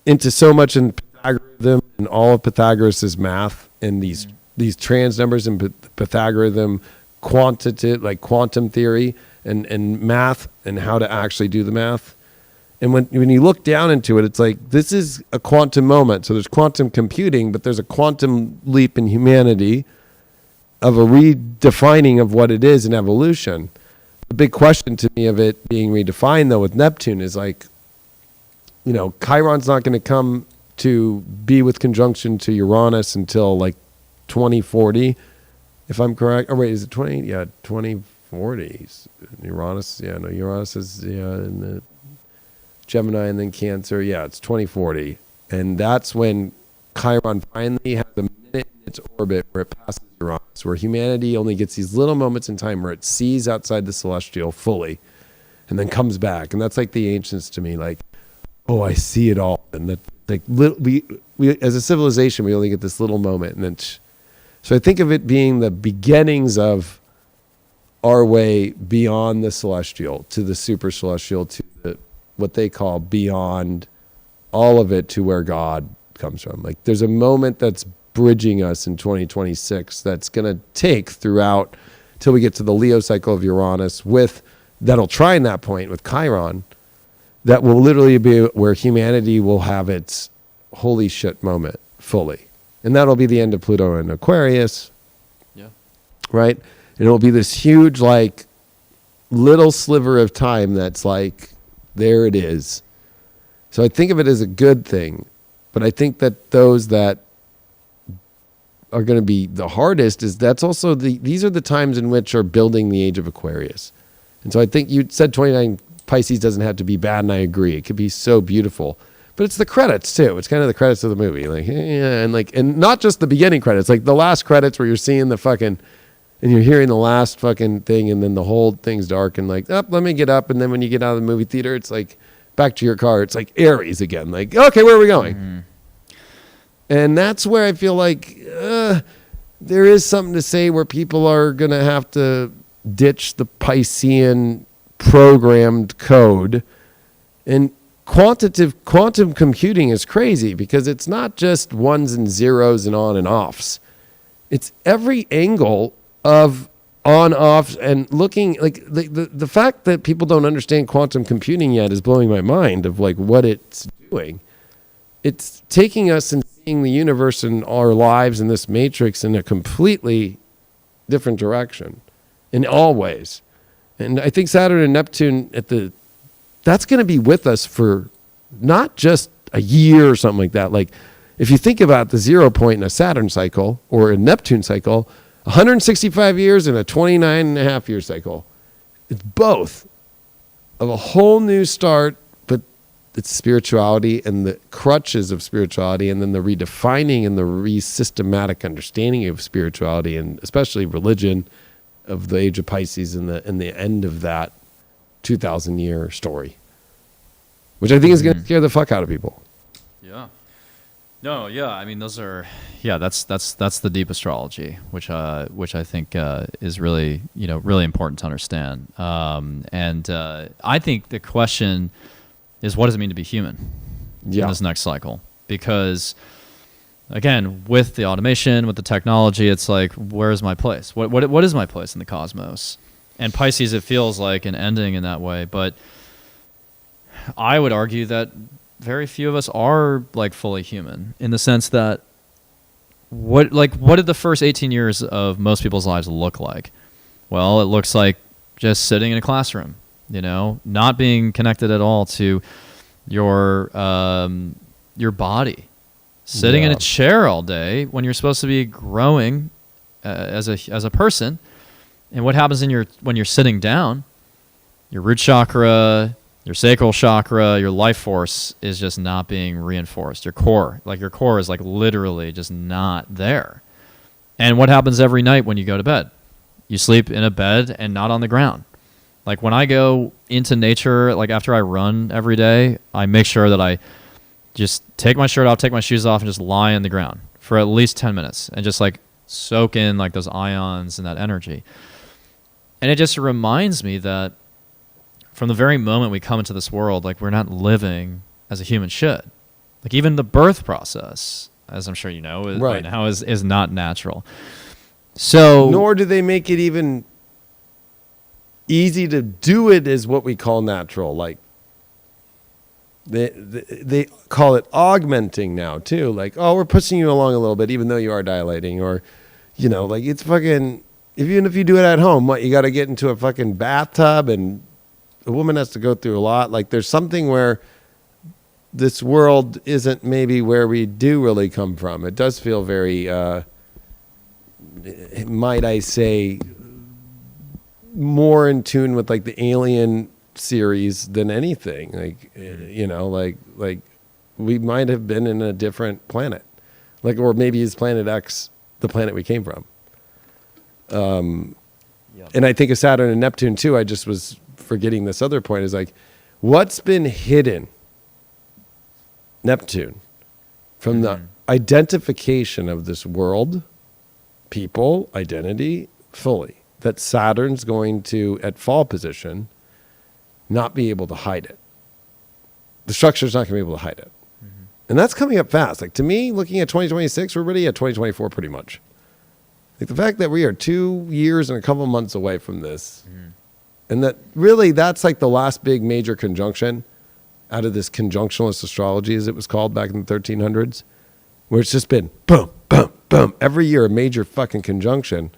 into so much in Pythagoreanism and all of Pythagoras' math and these trans numbers in Pythagoreanism, quantitative, like quantum theory and math and how to actually do the math. And when you look down into it, it's like, this is a quantum moment. So there's quantum computing, but there's a quantum leap in humanity of a redefining of what it is in evolution. The big question to me of it being redefined, though, with Neptune is like, Chiron's not going to come to be with conjunction to Uranus until like 2040, if I'm correct. Oh, wait, is it 20? Yeah, 2040. Uranus, Uranus is, in the Gemini and then Cancer. Yeah, it's 2040. And that's when Chiron finally has a minute in its orbit where it passes Uranus, where humanity only gets these little moments in time where it sees outside the celestial fully and then comes back. And that's like the ancients to me, like, oh, I see it all. and that like we as a civilization we only get this little moment, and then so I think of it being the beginnings of our way beyond the celestial to the super celestial to what they call beyond all of it to where God comes from. Like there's a moment that's bridging us in 2026 that's going to take throughout till we get to the Leo cycle of Uranus that'll trine that point with Chiron, that will literally be where humanity will have its holy shit moment fully. And that'll be the end of Pluto in Aquarius. Yeah. Right? And it'll be this huge, like, little sliver of time that's like, there it is. So I think of it as a good thing. But I think that those that are going to be the hardest that's also these are the times in which are building the age of Aquarius. And so I think you said 29 Pisces doesn't have to be bad, and I agree. It could be so beautiful. But it's the credits too. It's kind of the credits of the movie. Like, yeah, and not just the beginning credits, like the last credits where you're seeing the fucking, and you're hearing the last fucking thing, and then the whole thing's dark, and like, oh, let me get up. And then when you get out of the movie theater, it's like back to your car. It's like Aries again. Like, okay, where are we going? Mm-hmm. And that's where I feel like there is something to say where people are going to have to ditch the Piscean programmed code. And quantum computing is crazy because it's not just ones and zeros and on and offs. It's every angle of on, off, and looking like the fact that people don't understand quantum computing yet is blowing my mind of like what it's doing. It's taking us and seeing the universe and our lives in this matrix in a completely different direction in all ways. And I think Saturn and Neptune that's going to be with us for not just a year or something like that. Like if you think about the 0 point in a Saturn cycle or a Neptune cycle, 165 years and a 29 and a half year cycle. It's both of a whole new start, but it's spirituality and the crutches of spirituality, and then the redefining and the re-systematic understanding of spirituality, and especially religion of the age of Pisces and the end of that 2,000-year story, which I think is going to scare the fuck out of people. Yeah. No, yeah. I mean, those are, yeah. That's the deep astrology, which I think is really really important to understand. And I think the question is, what does it mean to be human in this next cycle? Because again, with the automation, with the technology, it's like, where is my place? What is my place in the cosmos? And Pisces, it feels like an ending in that way, but I would argue that very few of us are like fully human, in the sense that what did the first 18 years of most people's lives look like? Well, it looks like just sitting in a classroom, not being connected at all to your body, sitting in a chair all day when you're supposed to be growing as a person. And what happens when you're sitting down? Your root chakra, your sacral chakra, your life force is just not being reinforced. Your core is like literally just not there. And what happens every night when you go to bed? You sleep in a bed and not on the ground. Like when I go into nature, like after I run every day, I make sure that I just take my shirt off, take my shoes off, and just lie on the ground for at least 10 minutes and just like soak in like those ions and that energy. And it just reminds me that from the very moment we come into this world, like we're not living as a human should. Like even the birth process, as I'm sure you know, right now is not natural. So nor do they make it even easy to do it as what we call natural. Like they call it augmenting now too. Like, oh, we're pushing you along a little bit, even though you are dilating, or like it's fucking. Even if you do it at home, you got to get into a fucking bathtub, and a woman has to go through a lot. Like there's something where this world isn't maybe where we do really come from. It does feel very, might I say, more in tune with like the Alien series than anything. Like we might have been in a different planet, or maybe is Planet X the planet we came from? And I think of Saturn and Neptune too. I just was forgetting this other point, is like, what's been hidden Neptune, from the identification of this world, people, identity, fully. That Saturn's going to, at fall position, not be able to hide it. The structure's not going to be able to hide it. And that's coming up fast. Like, to me, looking at 2026, we're already at 2024 pretty much. Like, the fact that we are 2 years and a couple months away from this, and that really that's like the last big major conjunction out of this conjunctionalist astrology, as it was called back in the 1300s, where it's just been boom, boom, boom, every year a major fucking conjunction,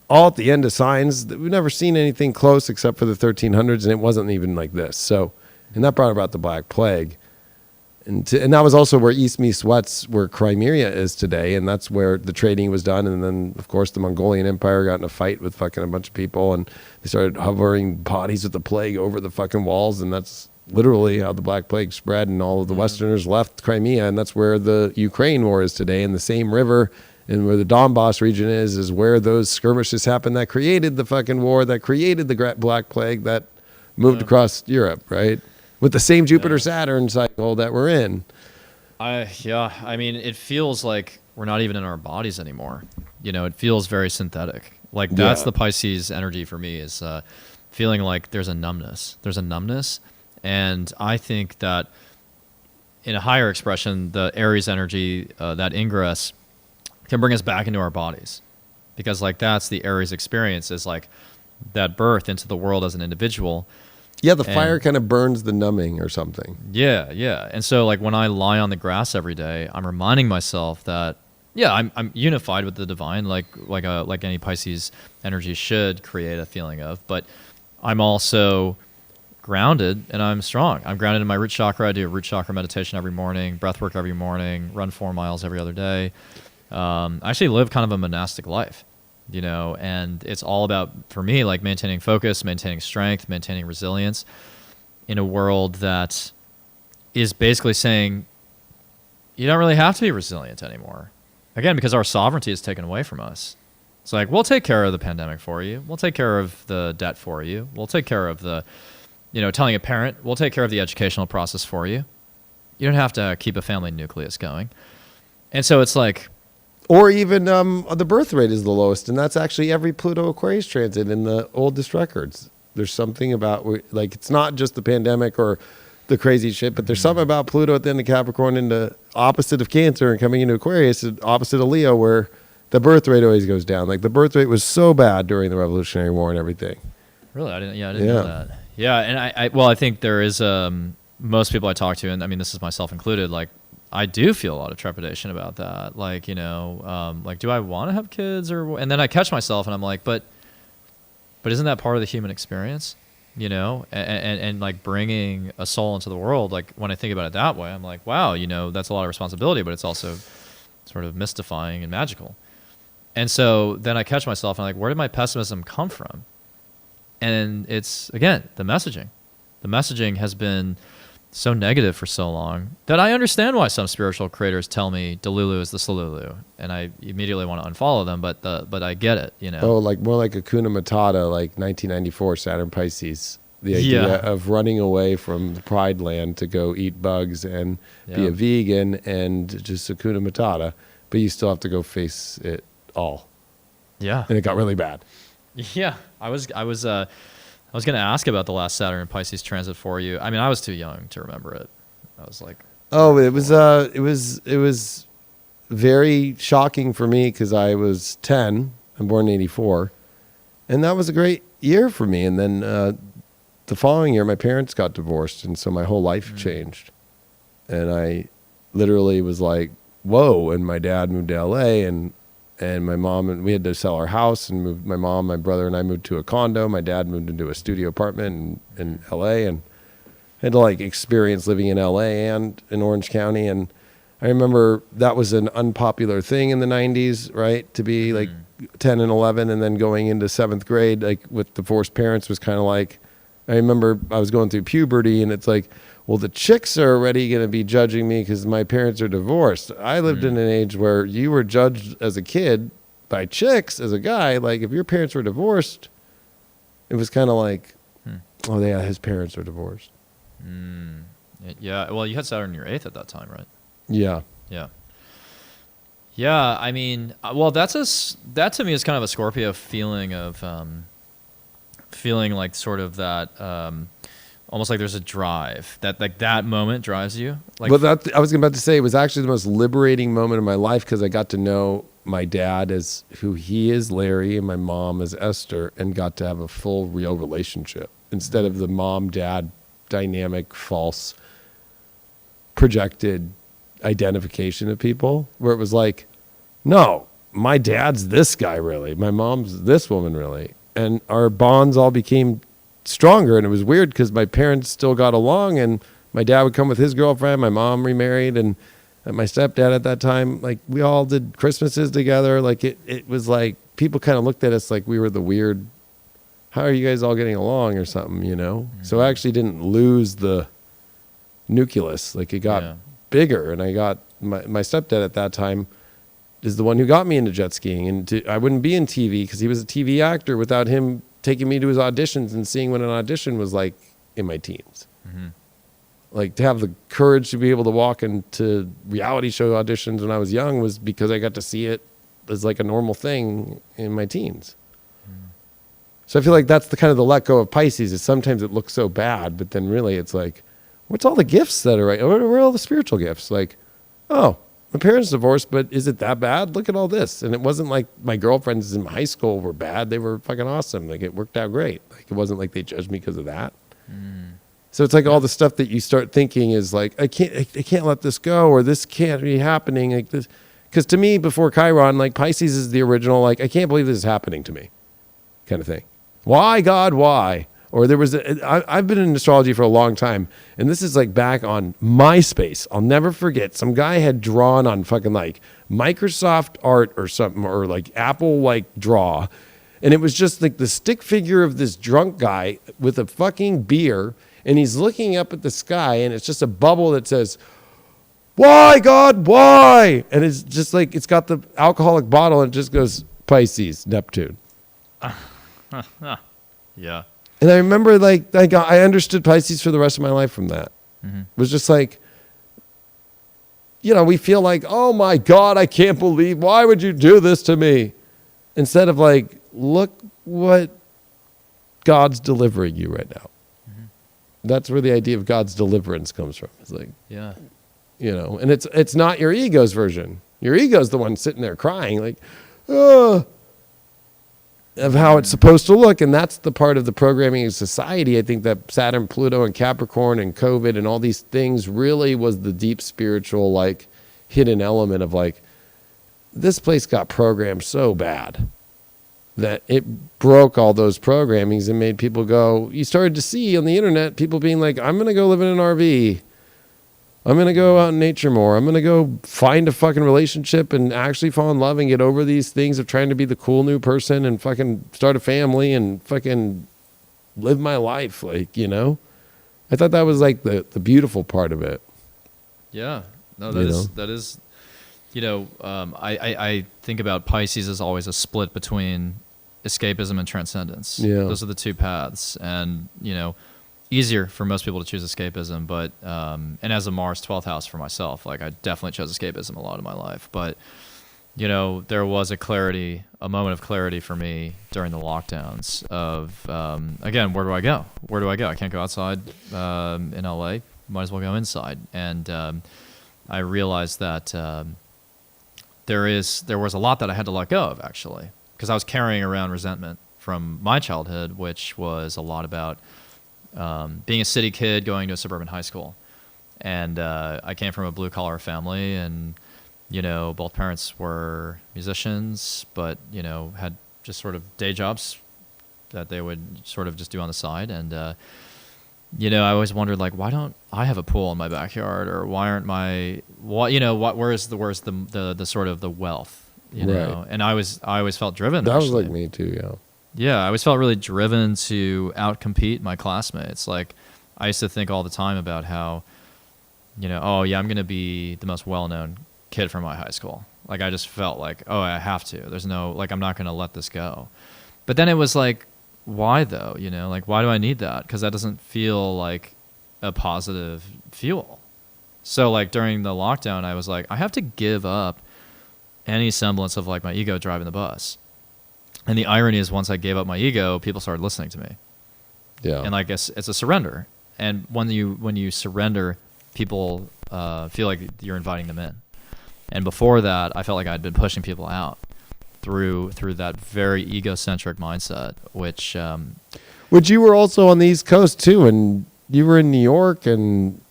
all at the end of signs that we've never seen anything close except for the 1300s, and it wasn't even like this. So, and that brought about the Black Plague. And that was also where East meets West, where Crimea is today, and that's where the trading was done. And then, of course, the Mongolian Empire got in a fight with fucking a bunch of people, and they started hovering bodies with the plague over the fucking walls, and that's literally how the Black Plague spread, and all of the Westerners left Crimea, and that's where the Ukraine war is today, and the same river and where the Donbass region is where those skirmishes happened that created the fucking war, that created the Black Plague that moved across Europe, right? With the same Jupiter-Saturn cycle that we're in. I mean, it feels like we're not even in our bodies anymore. You know, it feels very synthetic. Like, that's the Pisces energy for me, is feeling like there's a numbness. There's a numbness. And I think that in a higher expression, the Aries energy, that ingress, can bring us back into our bodies. Because, like, that's the Aries experience, is like that birth into the world as an individual. Yeah, the fire kind of burns the numbing or something. Yeah, yeah. And so, like, when I lie on the grass every day, I'm reminding myself that, yeah, I'm unified with the divine, like any Pisces energy should create a feeling of. But I'm also grounded and I'm strong. I'm grounded in my root chakra. I do a root chakra meditation every morning, breath work every morning, run 4 miles every other day. I actually live kind of a monastic life, you know, and it's all about, for me, like maintaining focus, maintaining strength, maintaining resilience in a world that is basically saying you don't really have to be resilient anymore. Again, because our sovereignty is taken away from us. It's like, we'll take care of the pandemic for you. We'll take care of the debt for you. We'll take care of the, you know, telling a parent, we'll take care of the educational process for you. You don't have to keep a family nucleus going. And so it's like, or even the birth rate is the lowest, and that's actually every Pluto Aquarius transit in the oldest records. There's something about, like, it's not just the pandemic or the crazy shit, but there's something about Pluto at the end of Capricorn into opposite of Cancer and coming into Aquarius, opposite of Leo, where the birth rate always goes down. Like, the birth rate was so bad during the Revolutionary War and everything. Really? I didn't know that. Yeah, and I think there is, most people I talk to, and I mean, this is myself included, like, I do feel a lot of trepidation about that. Like, you know, like, do I want to have kids? And then I catch myself and I'm like, but isn't that part of the human experience? You know, and like bringing a soul into the world. Like, when I think about it that way, I'm like, wow, you know, that's a lot of responsibility, but it's also sort of mystifying and magical. And so then I catch myself and I'm like, where did my pessimism come from? And it's, again, the messaging. The messaging has been so negative for so long that I understand why some spiritual creators tell me Delulu is the Salulu, and I immediately want to unfollow them, but I get it, you know. Oh, like more like Hakuna Matata, like 1994 Saturn Pisces. The idea of running away from the Pride Land to go eat bugs and be a vegan and just Hakuna Matata, but you still have to go face it all. Yeah. And it got really bad. Yeah. I was going to ask about the last Saturn and Pisces transit for you. I mean, I was too young to remember it. I was like, oh, it was very shocking for me because I was 10. I'm born in 84. And that was a great year for me. And then the following year, my parents got divorced. And so my whole life changed. And I literally was like, whoa. And my dad moved to LA and my mom, and we had to sell our house and move. My mom, my brother, and I moved to a condo. My dad moved into a studio apartment in LA, and I had to like experience living in LA and in Orange County. And I remember that was an unpopular thing in the 90s, right? To be like 10 and 11 and then going into 7th grade, like with divorced parents, was kind of like, I remember I was going through puberty and it's like, well, the chicks are already going to be judging me because my parents are divorced. I lived in an age where you were judged as a kid by chicks as a guy. Like, if your parents were divorced, it was kind of like, oh, yeah, his parents are divorced. Yeah. Well, you had Saturn in your 8th at that time, right? Yeah. Yeah. Yeah. I mean, well, that to me is kind of a Scorpio feeling of, feeling like sort of that, almost like there's a drive that like that moment drives you. Like, Well, that I was about to say it was actually the most liberating moment of my life because I got to know my dad as who he is, Larry, and my mom as Esther, and got to have a full, real relationship instead of the mom-dad dynamic, false, projected identification of people, where it was like, no, my dad's this guy really, my mom's this woman really, and our bonds all became stronger. And it was weird because my parents still got along, and my dad would come with his girlfriend, my mom remarried, and my stepdad at that time, like we all did Christmases together. Like it was like people kind of looked at us like we were the weird, how are you guys all getting along or something, you know? So I actually didn't lose the nucleus. Like it got bigger, and I got my stepdad at that time is the one who got me into jet skiing, and I wouldn't be in TV because he was a TV actor without him taking me to his auditions and seeing what an audition was like in my teens. Mm-hmm. Like to have the courage to be able to walk into reality show auditions when I was young was because I got to see it as like a normal thing in my teens. So I feel like that's the kind of the let go of Pisces is sometimes it looks so bad, but then really it's like, what's all the gifts that are right? Where are all the spiritual gifts? Like, oh, my parents divorced, but is it that bad? Look at all this. And it wasn't like my girlfriends in high school were bad. They were fucking awesome. Like it worked out great. Like it wasn't like they judged me because of that. So it's like all the stuff that you start thinking is like, I can't let this go, or this can't be happening like this. Because to me, before Chiron, like Pisces is the original, like, I can't believe this is happening to me kind of thing. Why, God, why? Or there was, I've been in astrology for a long time, and this is like back on MySpace. I'll never forget. Some guy had drawn on fucking like Microsoft Art or something, or like Apple like Draw. And it was just like the stick figure of this drunk guy with a fucking beer, and he's looking up at the sky, and it's just a bubble that says, why, God, why? And it's just like, it's got the alcoholic bottle, and it just goes, Pisces, Neptune. Yeah. And I remember like I understood Pisces for the rest of my life from that. Mm-hmm. It was just like, you know, we feel like, oh my God, I can't believe, why would you do this to me? Instead of like, look what God's delivering you right now. That's where the idea of God's deliverance comes from. It's like, Yeah. you know, and it's not your ego's version. Your ego's the one sitting there crying like, oh, of how it's supposed to look. And that's the part of the programming of society. I think that Saturn, Pluto, and Capricorn and COVID and all these things really was the deep spiritual, like hidden element of like, this place got programmed so bad that it broke all those programmings and made people go, you started to see on the internet, people being like, I'm going to go live in an RV. I'm going to go out in nature more. I'm going to go find a fucking relationship and actually fall in love and get over these things of trying to be the cool new person and fucking start a family and fucking live my life. Like, you know, I thought that was like the beautiful part of it. Yeah. No, that is, you know, I think about Pisces as always a split between escapism and transcendence. Yeah. Those are the two paths. And, you know, easier for most people to choose escapism, but and as a Mars 12th house for myself, like I definitely chose escapism a lot of my life. But you know, there was a moment of clarity for me during the lockdowns of again, where do I go? Where do I go? I can't go outside in LA. Might as well go inside. And I realized that there was a lot that I had to let go of actually, because I was carrying around resentment from my childhood, which was a lot about being a city kid going to a suburban high school. And I came from a blue collar family, and you know, both parents were musicians, but you know, had just sort of day jobs that they would sort of just do on the side. And you know, I always wondered like, why don't I have a pool in my backyard, or why aren't where's the sort of the wealth, you know? And I always felt driven. That actually. was like me too. Yeah. Yeah, I always felt really driven to outcompete my classmates. Like, I used to think all the time about how, you know, oh yeah, I'm going to be the most well-known kid from my high school. Like, I just felt like, oh, I have to. There's no, like, I'm not going to let this go. But then it was like, why though? You know, like, why do I need that? Because that doesn't feel like a positive fuel. So like during the lockdown, I was like, I have to give up any semblance of like my ego driving the bus. And the irony is, once I gave up my ego, people started listening to me. Yeah. And like it's a surrender. And when you surrender, people feel like you're inviting them in. And before that, I felt like I'd been pushing people out through that very egocentric mindset, which you were also on the East Coast too, and you were in New York, and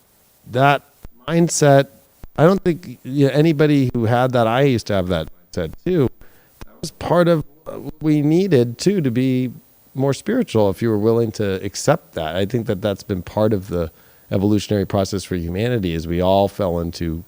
that mindset, I don't think anybody who had that, I used to have that mindset too. That was part of what we needed too, to be more spiritual, if you were willing to accept that. I think that that's been part of the evolutionary process for humanity, is we all fell into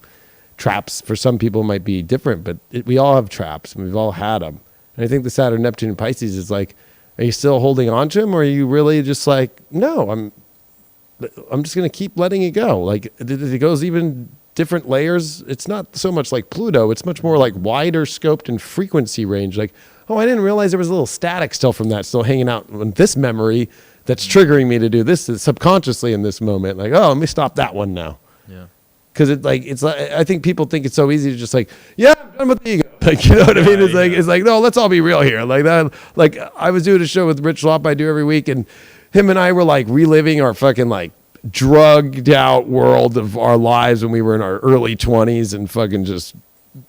traps. For some people it might be different, but we all have traps, and we've all had them. And I think the Saturn, Neptune, and Pisces is like, are you still holding on to them, or are you really just like, no, I'm just going to keep letting it go? Like, it goes even different layers. It's not so much like Pluto. It's much more like wider scoped and frequency range. Like, oh, I didn't realize there was a little static still from that, still hanging out in this memory that's triggering me to do this subconsciously in this moment. Like, oh, let me stop that one now. yeah. Because it's like, I think people think it's so easy to just like, yeah, I'm done with the ego. Like, you know what I mean? It's like, no, let's all be real here. Like that. Like, I was doing a show with Rich Lopp I do every week, and him and I were like reliving our fucking like drugged out world of our lives when we were in our early 20s, and fucking just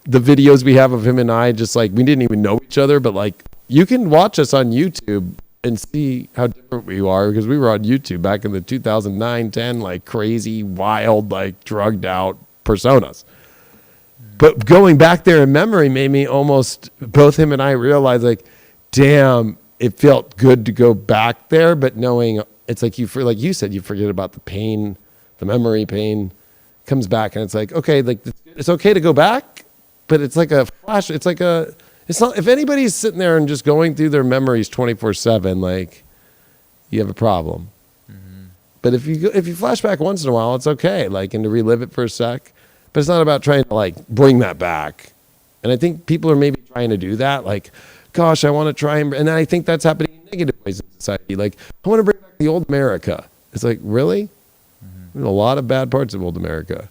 the videos we have of him and I, just like, we didn't even know each other, but like, you can watch us on YouTube and see how different we are, because we were on YouTube back in the 2009, 10, like crazy, wild, like drugged out personas. But going back there in memory made me almost, both him and I realized, like, damn, it felt good to go back there, but knowing it's like like you said, you forget about the pain, the memory pain comes back, and it's like, okay, like it's okay to go back, but it's like a flash. It's like it's not, if anybody's sitting there and just going through their memories 24/7, like, you have a problem. Mm-hmm. But if you flash back once in a while, it's okay, like, and to relive it for a sec. But it's not about trying to like bring that back. And I think people are maybe trying to do that. Like, gosh, I want to try and I think that's happening in negative ways in society. Like, I want to bring back the old America. It's like, really? Mm-hmm. There's a lot of bad parts of old America.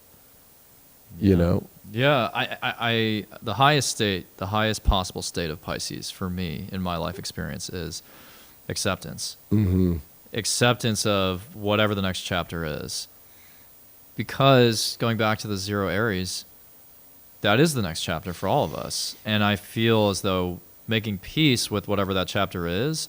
You know? Yeah, I the highest possible state of Pisces for me in my life experience is acceptance. Mm-hmm. Acceptance of whatever the next chapter is. Because going back to the 0 Aries, that is the next chapter for all of us. And I feel as though making peace with whatever that chapter is,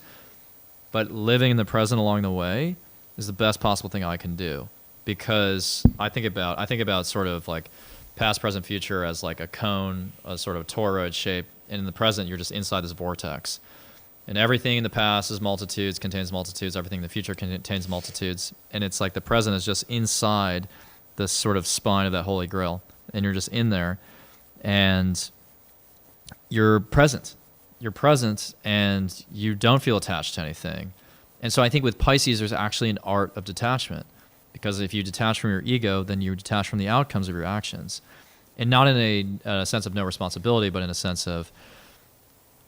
but living in the present along the way, is the best possible thing I can do. Because I think about sort of like past, present, future as like a cone, a sort of toroid shape. And in the present, you're just inside this vortex. And everything in the past is multitudes, contains multitudes. Everything in the future contains multitudes. And it's like the present is just inside the sort of spine of that holy grail, and you're just in there, and you're present, and you don't feel attached to anything. And so I think with Pisces, there's actually an art of detachment, because if you detach from your ego, then you detach from the outcomes of your actions, and not in a sense of no responsibility, but in a sense of,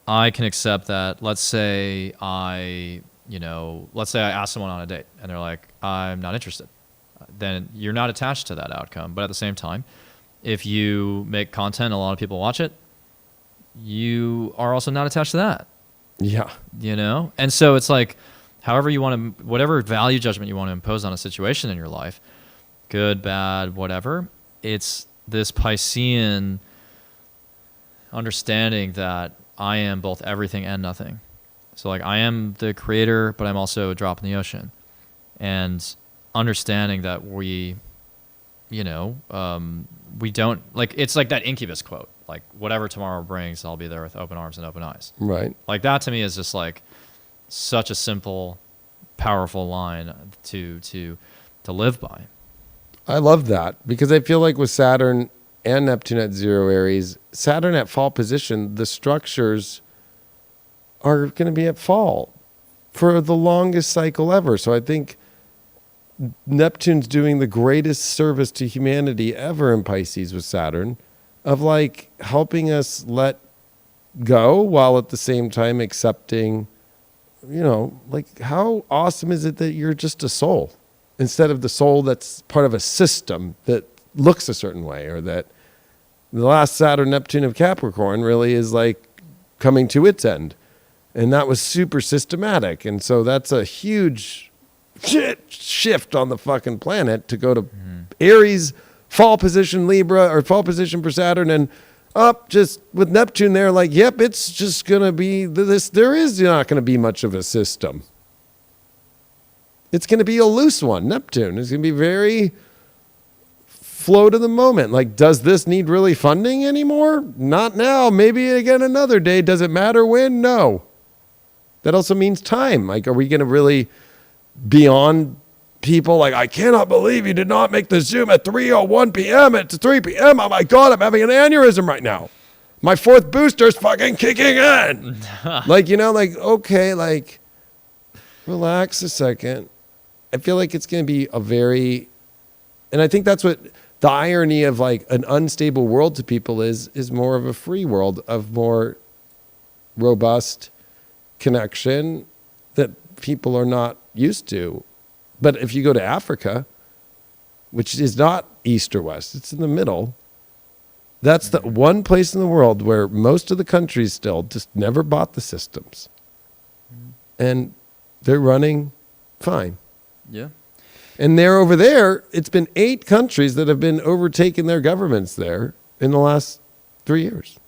I can accept that. Let's say I ask someone on a date, and they're like, I'm not interested. Then you're not attached to that outcome. But at the same time, if you make content, a lot of people watch it, you are also not attached to that. Yeah. You know? And so it's like, however you want to, whatever value judgment you want to impose on a situation in your life, good, bad, whatever, it's this Piscean understanding that I am both everything and nothing. So like, I am the creator, but I'm also a drop in the ocean. And understanding that we don't, like, it's like that Incubus quote, like, whatever tomorrow brings, I'll be there with open arms and open eyes. Right. Like, that to me is just like such a simple, powerful line to live by. I love that, because I feel like with Saturn and Neptune at 0 Aries, Saturn at fall position, the structures are going to be at fall for the longest cycle ever. So I think Neptune's doing the greatest service to humanity ever in Pisces with Saturn, of like helping us let go while at the same time accepting, like, how awesome is it that you're just a soul? instead of the soul that's part of a system that looks a certain way, or that the last Saturn Neptune of Capricorn really is like coming to its end. And that was super systematic. And so that's a huge shift on the fucking planet to go to Aries, fall position Libra, or fall position for Saturn, and up just with Neptune there, like, yep, it's just going to be this. There is not going to be much of a system. It's going to be a loose one. Neptune is going to be very flow to the moment. Like, does this need really funding anymore? Not now. Maybe again another day. Does it matter when? No. That also means time. Like, are we going to really be on people like, I cannot believe you did not make the Zoom at 3:01 p.m. It's 3 p.m. Oh my God, I'm having an aneurysm right now. My fourth booster's fucking kicking in. Like, you know, like, okay, like, relax a second. I feel like it's going to be a very, and I think that's what the irony of like an unstable world to people is more of a free world of more robust connection that people are not used to. But if you go to Africa, which is not east or west, it's in the middle, that's the one place in the world where most of the countries still just never bought the systems. And they're running fine. Yeah. And they're over there, it's been 8 countries that have been overtaking their governments there in the last 3 years.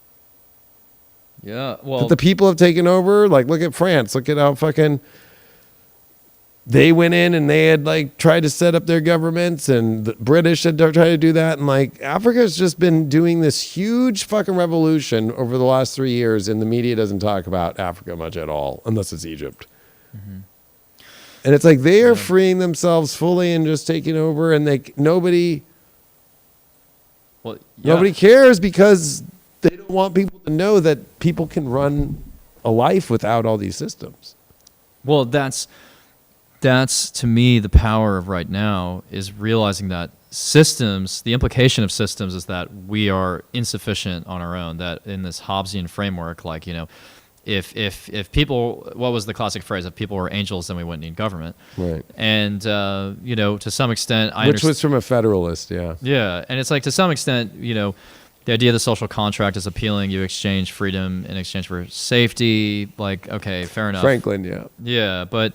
Yeah. Well, That the people have taken over. Like, look at France. Look at how fucking they went in and they had like tried to set up their governments, and the British had tried to do that. And like, Africa's just been doing this huge fucking revolution over the last 3 years, and the media doesn't talk about Africa much at all, unless it's Egypt. And it's like they are freeing themselves fully and just taking over, and nobody cares because they don't want people to know that people can run a life without all these systems. Well, that's to me the power of right now, is realizing that systems, the implication of systems is that we are insufficient on our own, that in this Hobbesian framework, like, you know, if people, what was the classic phrase? If people were angels, then we wouldn't need government. Right. And, you know, to some extent, Which was from a federalist, yeah. Yeah. And it's like, to some extent, you know, the idea of the social contract is appealing. You exchange freedom in exchange for safety. Like, okay, fair enough. Franklin, yeah. Yeah. But,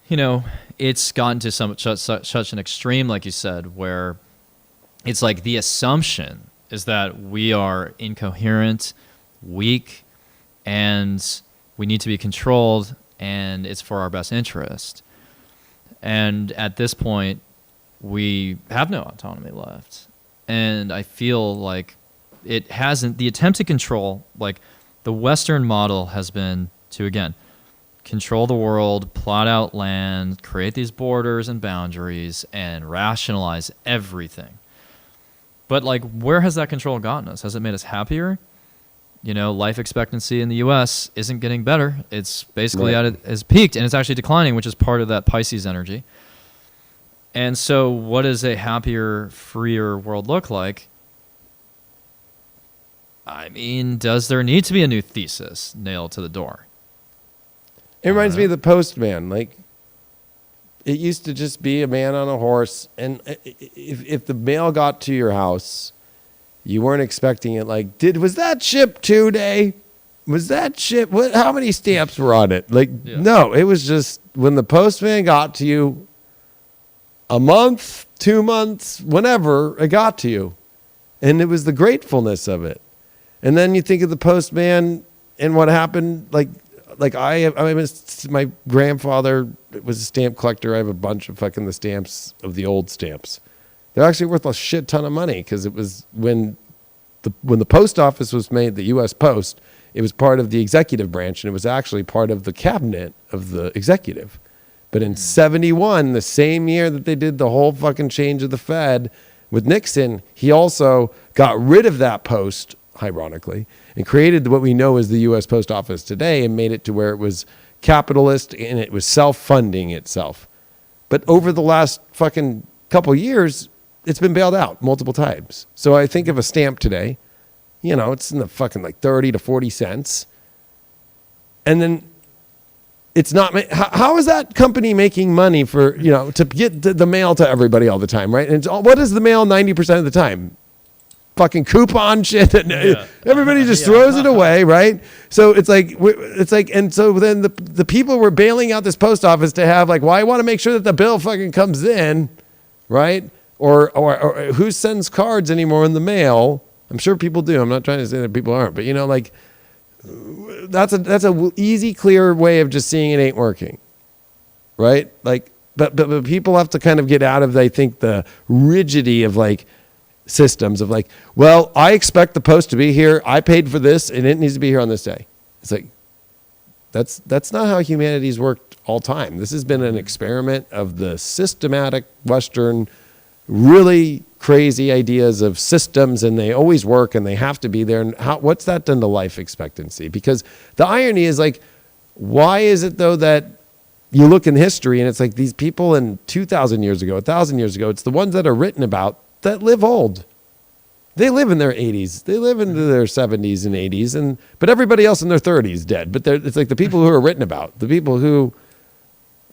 you know, it's gotten to such an extreme, like you said, where it's like the assumption is that we are incoherent, weak, and we need to be controlled, and it's for our best interest. And at this point, we have no autonomy left. And I feel like it hasn't, the attempt to control, like the Western model has been to, again, control the world, plot out land, create these borders and boundaries, and rationalize everything. But like, where has that control gotten us? Has it made us happier? You know, life expectancy in the U.S. isn't getting better. It's basically has peaked, and it's actually declining, which is part of that Pisces energy. And so what does a happier, freer world look like? I mean, does there need to be a new thesis nailed to the door? It reminds me of the postman. Like, it used to just be a man on a horse, and if the mail got to your house, you weren't expecting it. Like, was that ship today? Was that ship? How many stamps were on it? Like, no, it was just when the postman got to you, a month, 2 months, whenever it got to you. And it was the gratefulness of it. And then you think of the postman and what happened. Like my grandfather was a stamp collector. I have a bunch of fucking the stamps of the old stamps. They're actually worth a shit ton of money, because it was when the post office was made, the U.S. Post, it was part of the executive branch, and it was actually part of the cabinet of the executive. But in 71, the same year that they did the whole fucking change of the Fed with Nixon, he also got rid of that post, ironically, and created what we know as the U.S. Post Office today, and made it to where it was capitalist and it was self-funding itself. But over the last fucking couple years, it's been bailed out multiple times. So I think of a stamp today, you know, it's in the fucking like 30 to 40 cents. And then it's not, how is that company making money for, to get the mail to everybody all the time, right? And what is the mail 90% of the time? Fucking coupon shit. And everybody just throws it away, right? So it's like, and so then the people were bailing out this post office to have like, well, I want to make sure that the bill fucking comes in, right? Or who sends cards anymore in the mail? I'm sure people do. I'm not trying to say that people aren't, but like, that's a easy, clear way of just seeing it ain't working, right? Like, but people have to kind of get out of, I think, the rigidity of like systems of like, well, I expect the post to be here. I paid for this, and it needs to be here on this day. It's like that's not how humanity's worked all time. This has been an experiment of the systematic Western, really crazy ideas of systems, and they always work and they have to be there. And what's that done to life expectancy? Because the irony is like, why is it though that you look in history and it's like these people in 2,000 years ago, 1,000 years ago, it's the ones that are written about that live old. They live in their 80s. They live into their 70s and 80s, but everybody else in their 30s dead. But it's like the people who are written about, the people who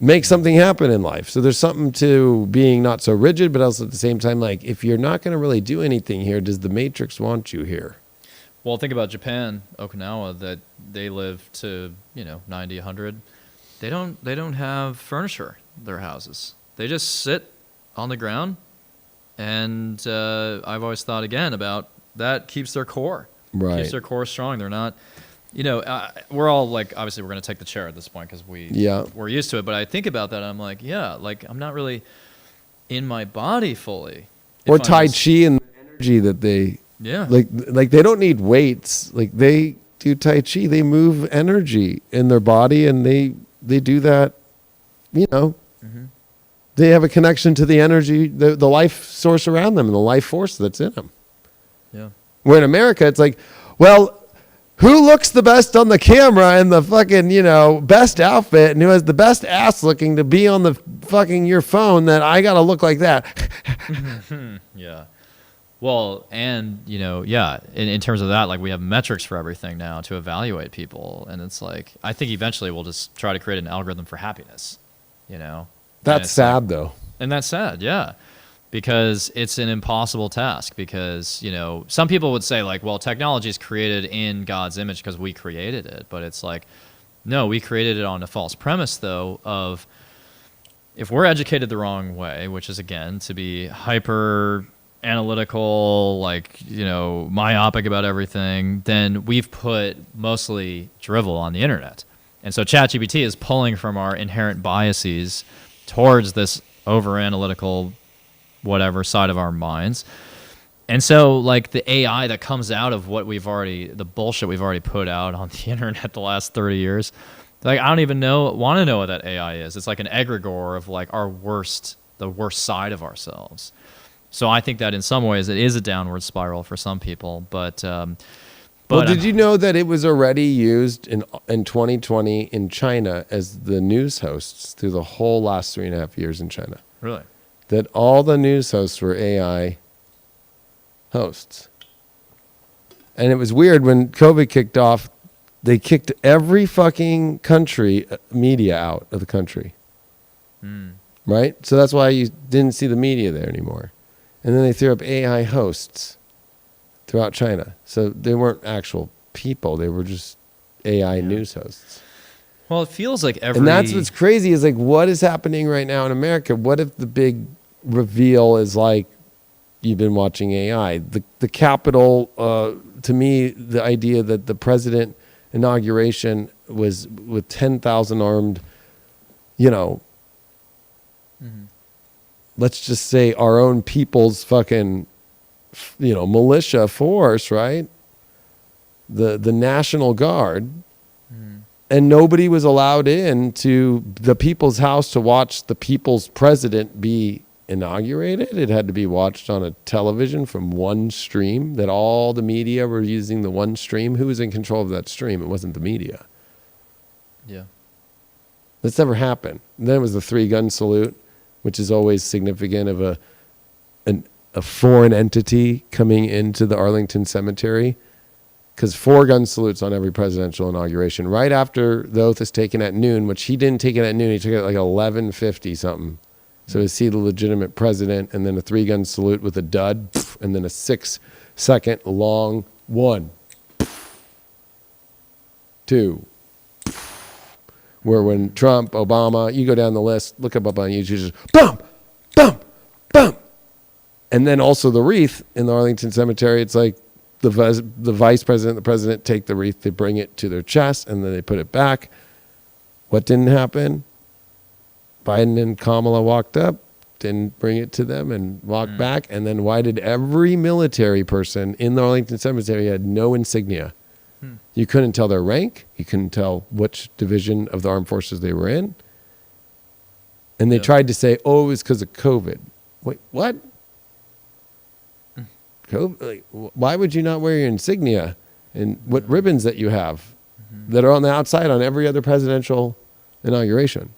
make something happen in life. So there's something to being not so rigid, but also at the same time, like, if you're not going to really do anything here, does the Matrix want you here? Well, think about Japan, Okinawa, that they live to 90, 100. They don't have furniture in their houses. They just sit on the ground, and I've always thought again about that keeps their core, keeps their core strong. They're not. We're all like, obviously we're going to take the chair at this point because we're used to it. But I think about that. I'm like, like I'm not really in my body fully. Or Tai Chi and the energy that they, like they don't need weights. Like they do Tai Chi, they move energy in their body, and they do that, they have a connection to the energy, the life source around them and the life force that's in them. Yeah. Where in America, it's like, well, who looks the best on the camera and the fucking, best outfit, and who has the best ass looking to be on the fucking your phone that I got to look like that? Yeah. Well, and, in terms of that, like we have metrics for everything now to evaluate people. And it's like, I think eventually we'll just try to create an algorithm for happiness, That's sad though. And that's sad. Yeah. Because it's an impossible task because, some people would say like, well, technology is created in God's image because we created it. But it's like, no, we created it on a false premise though of if we're educated the wrong way, which is again, to be hyper analytical, like, myopic about everything, then we've put mostly drivel on the internet. And so ChatGPT is pulling from our inherent biases towards this over analytical whatever side of our minds. And so like the AI that comes out of the bullshit we've already put out on the internet the last 30 years, like I don't even want to know what that AI is. It's like an egregore of like the worst side of ourselves. So I think that in some ways it is a downward spiral for some people, but did you know that it was already used in 2020 in China as the news hosts through the whole last 3.5 years in China? Really? That all the news hosts were AI hosts. And it was weird when COVID kicked off, they kicked every fucking country media out of the country. Right? So that's why you didn't see the media there anymore. And then they threw up AI hosts throughout China. So they weren't actual people. They were just AI news hosts. Well, it feels like And that's what's crazy is like, what is happening right now in America? What if the big reveal is like, you've been watching AI? The Capitol, to me, the idea that the president inauguration was with 10,000 armed, let's just say our own people's fucking, militia force, right? The National Guard. And nobody was allowed in to the people's house to watch the people's president be inaugurated. It had to be watched on a television from one stream, that all the media were using the one stream. Who was in control of that stream? It wasn't the media. Yeah. That's never happened. And then it was the 3-gun salute, which is always significant of a foreign entity coming into the Arlington Cemetery because 4 gun salutes on every presidential inauguration. Right after the oath is taken at noon, which he didn't take it at noon, he took it at like 11:50 something. So is he the legitimate president? And then a 3-gun salute with a dud, and then a 6-second long 1, 2. Where when Trump, Obama, you go down the list, look up on YouTube, just boom, boom, boom. And then also the wreath in the Arlington Cemetery, it's like the vice president, the president take the wreath, they bring it to their chest, and then they put it back. What didn't happen? Biden and Kamala walked up, didn't bring it to them, and walked back. And then why did every military person in the Arlington Cemetery had no insignia? You couldn't tell their rank. You couldn't tell which division of the armed forces they were in. And they tried to say, oh, it was because of COVID. Wait, what? COVID? Like, why would you not wear your insignia and what ribbons that you have that are on the outside on every other presidential inauguration?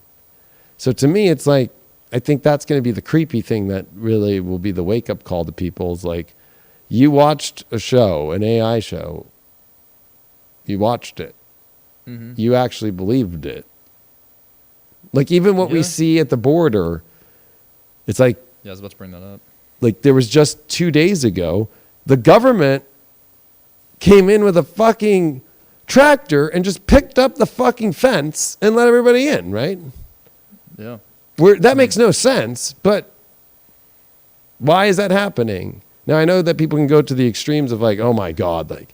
So to me, it's like, I think that's going to be the creepy thing that really will be the wake-up call to people is like, you watched a show, an AI show. You watched it. You actually believed it. Like even what we see at the border, it's like... Yeah, I was about to bring that up. Like there was just 2 days ago, the government came in with a fucking tractor and just picked up the fucking fence and let everybody in, right? Yeah. That makes no sense, but why is that happening? Now I know that people can go to the extremes of like, oh my God, like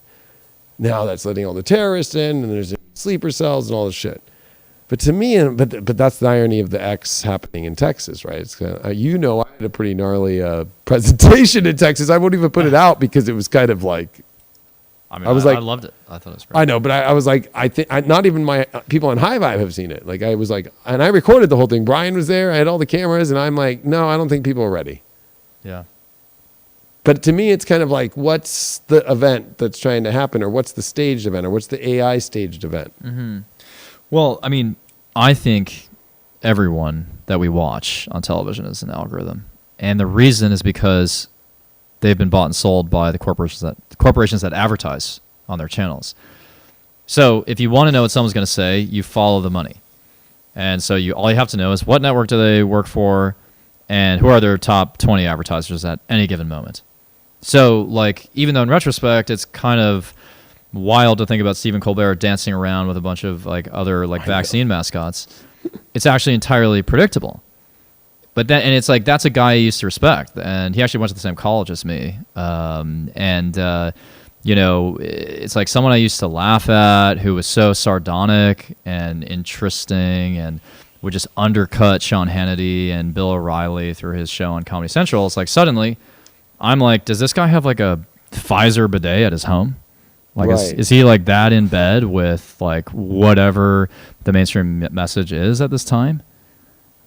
now that's letting all the terrorists in and there's sleeper cells and all this shit. But to me, but that's the irony of the X happening in Texas, right? It's kind of, I had a pretty gnarly presentation in Texas. I won't even put it out because it was kind of like, I loved it. I thought it was great. I know, but I was like, not even my people on High Vibe have seen it. Like I was like, and I recorded the whole thing. Brian was there. I had all the cameras, and I'm like, no, I don't think people are ready. Yeah. But to me, it's kind of like, what's the event that's trying to happen, or what's the staged event, or what's the AI staged event? Well, I mean, I think everyone that we watch on television is an algorithm. And the reason is because they've been bought and sold by the corporations that advertise on their channels. So if you want to know what someone's going to say, you follow the money. And so all you have to know is what network do they work for and who are their top 20 advertisers at any given moment. So like, even though in retrospect, it's kind of wild to think about Stephen Colbert dancing around with a bunch of like other like vaccine mascots, it's actually entirely predictable. But then, and it's like, that's a guy I used to respect, and he actually went to the same college as me. You know, it's like someone I used to laugh at who was so sardonic and interesting and would just undercut Sean Hannity and Bill O'Reilly through his show on Comedy Central. It's like suddenly I'm like, does this guy have like a Pfizer bidet at his home? Like, right. is he like that in bed with like whatever the mainstream message is at this time?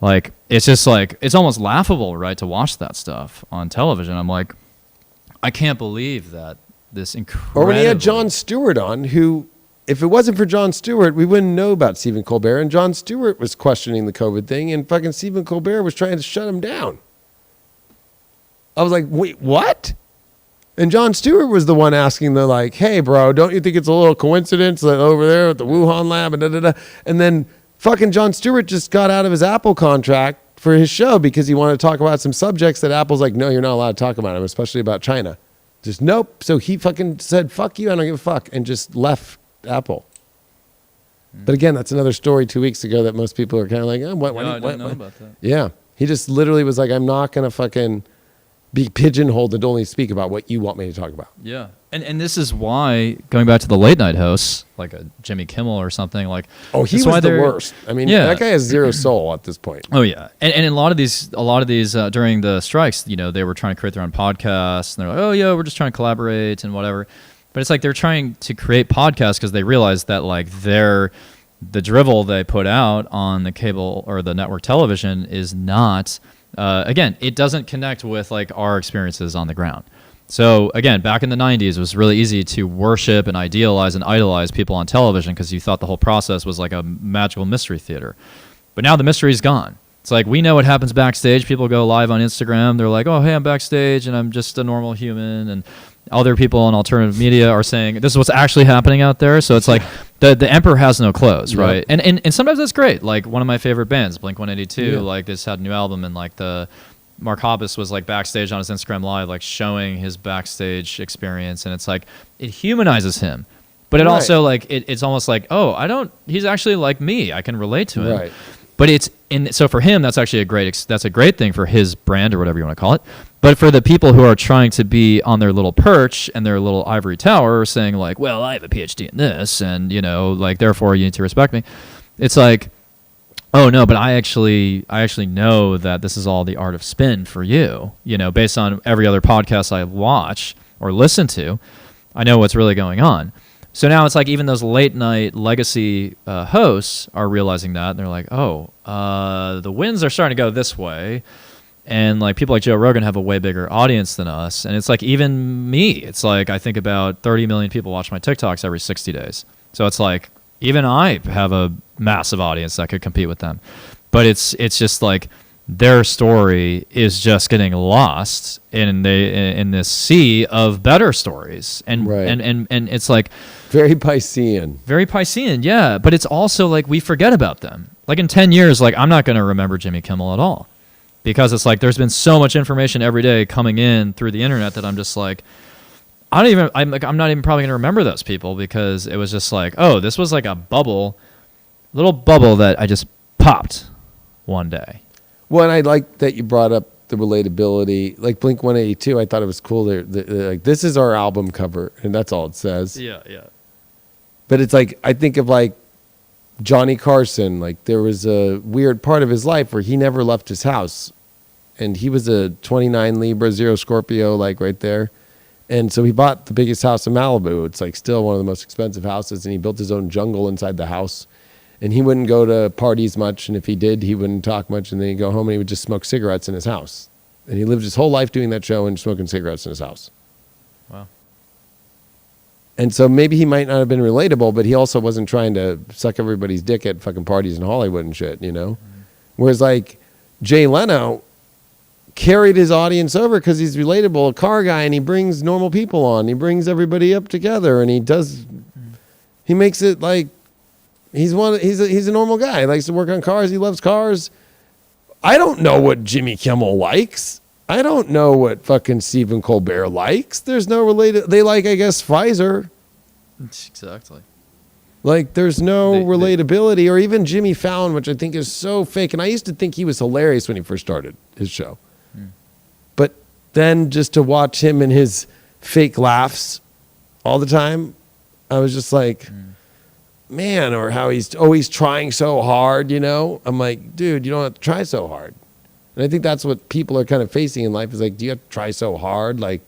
Like, it's just like, it's almost laughable, right, to watch that stuff on television. I'm like, I can't believe that this incredible... Or when he had Jon Stewart on, who, if it wasn't for Jon Stewart, we wouldn't know about Stephen Colbert. And Jon Stewart was questioning the COVID thing, and fucking Stephen Colbert was trying to shut him down. I was like, wait, what? And Jon Stewart was the one asking the like, hey, bro, don't you think it's a little coincidence that over there at the Wuhan lab and da-da-da? And then fucking Jon Stewart just got out of his Apple contract for his show because he wanted to talk about some subjects that Apple's like, no, you're not allowed to talk about them, especially about China. Just nope. So he fucking said, fuck you, I don't give a fuck, and just left Apple. But again, that's another story 2 weeks ago that most people are kind of like, oh, what? I don't know about that. Yeah. He just literally was like, I'm not going to fucking be pigeonholed and only speak about what you want me to talk about. Yeah. And this is why, going back to the late night hosts, like a Jimmy Kimmel or something, like... Oh, he was the worst. I mean, that guy has zero soul at this point. Oh, yeah. And a lot of these during the strikes, you know, they were trying to create their own podcasts, and they're like, oh, yeah, we're just trying to collaborate and whatever. But it's like they're trying to create podcasts because they realize that, like, the drivel they put out on the cable or the network television is not... again, it doesn't connect with like our experiences on the ground. So again, back in the 90s, it was really easy to worship and idealize and idolize people on television because you thought the whole process was like a magical mystery theater. But now the mystery's gone. It's like, we know what happens backstage. People go live on Instagram. They're like, oh, hey, I'm backstage and I'm just a normal human. And Other people in alternative media are saying this is what's actually happening out there. So it's like the emperor has no clothes, Yep. right? And sometimes that's great. Like one of my favorite bands, Blink-182, Yeah. like this had a new album, and like the Mark Hoppus was like backstage on his Instagram Live, like showing his backstage experience, and it's like it humanizes him, but it Right. also like it's almost like, oh, he's actually like me, I can relate to him. Right. But so for him, that's actually that's a great thing for his brand or whatever you want to call it. But for the people who are trying to be on their little perch and their little ivory tower, saying like, well, I have a PhD in this, and like therefore you need to respect me. It's like, oh no, but I actually know that this is all the art of spin for you. Based on every other podcast I watch or listen to, I know what's really going on. So now it's like even those late night legacy hosts are realizing that, and they're like, oh, the winds are starting to go this way, and like people like Joe Rogan have a way bigger audience than us, and it's like even me, it's like I think about 30 million people watch my TikToks every 60 days. So it's like even I have a massive audience that could compete with them, but it's just like their story is just getting lost in this sea of better stories, and Right. and it's like Very Piscean. very Piscean, yeah. But it's also like we forget about them. Like in 10 years, like I'm not going to remember Jimmy Kimmel at all, because it's like there's been so much information every day coming in through the internet that I'm just like, I'm not even probably going to remember those people, because it was just like, oh, this was like a little bubble that I just popped one day. Well, and I like that you brought up the relatability. Like Blink-182, I thought it was cool. They're like, this is our album cover, and that's all it says. Yeah. But it's like, I think of like Johnny Carson. Like there was a weird part of his life where he never left his house. And he was a 29 Libra, 0 Scorpio, like right there. And so he bought the biggest house in Malibu. It's like still one of the most expensive houses. And he built his own jungle inside the house. And he wouldn't go to parties much. And if he did, he wouldn't talk much. And then he'd go home and he would just smoke cigarettes in his house. And he lived his whole life doing that show and smoking cigarettes in his house. Wow. And so maybe he might not have been relatable, but he also wasn't trying to suck everybody's dick at fucking parties in Hollywood and shit, Whereas like Jay Leno carried his audience over because he's relatable, a car guy, and he brings normal people on. He brings everybody up together, and he makes it like he's a normal guy. He likes to work on cars. He loves cars. I don't know what Jimmy Kimmel likes. I don't know what fucking Stephen Colbert likes. There's no related. They like, I guess, Pfizer. Exactly. Like, there's no relatability, or even Jimmy Fallon, which I think is so fake. And I used to think he was hilarious when he first started his show. But then just to watch him and his fake laughs all the time, I was just like, man, or how he's always trying so hard, I'm like, dude, you don't have to try so hard. And I think that's what people are kind of facing in life is like, do you have to try so hard? Like,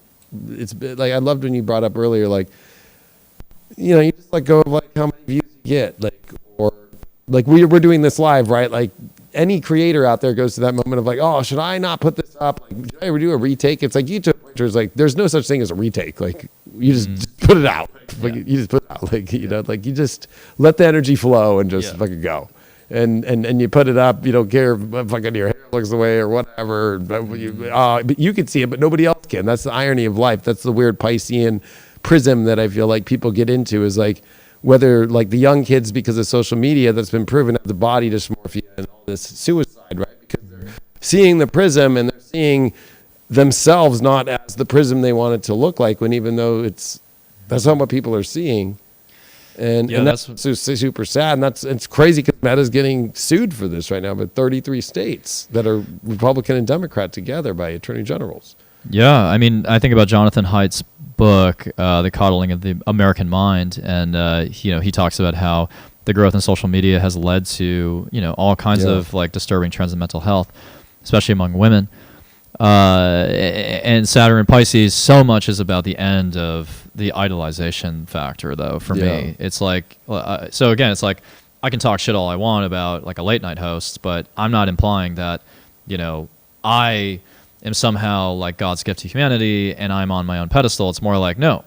it's like, I loved when you brought up earlier, like, you just let go of like how many views you get, like, or like we're doing this live, right? Like any creator out there goes to that moment of like, oh, should I not put this up? Like, should I ever do a retake? It's like YouTube is like, there's no such thing as a retake. Like you just put it out. Like, you just put it out. Like, like you just let the energy flow and just fucking go. And you put it up, you don't care if fucking your hair looks away or whatever. But you can see it, but nobody else can. That's the irony of life. That's the weird Piscean prism that I feel like people get into, is like whether like the young kids, because of social media, that's been proven of the body dysmorphia and all this suicide, right? Because they're seeing the prism and they're seeing themselves not as the prism they want it to look like, when even though that's not what people are seeing. And that's super sad. And it's crazy because Meta's getting sued for this right now, but 33 states that are Republican and Democrat together by attorney generals. Yeah, I mean, I think about Jonathan Haidt's book, The Coddling of the American Mind, and he talks about how the growth in social media has led to all kinds of like disturbing trends in mental health, especially among women. And Saturn and Pisces, so much is about the end of the idolization factor, though. For me, it's like so again, it's like I can talk shit all I want about like a late night host, but I'm not implying that I am somehow like God's gift to humanity and I'm on my own pedestal. It's more like, no,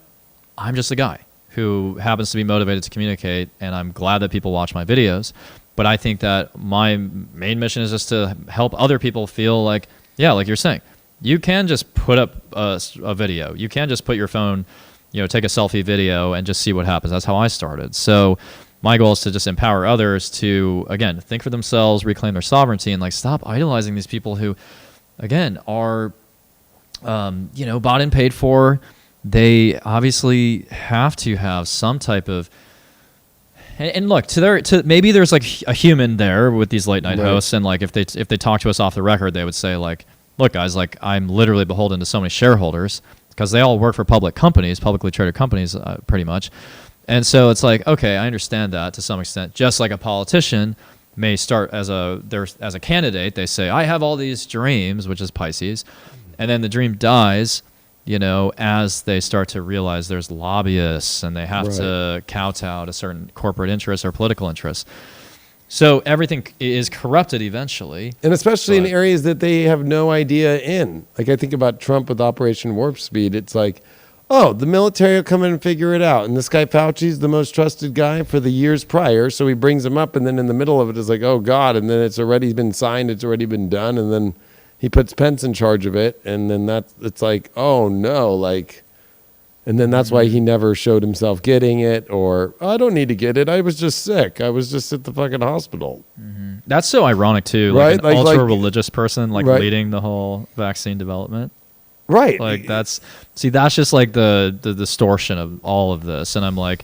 I'm just a guy who happens to be motivated to communicate, and I'm glad that people watch my videos. But I think that my main mission is just to help other people feel like, yeah, like you're saying, You can just put up a video. You can just put your phone, take a selfie video and just see what happens. That's how I started. So my goal is to just empower others to, again, think for themselves, reclaim their sovereignty, and like stop idolizing these people who, again, are, bought and paid for. They obviously have to have some type of, and look, to maybe there's like a human there with these late night hosts, and like if they talk to us off the record, they would say like, look guys, like I'm literally beholden to so many shareholders because they all work for public companies, publicly traded companies, pretty much. And so it's like, okay, I understand that to some extent. Just like a politician may start as a candidate, they say, I have all these dreams, which is Pisces, and then the dream dies, as they start to realize there's lobbyists and they have to kowtow to certain corporate interests or political interests. So everything is corrupted eventually. And especially in areas that they have no idea in. Like I think about Trump with Operation Warp Speed. It's like, oh, the military will come in and figure it out. And this guy Fauci's the most trusted guy for the years prior. So he brings him up, and then in the middle of it is like, oh God. And then it's already been signed. It's already been done. And then he puts Pence in charge of it. And then it's like, oh no, like, and then that's why he never showed himself getting it, or I don't need to get it. I was just sick. I was just at the fucking hospital. Mm-hmm. That's so ironic too. Right? Like an ultra-religious person, leading the whole vaccine development. Right. Like that's just like the distortion of all of this. And I'm like,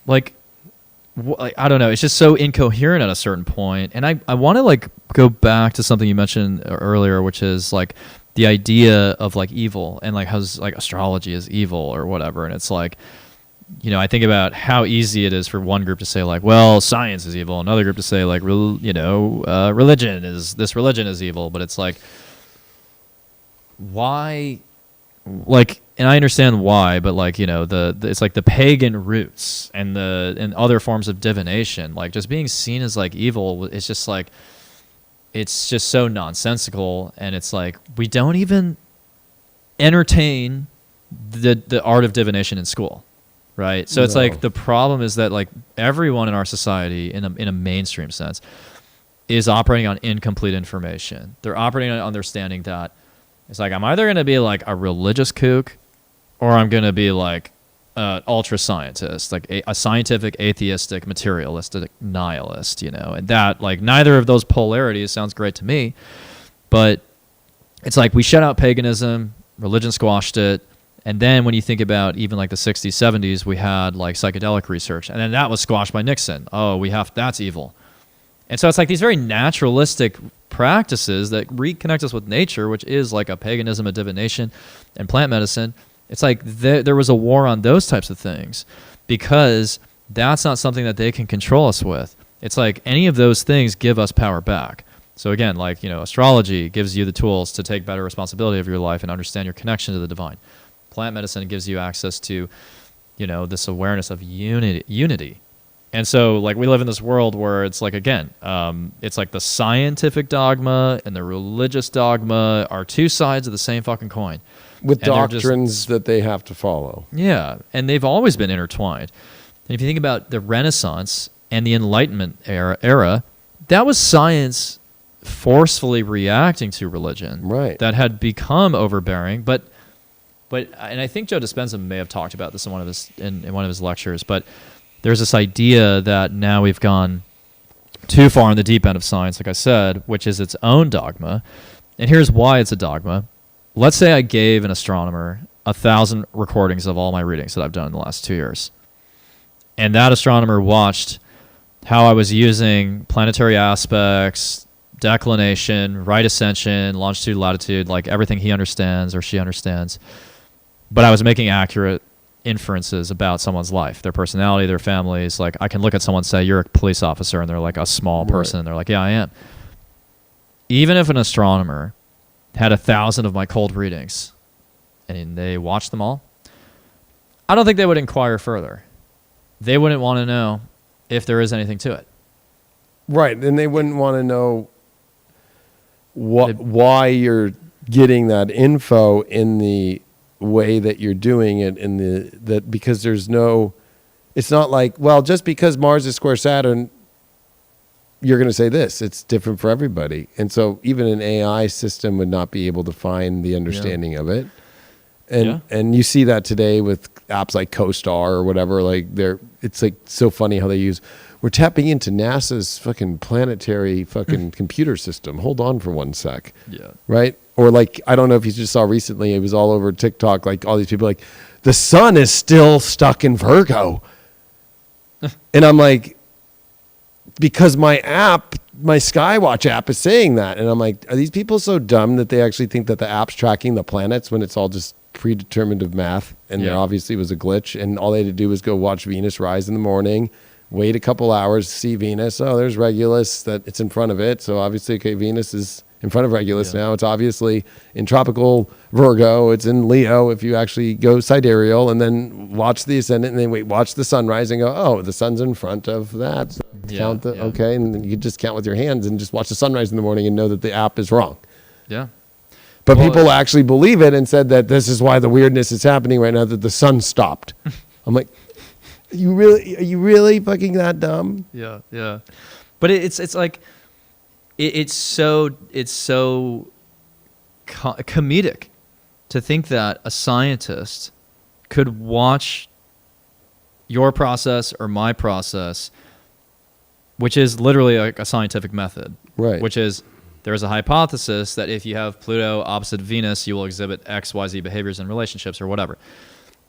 I don't know. It's just so incoherent at a certain point. And I want to like go back to something you mentioned earlier, which is like the idea of like evil and like how like astrology is evil or whatever. And it's like, I think about how easy it is for one group to say like, well, science is evil. Another group to say like, religion is evil. But it's like, why? Like, and I understand why, but like, it's like the pagan roots and other forms of divination, like just being seen as like evil. It's just like, it's just so nonsensical. And it's like, we don't even entertain the art of divination in school. Right. So it's like, the problem is that like everyone in our society in a mainstream sense is operating on incomplete information. They're operating on understanding that it's like, I'm either going to be like a religious kook or I'm going to be like an ultra scientist, like a scientific, atheistic, materialistic nihilist, and that like neither of those polarities sounds great to me. But it's like we shut out paganism, religion squashed it. And then when you think about even like the 60s, 70s, we had like psychedelic research, and then that was squashed by Nixon. Oh, that's evil. And so it's like these very naturalistic practices that reconnect us with nature, which is like a paganism, a divination, and plant medicine. It's like there was a war on those types of things because that's not something that they can control us with. It's like any of those things give us power back. So again, like, astrology gives you the tools to take better responsibility of your life and understand your connection to the divine. Plant medicine gives you access to, this awareness of unity. And so, like, we live in this world where it's like, again, it's like the scientific dogma and the religious dogma are two sides of the same fucking coin. With doctrines that they have to follow. Yeah, and they've always been intertwined. And if you think about the Renaissance and the Enlightenment era, that was science forcefully reacting to religion. Right. That had become overbearing, but and I think Joe Dispenza may have talked about this in one of his lectures, but there's this idea that now we've gone too far in the deep end of science, like I said, which is its own dogma. And here's why it's a dogma. Let's say I gave an astronomer 1,000 recordings of all my readings that I've done in the last 2 years. And that astronomer watched how I was using planetary aspects, declination, right ascension, longitude, latitude, like everything he understands or she understands. But I was making accurate inferences about someone's life, their personality, their families. Like I can look at someone and say, you're a police officer, and they're like a small person. And they're like, yeah, I am. Even if an astronomer had 1,000 of my cold readings and they watched them all, I don't think they would inquire further. They wouldn't want to know if there is anything to it. Right. And they wouldn't want to know why you're getting that info in the way that you're doing it because there's no, it's not like, well, just because Mars is square Saturn, you're going to say this. It's different for everybody. And so even an AI system would not be able to find the understanding of it. And you see that today with apps like CoStar or whatever. Like it's like so funny how we're tapping into NASA's fucking planetary fucking computer system. Hold on for one sec. Yeah. Right? Or like, I don't know if you just saw recently, it was all over TikTok, like all these people like, the sun is still stuck in Virgo. And I'm like, because my Skywatch app is saying that. And I'm like, are these people so dumb that they actually think that the app's tracking the planets when it's all just predeterminative math? And there obviously was a glitch. And all they had to do was go watch Venus rise in the morning, wait a couple hours to see Venus. Oh, there's Regulus, that it's in front of it. So obviously, okay, Venus is in front of Regulus now. It's obviously in tropical Virgo. It's in Leo if you actually go sidereal, and then watch the ascendant, and then watch the sunrise and go, oh, the sun's in front of that. So count okay, and then you just count with your hands and just watch the sunrise in the morning and know that the app is wrong. Yeah. But people actually believe it and said that this is why the weirdness is happening right now, that the sun stopped. I'm like, are you really fucking that dumb? Yeah, yeah. But it's like, it's so comedic to think that a scientist could watch your process or my process, which is literally like a scientific method, right? Which is, there's a hypothesis that if you have Pluto opposite Venus, you will exhibit X, Y, Z behaviors in relationships or whatever.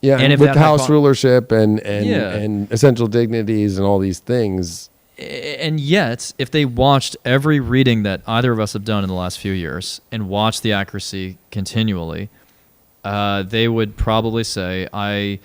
Yeah, and if with house rulership and essential dignities and all these things. And yet, if they watched every reading that either of us have done in the last few years and watched the accuracy continually, they would probably say, I'm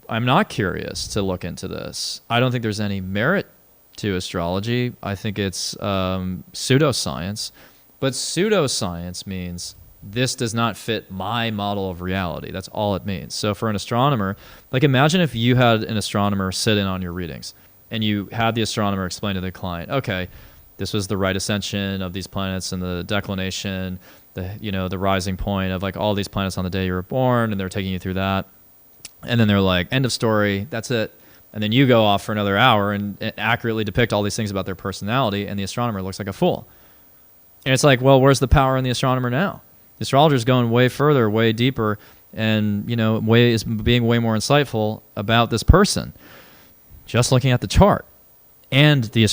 not curious to look into this. I don't think there's any merit to astrology. I think it's pseudoscience. But pseudoscience means this does not fit my model of reality. That's all it means. So for an astronomer, like imagine if you had an astronomer sit in on your readings and you had the astronomer explain to the client, okay, this was the right ascension of these planets and the declination, the rising point of like all these planets on the day you were born, and they're taking you through that. And then they're like, end of story, that's it. And then you go off for another hour and accurately depict all these things about their personality, and the astronomer looks like a fool. And it's like, well, where's the power in the astronomer now? The astrologer's going way further, way deeper, and is being way more insightful about this person, just looking at the chart and the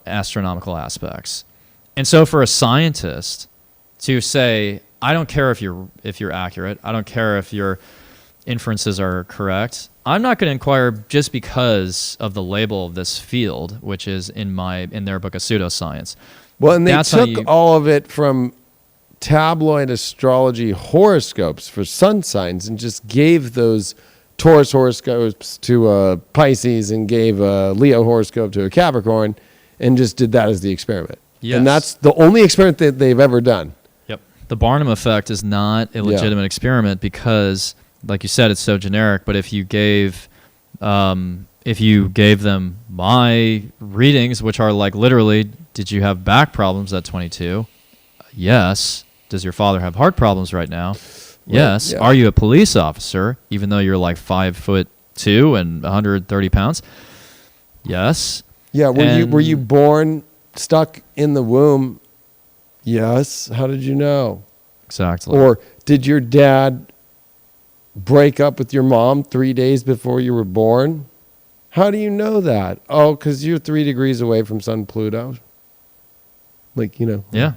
astronomical aspects. And so, for a scientist to say, I don't care if you're accurate, I don't care if your inferences are correct, I'm not going to inquire just because of the label of this field, which is in their book of pseudoscience. Well, and they took all of it from tabloid astrology horoscopes for sun signs and just gave those Taurus horoscopes to Pisces and gave a Leo horoscope to a Capricorn and just did that as the experiment. Yes. And that's the only experiment that they've ever done. Yep. The Barnum effect is not a legitimate experiment because, like you said, it's so generic. But if you gave them my readings, which are like literally, did you have back problems at 22? Yes. Does your father have heart problems right now? Yes. Yeah. Are you a police officer, even though you're like 5'2" and 130 pounds? Yes. Yeah. Were you born stuck in the womb? Yes. How did you know? Exactly. Or did your dad break up with your mom 3 days before you were born? How do you know that? Oh, because you're 3 degrees away from Sun Pluto. Yeah.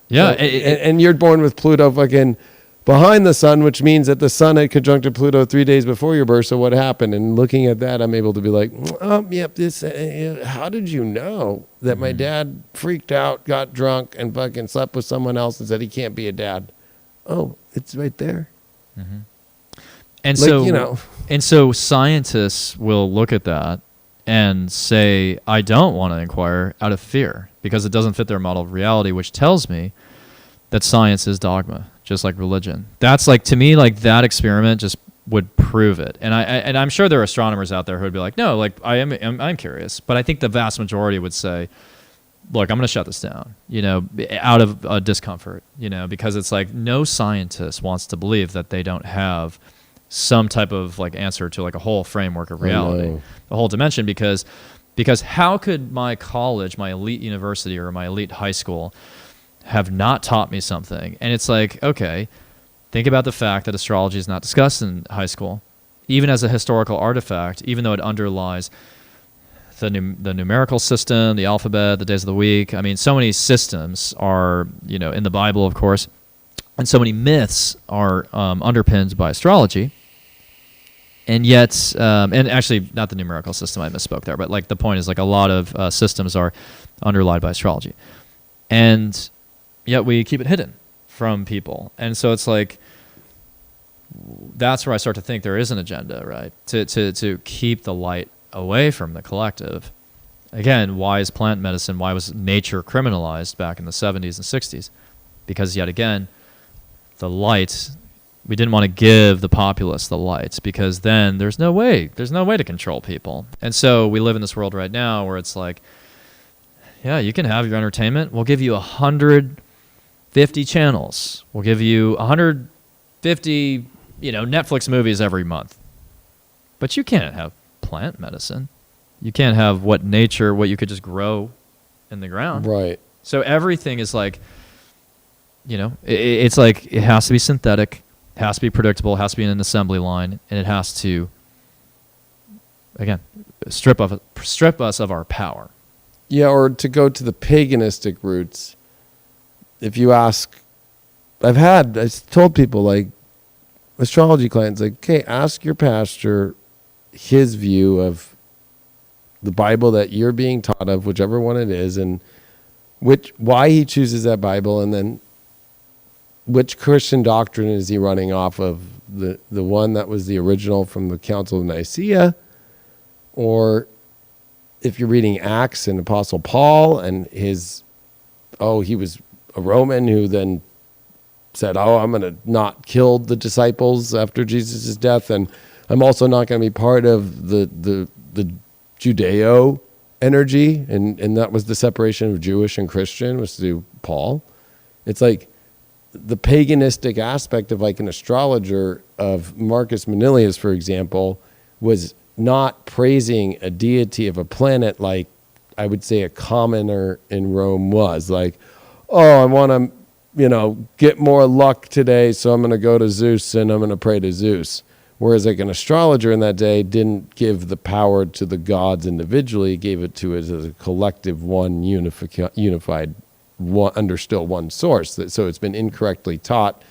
Yeah. So, and you're born with Pluto fucking behind the sun, which means that the sun had conjuncted Pluto 3 days before your birth. So what happened? And looking at that, I'm able to be like, yep, how did you know that my dad freaked out, got drunk, and fucking slept with someone else and said he can't be a dad? Oh, it's right there. Mm-hmm. And so scientists will look at that and say, I don't want to inquire out of fear because it doesn't fit their model of reality, which tells me that science is dogma, just like religion. That's like, to me, like that experiment just would prove it. And I'm sure there are astronomers out there who would be like, no, like I'm curious. But I think the vast majority would say, look, I'm going to shut this down, out of discomfort, because it's like no scientist wants to believe that they don't have some type of like answer to like a whole framework of reality, a whole dimension, because Because how could my college, my elite university, or my elite high school have not taught me something? And it's like, okay, think about the fact that astrology is not discussed in high school, even as a historical artifact, even though it underlies the numerical system, the alphabet, the days of the week. I mean, so many systems are, in the Bible, of course, and so many myths are underpinned by astrology. And yet, and actually, not the numerical system, I misspoke there, but like the point is, like, a lot of systems are underlined by astrology. And yet we keep it hidden from people. And so it's like, that's where I start to think there is an agenda, right? To keep the light away from the collective. Again, why is plant medicine, why was nature criminalized back in the 70s and 60s? Because yet again, the light, we didn't want to give the populace the light, because then there's no way to control people. And so we live in this world right now where it's like, yeah, you can have your entertainment. We'll give you 150 channels. We'll give you 150, Netflix movies every month. But you can't have plant medicine. You can't have what you could just grow in the ground. Right. So everything is like, it's like it has to be synthetic, it has to be predictable, it has to be in an assembly line, and it has to, again, strip us of our power. Yeah, or to go to the paganistic roots, if you ask, I told people, like, astrology clients, like, okay, ask your pastor his view of the Bible that you're being taught of, whichever one it is, and why he chooses that Bible, and then which Christian doctrine is he running off of, the one that was the original from the Council of Nicaea, or if you're reading Acts and Apostle Paul and he was a Roman who then said, I'm going to not kill the disciples after Jesus' death, and I'm also not going to be part of the Judeo energy, and that was the separation of Jewish and Christian, was through Paul. It's like the paganistic aspect of, like, an astrologer of Marcus Manilius, for example, was not praising a deity of a planet like I would say a commoner in Rome was. Like, I want to, get more luck today, so I'm going to go to Zeus and I'm going to pray to Zeus. Whereas, like, an astrologer in that day didn't give the power to the gods individually, gave it to it as a collective one, unified, one, under still one source. So it's been incorrectly taught.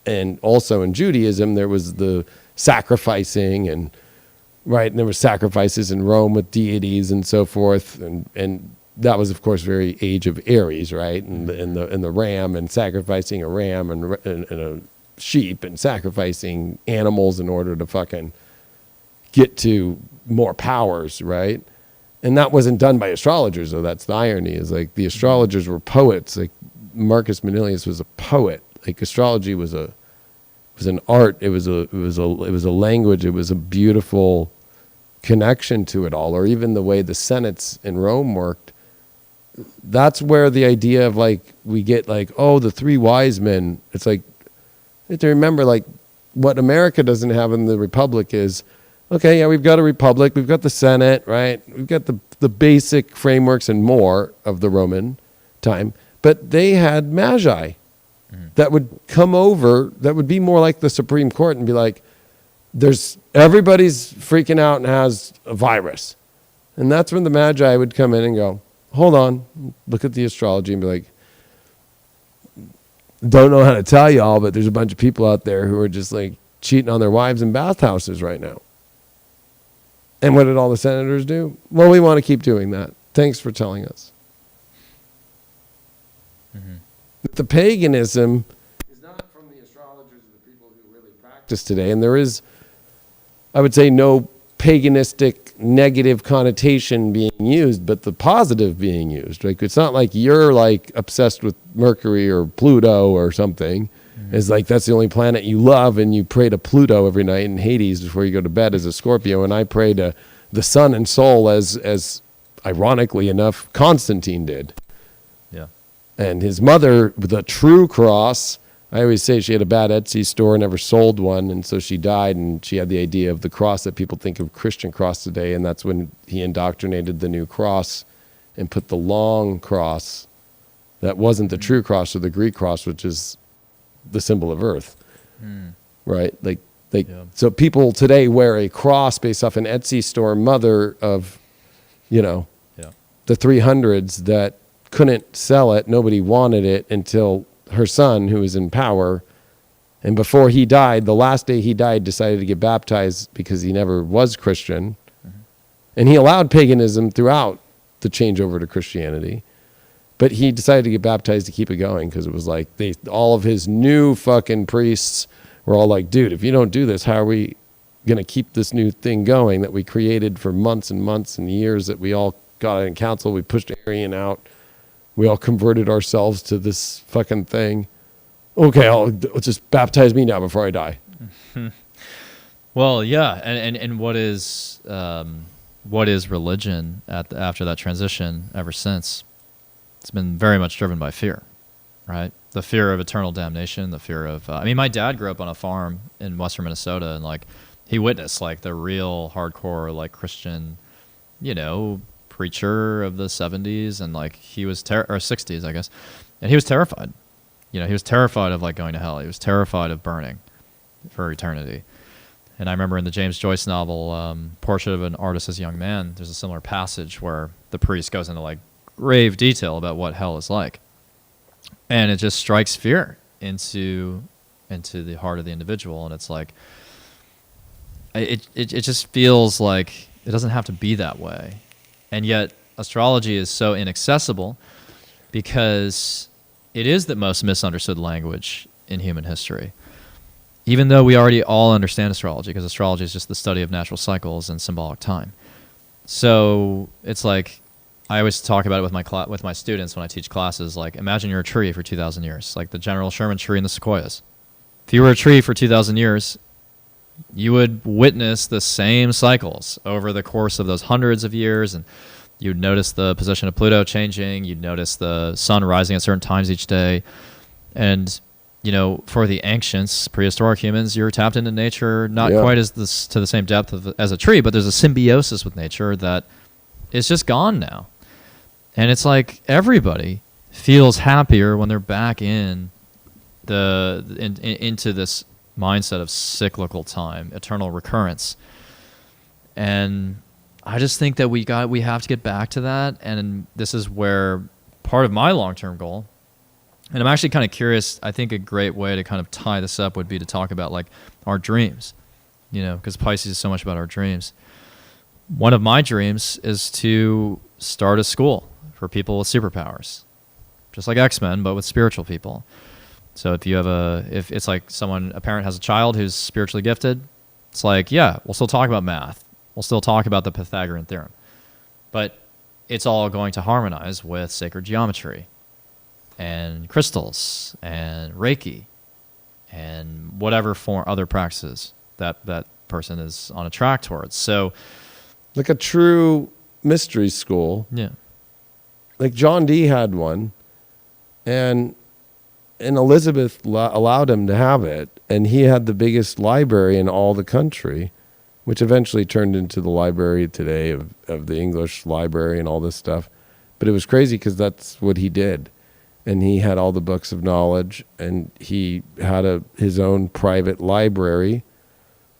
And also in Judaism, there was the sacrificing, and there were sacrifices in Rome with deities and so forth. And that was, of course, very age of Aries, right? And the ram, and sacrificing a ram and a sheep, and sacrificing animals in order to fucking get to more powers, right? And that wasn't done by astrologers, though. That's the irony, is like the astrologers were poets. Like Marcus Manilius was a poet. Like astrology was an art. It was a language. It was a beautiful connection to it all. Or even the way the senates in Rome worked. That's where the idea of, like, we get like, the three wise men. It's like, you have to remember, like, what America doesn't have in the Republic is, okay, yeah, we've got a Republic, we've got the Senate, right? We've got the basic frameworks and more of the Roman time, but they had magi that would come over, that would be more like the Supreme Court and be like, everybody's freaking out and has a virus. And that's when the magi would come in and go, hold on, look at the astrology and be like, don't know how to tell y'all, but there's a bunch of people out there who are just, like, cheating on their wives in bathhouses right now. And what did all the senators do? Well, we want to keep doing that. Thanks for telling us. Mm-hmm. The paganism is not from the astrologers or the people who really practice today. And there is, I would say, no paganistic negative connotation being used, but the positive being used. Like, it's not like you're, like, obsessed with Mercury or Pluto or something. Mm-hmm. It's like that's the only planet you love, and you pray to Pluto every night in Hades before you go to bed as a Scorpio. And I pray to the sun and soul as ironically enough, Constantine did. Yeah. And his mother, the true cross, I always say she had a bad Etsy store, never sold one, and so she died, and she had the idea of the cross that people think of Christian cross today, and that's when he indoctrinated the new cross and put the long cross that wasn't the true cross or the Greek cross, which is the symbol of earth, right? Like, so people today wear a cross based off an Etsy store mother of, the 300s that couldn't sell it. Nobody wanted it until her son, who was in power, and before he died, the last day he died, decided to get baptized because he never was Christian. And he allowed paganism throughout the changeover to Christianity. But he decided to get baptized to keep it going because it was like all of his new fucking priests were all like, dude, if you don't do this, how are we going to keep this new thing going that we created for months and months and years that we all got in council? We pushed Arian out. We all converted ourselves to this fucking thing. Okay, I'll just baptize me now before I die. Well, yeah, and what is religion after that transition ever since? It's been very much driven by fear, right? The fear of eternal damnation, the fear of... my dad grew up on a farm in western Minnesota, and, like, he witnessed, like, the real hardcore, like, Christian, preacher of the 70s, and, like, he was... or 60s, I guess. And he was terrified. He was terrified of, like, going to hell. He was terrified of burning for eternity. And I remember in the James Joyce novel, Portrait of an Artist's Young Man, there's a similar passage where the priest goes into, like, grave detail about what hell is like, and it just strikes fear into the heart of the individual, and it's like it just feels like it doesn't have to be that way, and yet astrology is so inaccessible because it is the most misunderstood language in human history, even though we already all understand astrology, because astrology is just the study of natural cycles and symbolic time. So it's like, I always talk about it with my students when I teach classes, like, imagine you're a tree for 2,000 years, like the General Sherman tree and the sequoias. If you were a tree for 2,000 years, you would witness the same cycles over the course of those hundreds of years, and you'd notice the position of Pluto changing, you'd notice the sun rising at certain times each day, and, for the ancients, prehistoric humans, you're tapped into nature, not quite to the same depth as a tree, but there's a symbiosis with nature that is just gone now. And it's like everybody feels happier when they're back in into this mindset of cyclical time, eternal recurrence. And I just think that we have to get back to that. And this is where part of my long-term goal, and I'm actually kind of curious, I think a great way to kind of tie this up would be to talk about, like, our dreams, because Pisces is so much about our dreams. One of my dreams is to start a school for people with superpowers, just like X-Men, but with spiritual people. So if it's like a parent has a child who's spiritually gifted, it's like, yeah, we'll still talk about math. We'll still talk about the Pythagorean theorem, but it's all going to harmonize with sacred geometry and crystals and Reiki and whatever other practices that person is on a track towards. So, like a true mystery school. Yeah. Like John Dee had one, and Elizabeth allowed him to have it, and he had the biggest library in all the country, which eventually turned into the library today of the English library and all this stuff. But it was crazy because that's what he did. And he had all the books of knowledge, and he had his own private library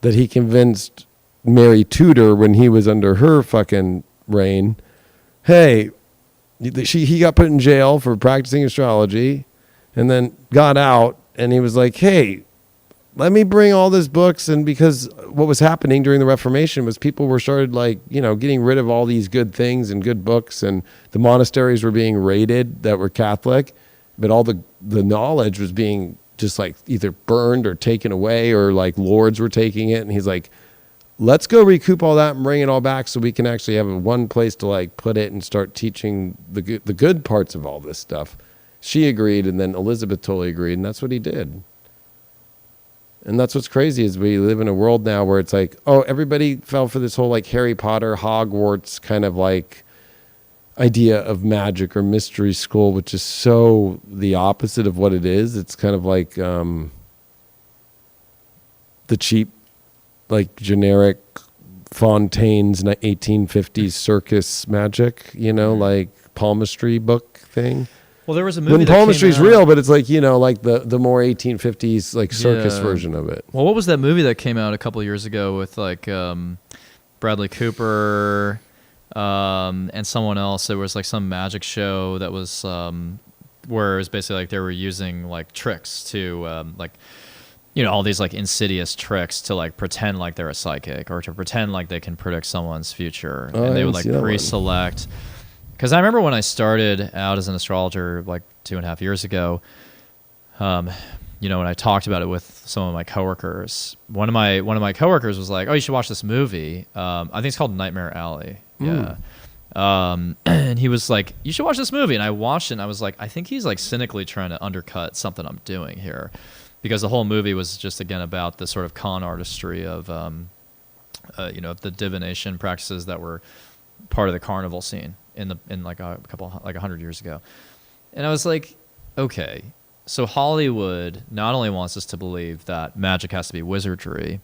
that he convinced Mary Tudor, when he was under her fucking reign, hey, he got put in jail for practicing astrology and then got out, and he was like, hey, let me bring all these books. And because what was happening during the Reformation was people were started, like, getting rid of all these good things and good books, and the monasteries were being raided that were Catholic, but all the knowledge was being just, like, either burned or taken away, or, like, lords were taking it. And he's like, let's go recoup all that and bring it all back so we can actually have one place to, like, put it and start teaching the good parts of all this stuff. She agreed, and then Elizabeth totally agreed, and that's what he did. And that's what's crazy is we live in a world now where it's like, oh, everybody fell for this whole, like, Harry Potter, Hogwarts kind of, like, idea of magic or mystery school, which is so the opposite of what it is. It's kind of like the cheap, like generic Fontaine's 1850s circus magic, like palmistry book thing. Well, there was a movie When that came palmistry's out- real, but it's like, like the more 1850s like circus Yeah. version of it. Well, what was that movie that came out a couple of years ago with like Bradley Cooper and someone else? It was like some magic show that was where it was basically like they were using like tricks to like, all these like insidious tricks to like pretend like they're a psychic or to pretend like they can predict someone's future. Oh, I And they didn't would like see that one. pre-select. Because I remember when I started out as an astrologer like 2.5 years ago, when I talked about it with some of my coworkers, one of my coworkers was like, "Oh, you should watch this movie. I think it's called Nightmare Alley." Yeah. And he was like, "You should watch this movie." And I watched it and I was like, I think he's like cynically trying to undercut something I'm doing here. Because the whole movie was just, again, about the sort of con artistry of, the divination practices that were part of the carnival scene in like a couple, like 100 years ago. And I was like, okay, so Hollywood not only wants us to believe that magic has to be wizardry,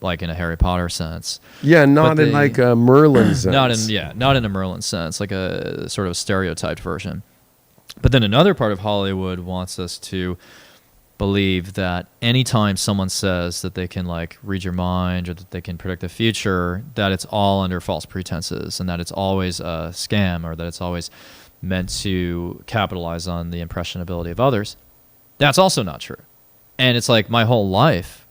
like in a Harry Potter sense. Yeah, not But in like a Merlin sense. Not in a Merlin sense, like a sort of stereotyped version. But then another part of Hollywood wants us to believe that anytime someone says that they can like read your mind or that they can predict the future, that it's all under false pretenses and that it's always a scam or that it's always meant to capitalize on the impressionability of others. That's also not true. And it's like my whole life,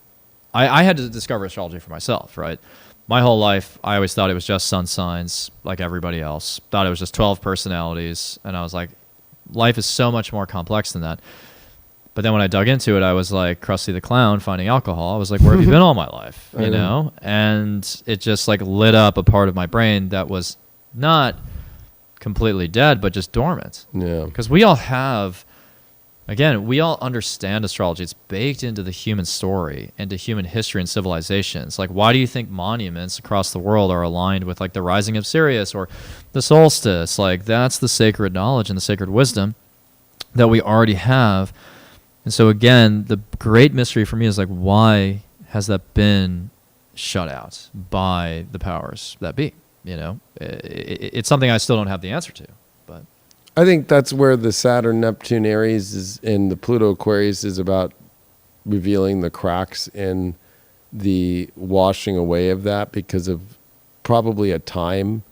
I had to discover astrology for myself, right? My whole life, I always thought it was just sun signs like everybody else. Thought it was just 12 personalities. And I was like, life is so much more complex than that. But then when I dug into it, I was like Krusty the Clown finding alcohol. I was like, where have you been all my life? You know? And it just like lit up a part of my brain that was not completely dead, but just dormant. Yeah. Because we all have, again, we all understand astrology. It's baked into the human story, into human history and civilizations. Like, why do you think monuments across the world are aligned with like the rising of Sirius or the solstice? Like, that's the sacred knowledge and the sacred wisdom that we already have. And so again, the great mystery for me is like, why has that been shut out by the powers that be? It's something I still don't have the answer to. But I think that's where the Saturn, Neptune, Aries is, and the Pluto, Aquarius is about revealing the cracks in the washing away of that because of probably a time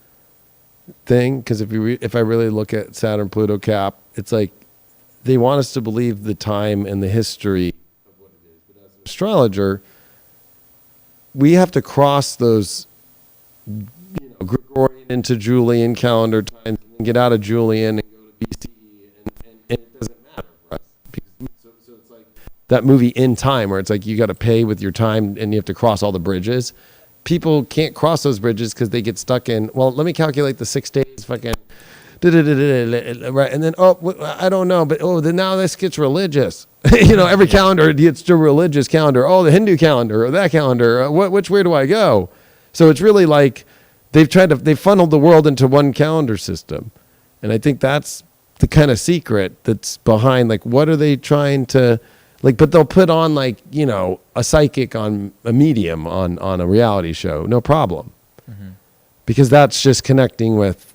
thing. Because if I really look at Saturn, Pluto, Cap, it's like they want us to believe the time and the history of what it is. But as an astrologer, we have to cross those Gregorian into Julian calendar times and get out of Julian and go to BC, and it doesn't matter for us. So it's like that movie In Time where it's like you got to pay with your time and you have to cross all the bridges. People can't cross those bridges because they get stuck in, well, let me calculate the 6 days fucking right, and then I don't know, but then now this gets religious. Every calendar gets to religious calendar. Oh, the Hindu calendar or that calendar. Which way do I go? So it's really like they've funneled the world into one calendar system, and I think that's the kind of secret that's behind. Like, what are they trying to like? But they'll put on like a psychic on a medium on a reality show, no problem, because that's just connecting with.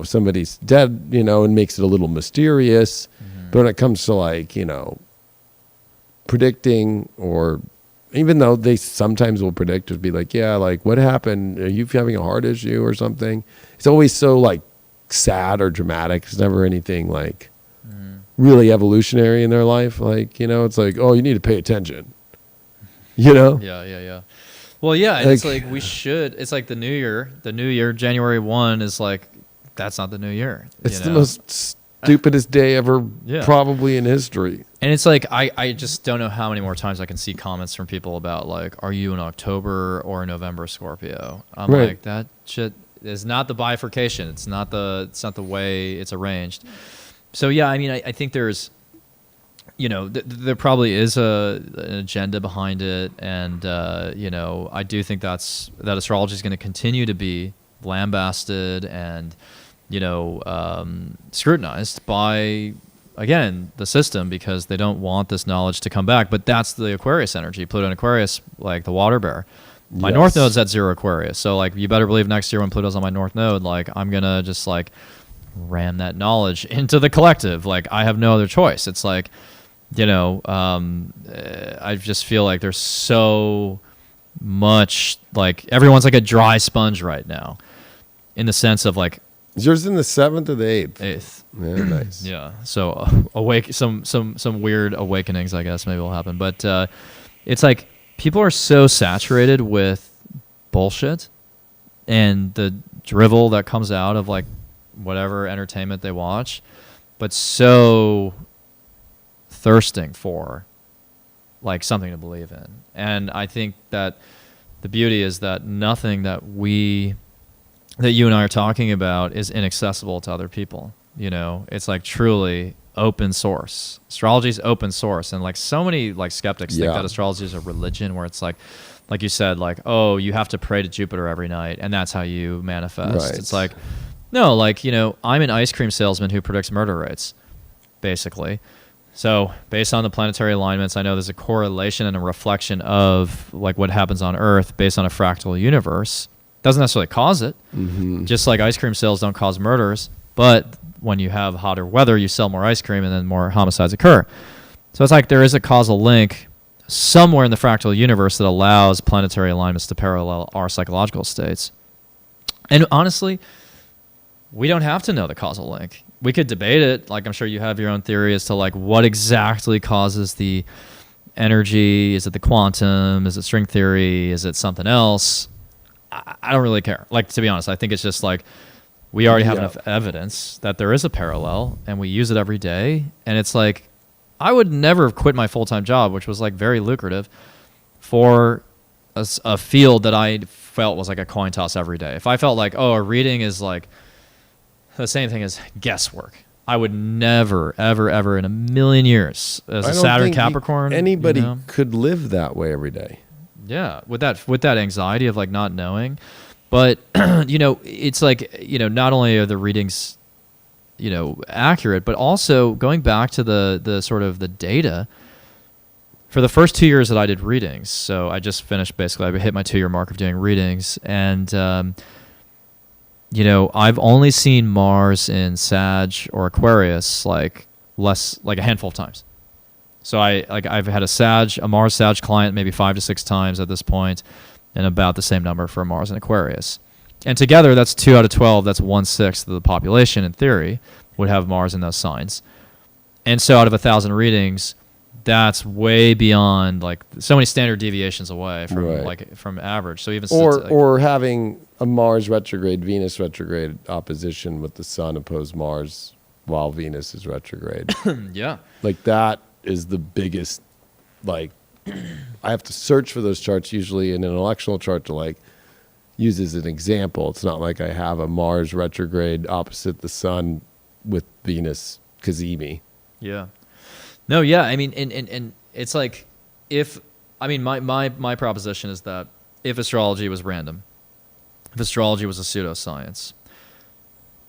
Somebody's dead, and makes it a little mysterious. But when it comes to like, predicting, or even though they sometimes will predict, it'd be like, yeah, like what happened? Are you having a heart issue or something? It's always so like sad or dramatic. It's never anything like really evolutionary in their life. Like, it's like, oh, you need to pay attention, Yeah. Well, yeah, and it's like it's like the new year, January 1 is like, that's not the new year. It's the most stupidest day ever probably in history. And it's like, I just don't know how many more times I can see comments from people about like, are you an October or a November Scorpio? I'm like, that shit is not the bifurcation. It's not the way it's arranged. So yeah, I mean, I think there's, there probably is an agenda behind it. And, I do think that astrology is going to continue to be lambasted and scrutinized by, again, the system, because they don't want this knowledge to come back. But that's the Aquarius energy. Pluto in Aquarius, like the water bear. My North Node's at 0 Aquarius. So, like, you better believe next year when Pluto's on my North Node, like, I'm going to just, like, ram that knowledge into the collective. Like, I have no other choice. It's like, I just feel like there's so much, like, everyone's like a dry sponge right now, in the sense of, like, Is yours in the 7th or the 8th? 8th. Yeah, nice. Yeah. So some weird awakenings, I guess, maybe will happen. But it's like people are so saturated with bullshit and the drivel that comes out of, like, whatever entertainment they watch, but so thirsting for, like, something to believe in. And I think that the beauty is that nothing that you and I are talking about is inaccessible to other people. It's like truly open source. Astrology is open source. And, like, so many, like, skeptics think that astrology is a religion, where it's like you said, like, oh, you have to pray to Jupiter every night and that's how you manifest. Right. It's like, no, like, I'm an ice cream salesman who predicts murder rates, basically. So based on the planetary alignments, I know there's a correlation and a reflection of, like, what happens on Earth based on a fractal universe. Doesn't necessarily cause it. Mm-hmm. Just like ice cream sales don't cause murders, but when you have hotter weather, you sell more ice cream and then more homicides occur. So it's like there is a causal link somewhere in the fractal universe that allows planetary alignments to parallel our psychological states. And honestly, we don't have to know the causal link. We could debate it. Like, I'm sure you have your own theory as to, like, what exactly causes the energy. Is it the quantum? Is it string theory? Is it something else? I don't really care. Like, to be honest, I think it's just like we already have enough evidence that there is a parallel and we use it every day. And it's like, I would never have quit my full-time job, which was, like, very lucrative, for a field that I felt was like a coin toss every day. If I felt like, oh, a reading is like the same thing as guesswork, I would never, ever, ever in a million years, as a Saturn Capricorn, anybody could live that way every day. Yeah, with that anxiety of, like, not knowing. But it's like, not only are the readings, accurate, but also going back to the sort of the data. For the first 2 years that I did readings, so I just finished, basically, I hit my 2-year mark of doing readings, and I've only seen Mars in Sag or Aquarius, like, a handful of times. So I've had a Mars Sag client maybe 5 to 6 times at this point, and about the same number for Mars and Aquarius. And together, that's 2 out of 12. That's 1/6 of the population, in theory, would have Mars in those signs. And so out of 1,000 readings, that's way beyond, like, so many standard deviations away from from average. So even or having a Mars retrograde, Venus retrograde opposition with the Sun opposed Mars while Venus is retrograde. Yeah, like, that is the biggest. Like, I have to search for those charts usually in an electional chart to, like, use as an example. It's not like I have a Mars retrograde opposite the Sun with Venus Kazemi. Yeah. No, yeah. I mean, and it's like, my proposition is that if astrology was random, if astrology was a pseudoscience,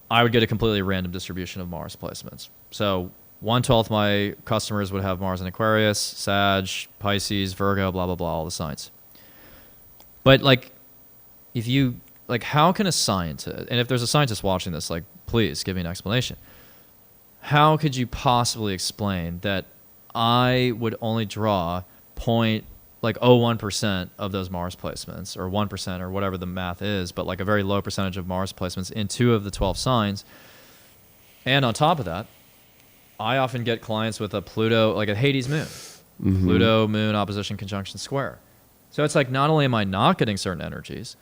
I would get a completely random distribution of Mars placements. So 1/12 my customers would have Mars in Aquarius, Sag, Pisces, Virgo, blah, blah, blah, all the signs. But, like, if you, like, how can a scientist, and if there's a scientist watching this, like, please give me an explanation. How could you possibly explain that I would only draw 0.01% of those Mars placements, or 1%, or whatever the math is, but, like, a very low percentage of Mars placements in 2 of the 12 signs? And on top of that, I often get clients with a Pluto, like a Hades moon. Mm-hmm. Pluto, moon, opposition, conjunction, square. So it's like, not only am I not getting certain energies,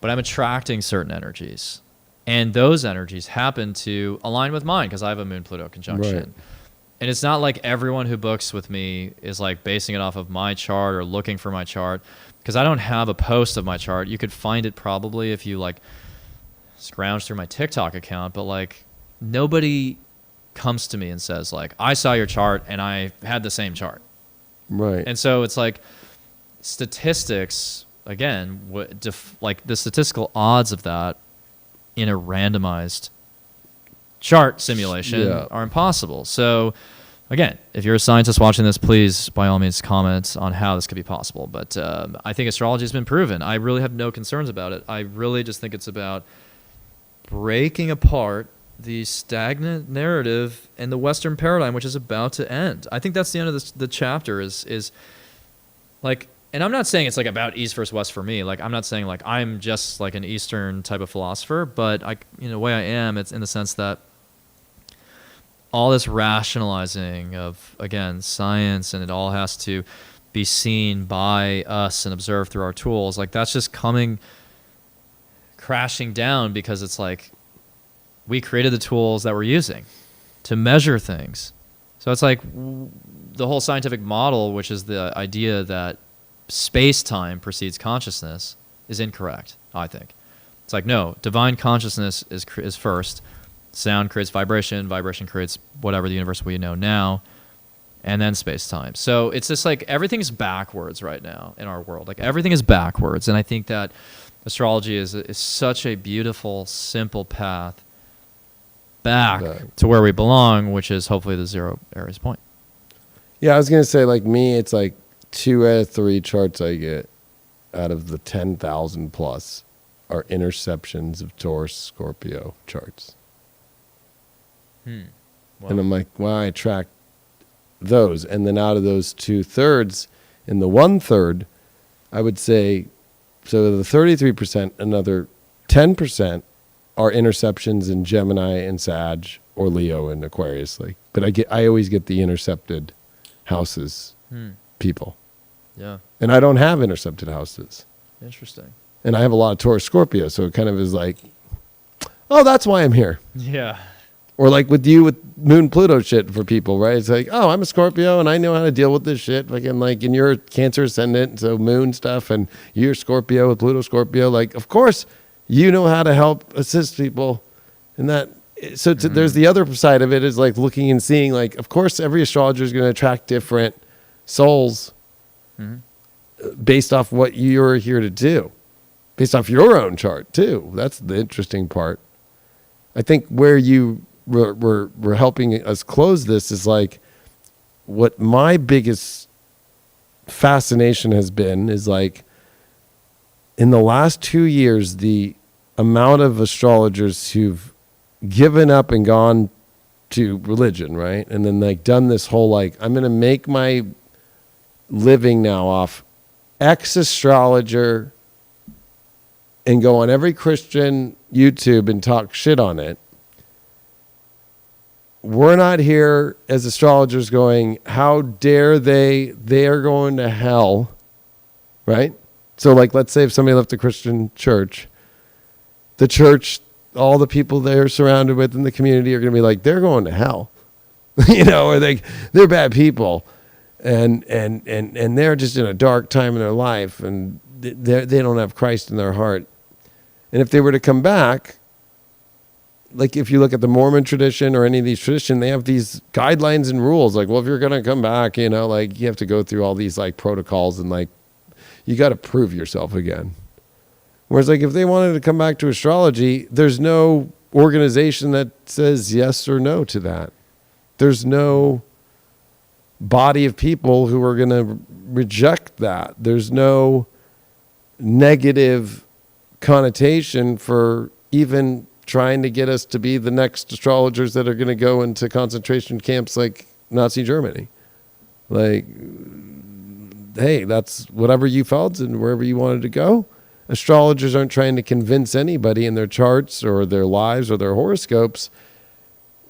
but I'm attracting certain energies. And those energies happen to align with mine because I have a moon-Pluto conjunction. Right. And it's not like everyone who books with me is, like, basing it off of my chart or looking for my chart, because I don't have a post of my chart. You could find it probably if you, like, scrounge through my TikTok account, but, like, nobody comes to me and says, like, I saw your chart and I had the same chart. Right. And so it's like statistics, again, like the statistical odds of that in a randomized chart simulation Yeah. are impossible. So again, if you're a scientist watching this, please, by all means, comment on how this could be possible. But I think astrology has been proven. I really have no concerns about it. I really just think it's about breaking apart the stagnant narrative in the Western paradigm, which is about to end. I think that's the end of the chapter is like, and I'm not saying it's like about East versus West for me. Like, I'm not saying like I'm just like an Eastern type of philosopher, but in a way I am. It's in the sense that all this rationalizing of, again, science, and it all has to be seen by us and observed through our tools, like that's just coming crashing down, because it's like we created the tools that we're using to measure things. So it's like the whole scientific model, which is the idea that space-time precedes consciousness, is incorrect, I think. It's like, no, divine consciousness is first. Sound creates vibration. Vibration creates whatever the universe we know now, and then space-time. So it's just like everything's backwards right now in our world. Like everything is backwards, and I think that astrology is such a beautiful, simple path back to where we belong, which is hopefully the zero Aries point. Yeah, I was going to say, like me, it's like 2 out of 3 charts I get out of the 10,000 plus are interceptions of Taurus, Scorpio charts. Wow. And I'm like, well, I track those. And then out of those 2/3, in the 1/3, I would say, so the 33%, another 10% are interceptions in Gemini and Sag, or Leo and Aquarius. Like, but I always get the intercepted houses people. Yeah. And I don't have intercepted houses. Interesting. And I have a lot of Taurus, Scorpio, so it kind of is like, oh, that's why I'm here. Yeah. Or like with you with Moon Pluto shit for people, right? It's like, oh, I'm a Scorpio and I know how to deal with this shit. Like, and like, and you're Cancer ascendant, so Moon stuff, and you're Scorpio with Pluto, Scorpio. Like, of course, you know how to help assist people, and that. So there's the other side of it, is like looking and seeing. Like, of course, every astrologer is going to attract different souls based off what you're here to do, based off your own chart too. That's the interesting part. I think where we're helping us close this is like, what my biggest fascination has been is like, in the last 2 years, the amount of astrologers who've given up and gone to religion, right? And then like done this whole like, I'm going to make my living now off ex-astrologer and go on every Christian YouTube and talk shit on it. We're not here as astrologers going, how dare they are going to hell, right? So like, let's say if somebody left the Christian church, the church, all the people they're surrounded with in the community are going to be like, they're going to hell, or they're bad people. And they're just in a dark time in their life, and they don't have Christ in their heart. And if they were to come back, like if you look at the Mormon tradition or any of these traditions, they have these guidelines and rules. Like, well, if you're going to come back, like you have to go through all these like protocols, and like you got to prove yourself again. Whereas like if they wanted to come back to astrology, there's no organization that says yes or no to that. There's no body of people who are going to reject that. There's no negative connotation for even trying to get us to be the next astrologers that are going to go into concentration camps like Nazi Germany. Like, hey, that's whatever you felt and wherever you wanted to go. Astrologers aren't trying to convince anybody in their charts or their lives or their horoscopes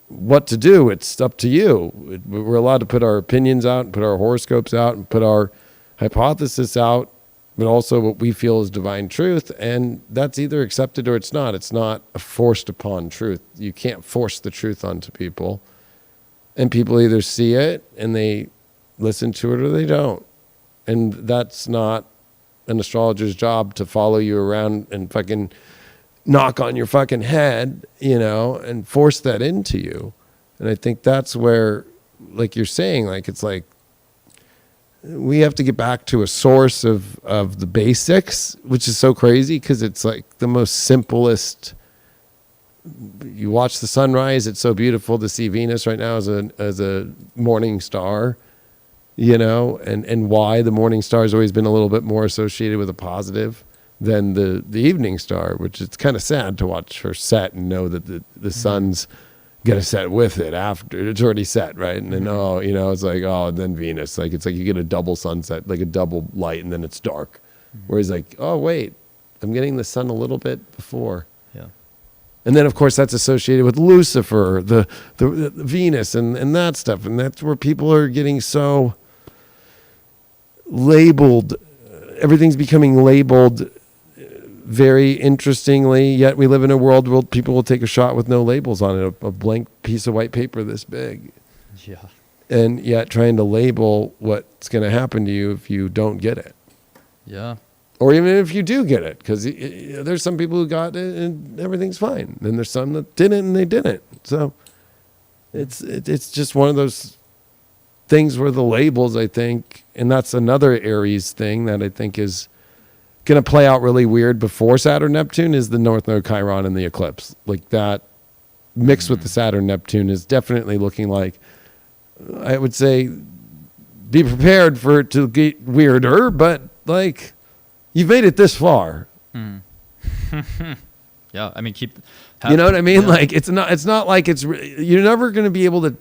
what to do. It's up to you. We're allowed to put our opinions out and put our horoscopes out and put our hypothesis out, but also what we feel is divine truth. And that's either accepted or it's not. It's not a forced upon truth. You can't force the truth onto people. And people either see it and they listen to it or they don't. And that's not an astrologer's job to follow you around and fucking knock on your fucking head, and force that into you. And I think that's where, like you're saying, like, it's like, we have to get back to a source of the basics, which is so crazy because it's like the most simplest you watch the sunrise. It's so beautiful to see Venus right now as a morning star, you know, and why the morning star has always been a little bit more associated with a positive than the evening star, which it's kind of sad to watch her set and know that the sun's gonna set with it after it's already set, right? And then it's like, and then Venus, like it's like you get a double sunset, like a double light, and then it's dark. Whereas like, oh wait, I'm getting the sun a little bit before. Yeah. And then of course that's associated with Lucifer, the Venus and that stuff, and that's where people are getting so labeled. Everything's becoming labeled very interestingly, yet we live in a world where people will take a shot with no labels on it, a blank piece of white paper this big. Yeah. And yet trying to label what's going to happen to you if you don't get it. Yeah. Or even if you do get it, because there's some people who got it and everything's fine. Then there's some that didn't and they didn't. So it's just one of those things where the labels, I think, and that's another Aries thing that I think is going to play out really weird before Saturn Neptune, is the North Node Chiron and the eclipse. Like that mixed with the Saturn Neptune is definitely looking like, I would say, be prepared for it to get weirder, but like you've made it this far. Yeah, I mean, you know what I mean? Yeah. Like it's not like you're never going to be able to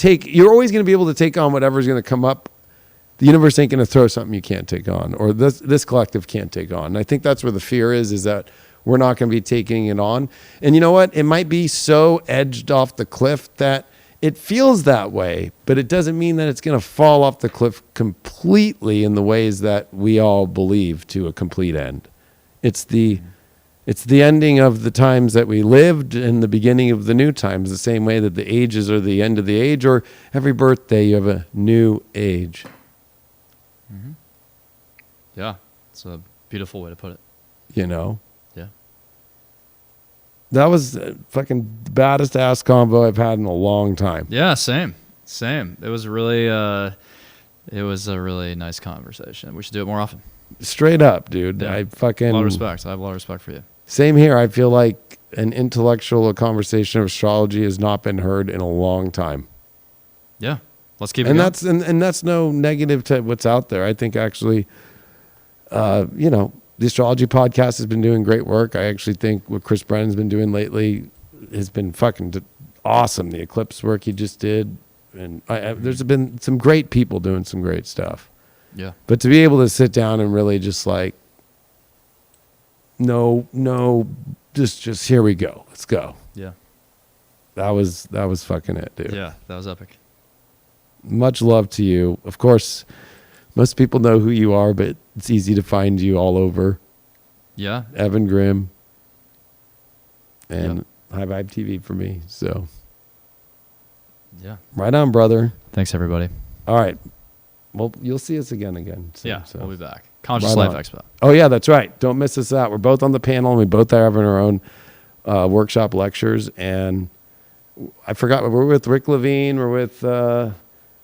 you're always going to be able to take on whatever's going to come up. The universe ain't going to throw something you can't take on, or this collective can't take on. And I think that's where the fear is that we're not going to be taking it on. And you know what? It might be so edged off the cliff that it feels that way, but it doesn't mean that it's going to fall off the cliff completely in the ways that we all believe to a complete end. It's the ending of the times that we lived and the beginning of the new times, the same way that the ages are the end of the age, or every birthday you have a new age. Yeah, it's a beautiful way to put it. You know? Yeah. That was the fucking baddest ass convo I've had in a long time. Yeah, same. It was really, a really nice conversation. We should do it more often. Straight up, dude. Yeah. I A lot of respect. fucking... I have a lot of respect for you. Same here. I feel like an intellectual conversation of astrology has not been heard in a long time. Yeah. Let's keep it And going. that's no negative to what's out there. I think actually, the Astrology podcast has been doing great work. I actually think what Chris Brennan's been doing lately has been fucking awesome. The eclipse work he just did. And there's been some great people doing some great stuff. Yeah. But to be able to sit down and really just like, just here we go. Let's go. Yeah. That was fucking it, dude. Yeah, that was epic. Much love to you. Of course, most people know who you are, but it's easy to find you all over. Yeah. Evan Grimm and High Vibe TV for me. So, Yeah. right on, brother. Thanks, everybody. All right. Well, you'll see us again. So, Yeah, so. we'll be back. Conscious Right Life on. Expo. Oh, yeah, that's right. Don't miss us out. We're both on the panel, and we both are having our own workshop lectures. And I forgot, we're with Rick Levine. We're with,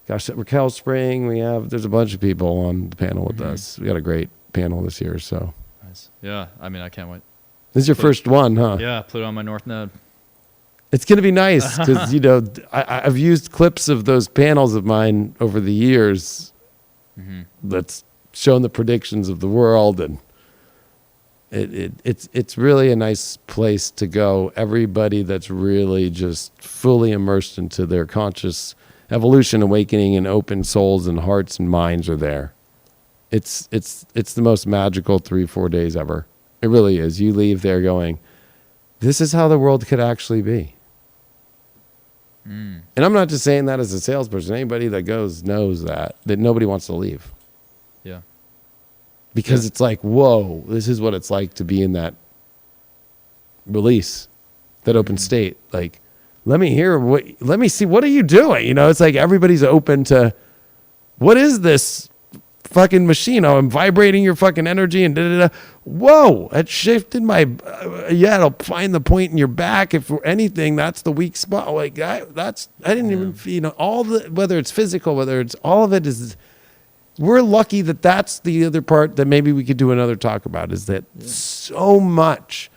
Raquel Spring. There's a bunch of people on the panel with us. We got a great panel this year. So Nice. Yeah, I mean, I can't wait. this is your first one, huh? Yeah, put it on my North Node. It's going to be nice because, I've used clips of those panels of mine over the years that's shown the predictions of the world. And it's really a nice place to go. Everybody that's really just fully immersed into their conscious evolution, awakening, and open souls and hearts and minds are there. It's the most magical 3-4 days ever. It really is. You leave there going, this is how the world could actually be. And I'm not just saying that as a salesperson. Anybody that goes knows that nobody wants to leave. Yeah. Because it's like, whoa, this is what it's like to be in that release, that open state. Like, let me see, what are you doing? It's like everybody's open to, what is this fucking machine? Oh, I'm vibrating your fucking energy and da-da-da. Whoa, it shifted my, it'll find the point in your back. If for anything, that's the weak spot. Like, I didn't even, whether it's physical, whether it's all of it is, we're lucky that's the other part that maybe we could do another talk about, is that so much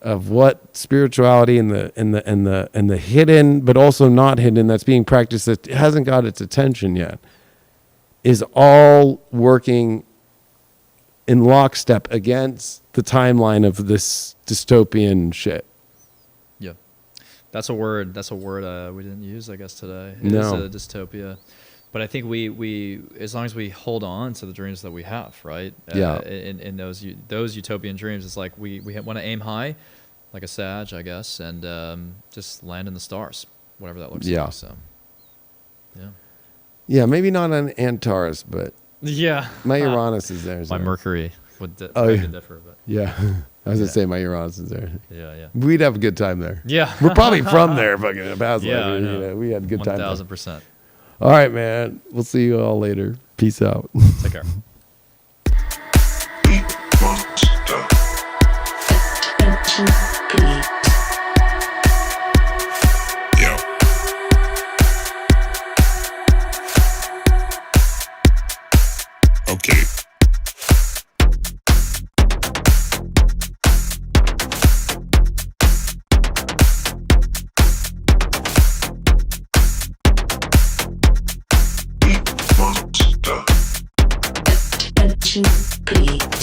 of what spirituality and the hidden but also not hidden that's being practiced that hasn't got its attention yet is all working in lockstep against the timeline of this dystopian shit. Yeah, that's a word. That's a word we didn't use, I guess, today. It No. is a dystopia, but I think we as long as we hold on to the dreams that we have, right? Yeah. In those utopian dreams, it's like we want to aim high, like a Sag, I guess, and just land in the stars, whatever that looks Yeah. like. So, yeah. Yeah, maybe not on Antares, but Yeah. my Uranus is there. My so- Mercury would Oh, beg yeah. to differ, but Yeah. I was going Yeah. to say my Uranus is there. yeah. We'd have a good time there. Yeah. We're probably from there, fucking Basel. Yeah, I you know. know, we had a good time. there. 1000%. All right, man. We'll see you all later. Peace out. Take care. Monster. Attention, please. Yeah. Okay. Monster. Attention, please.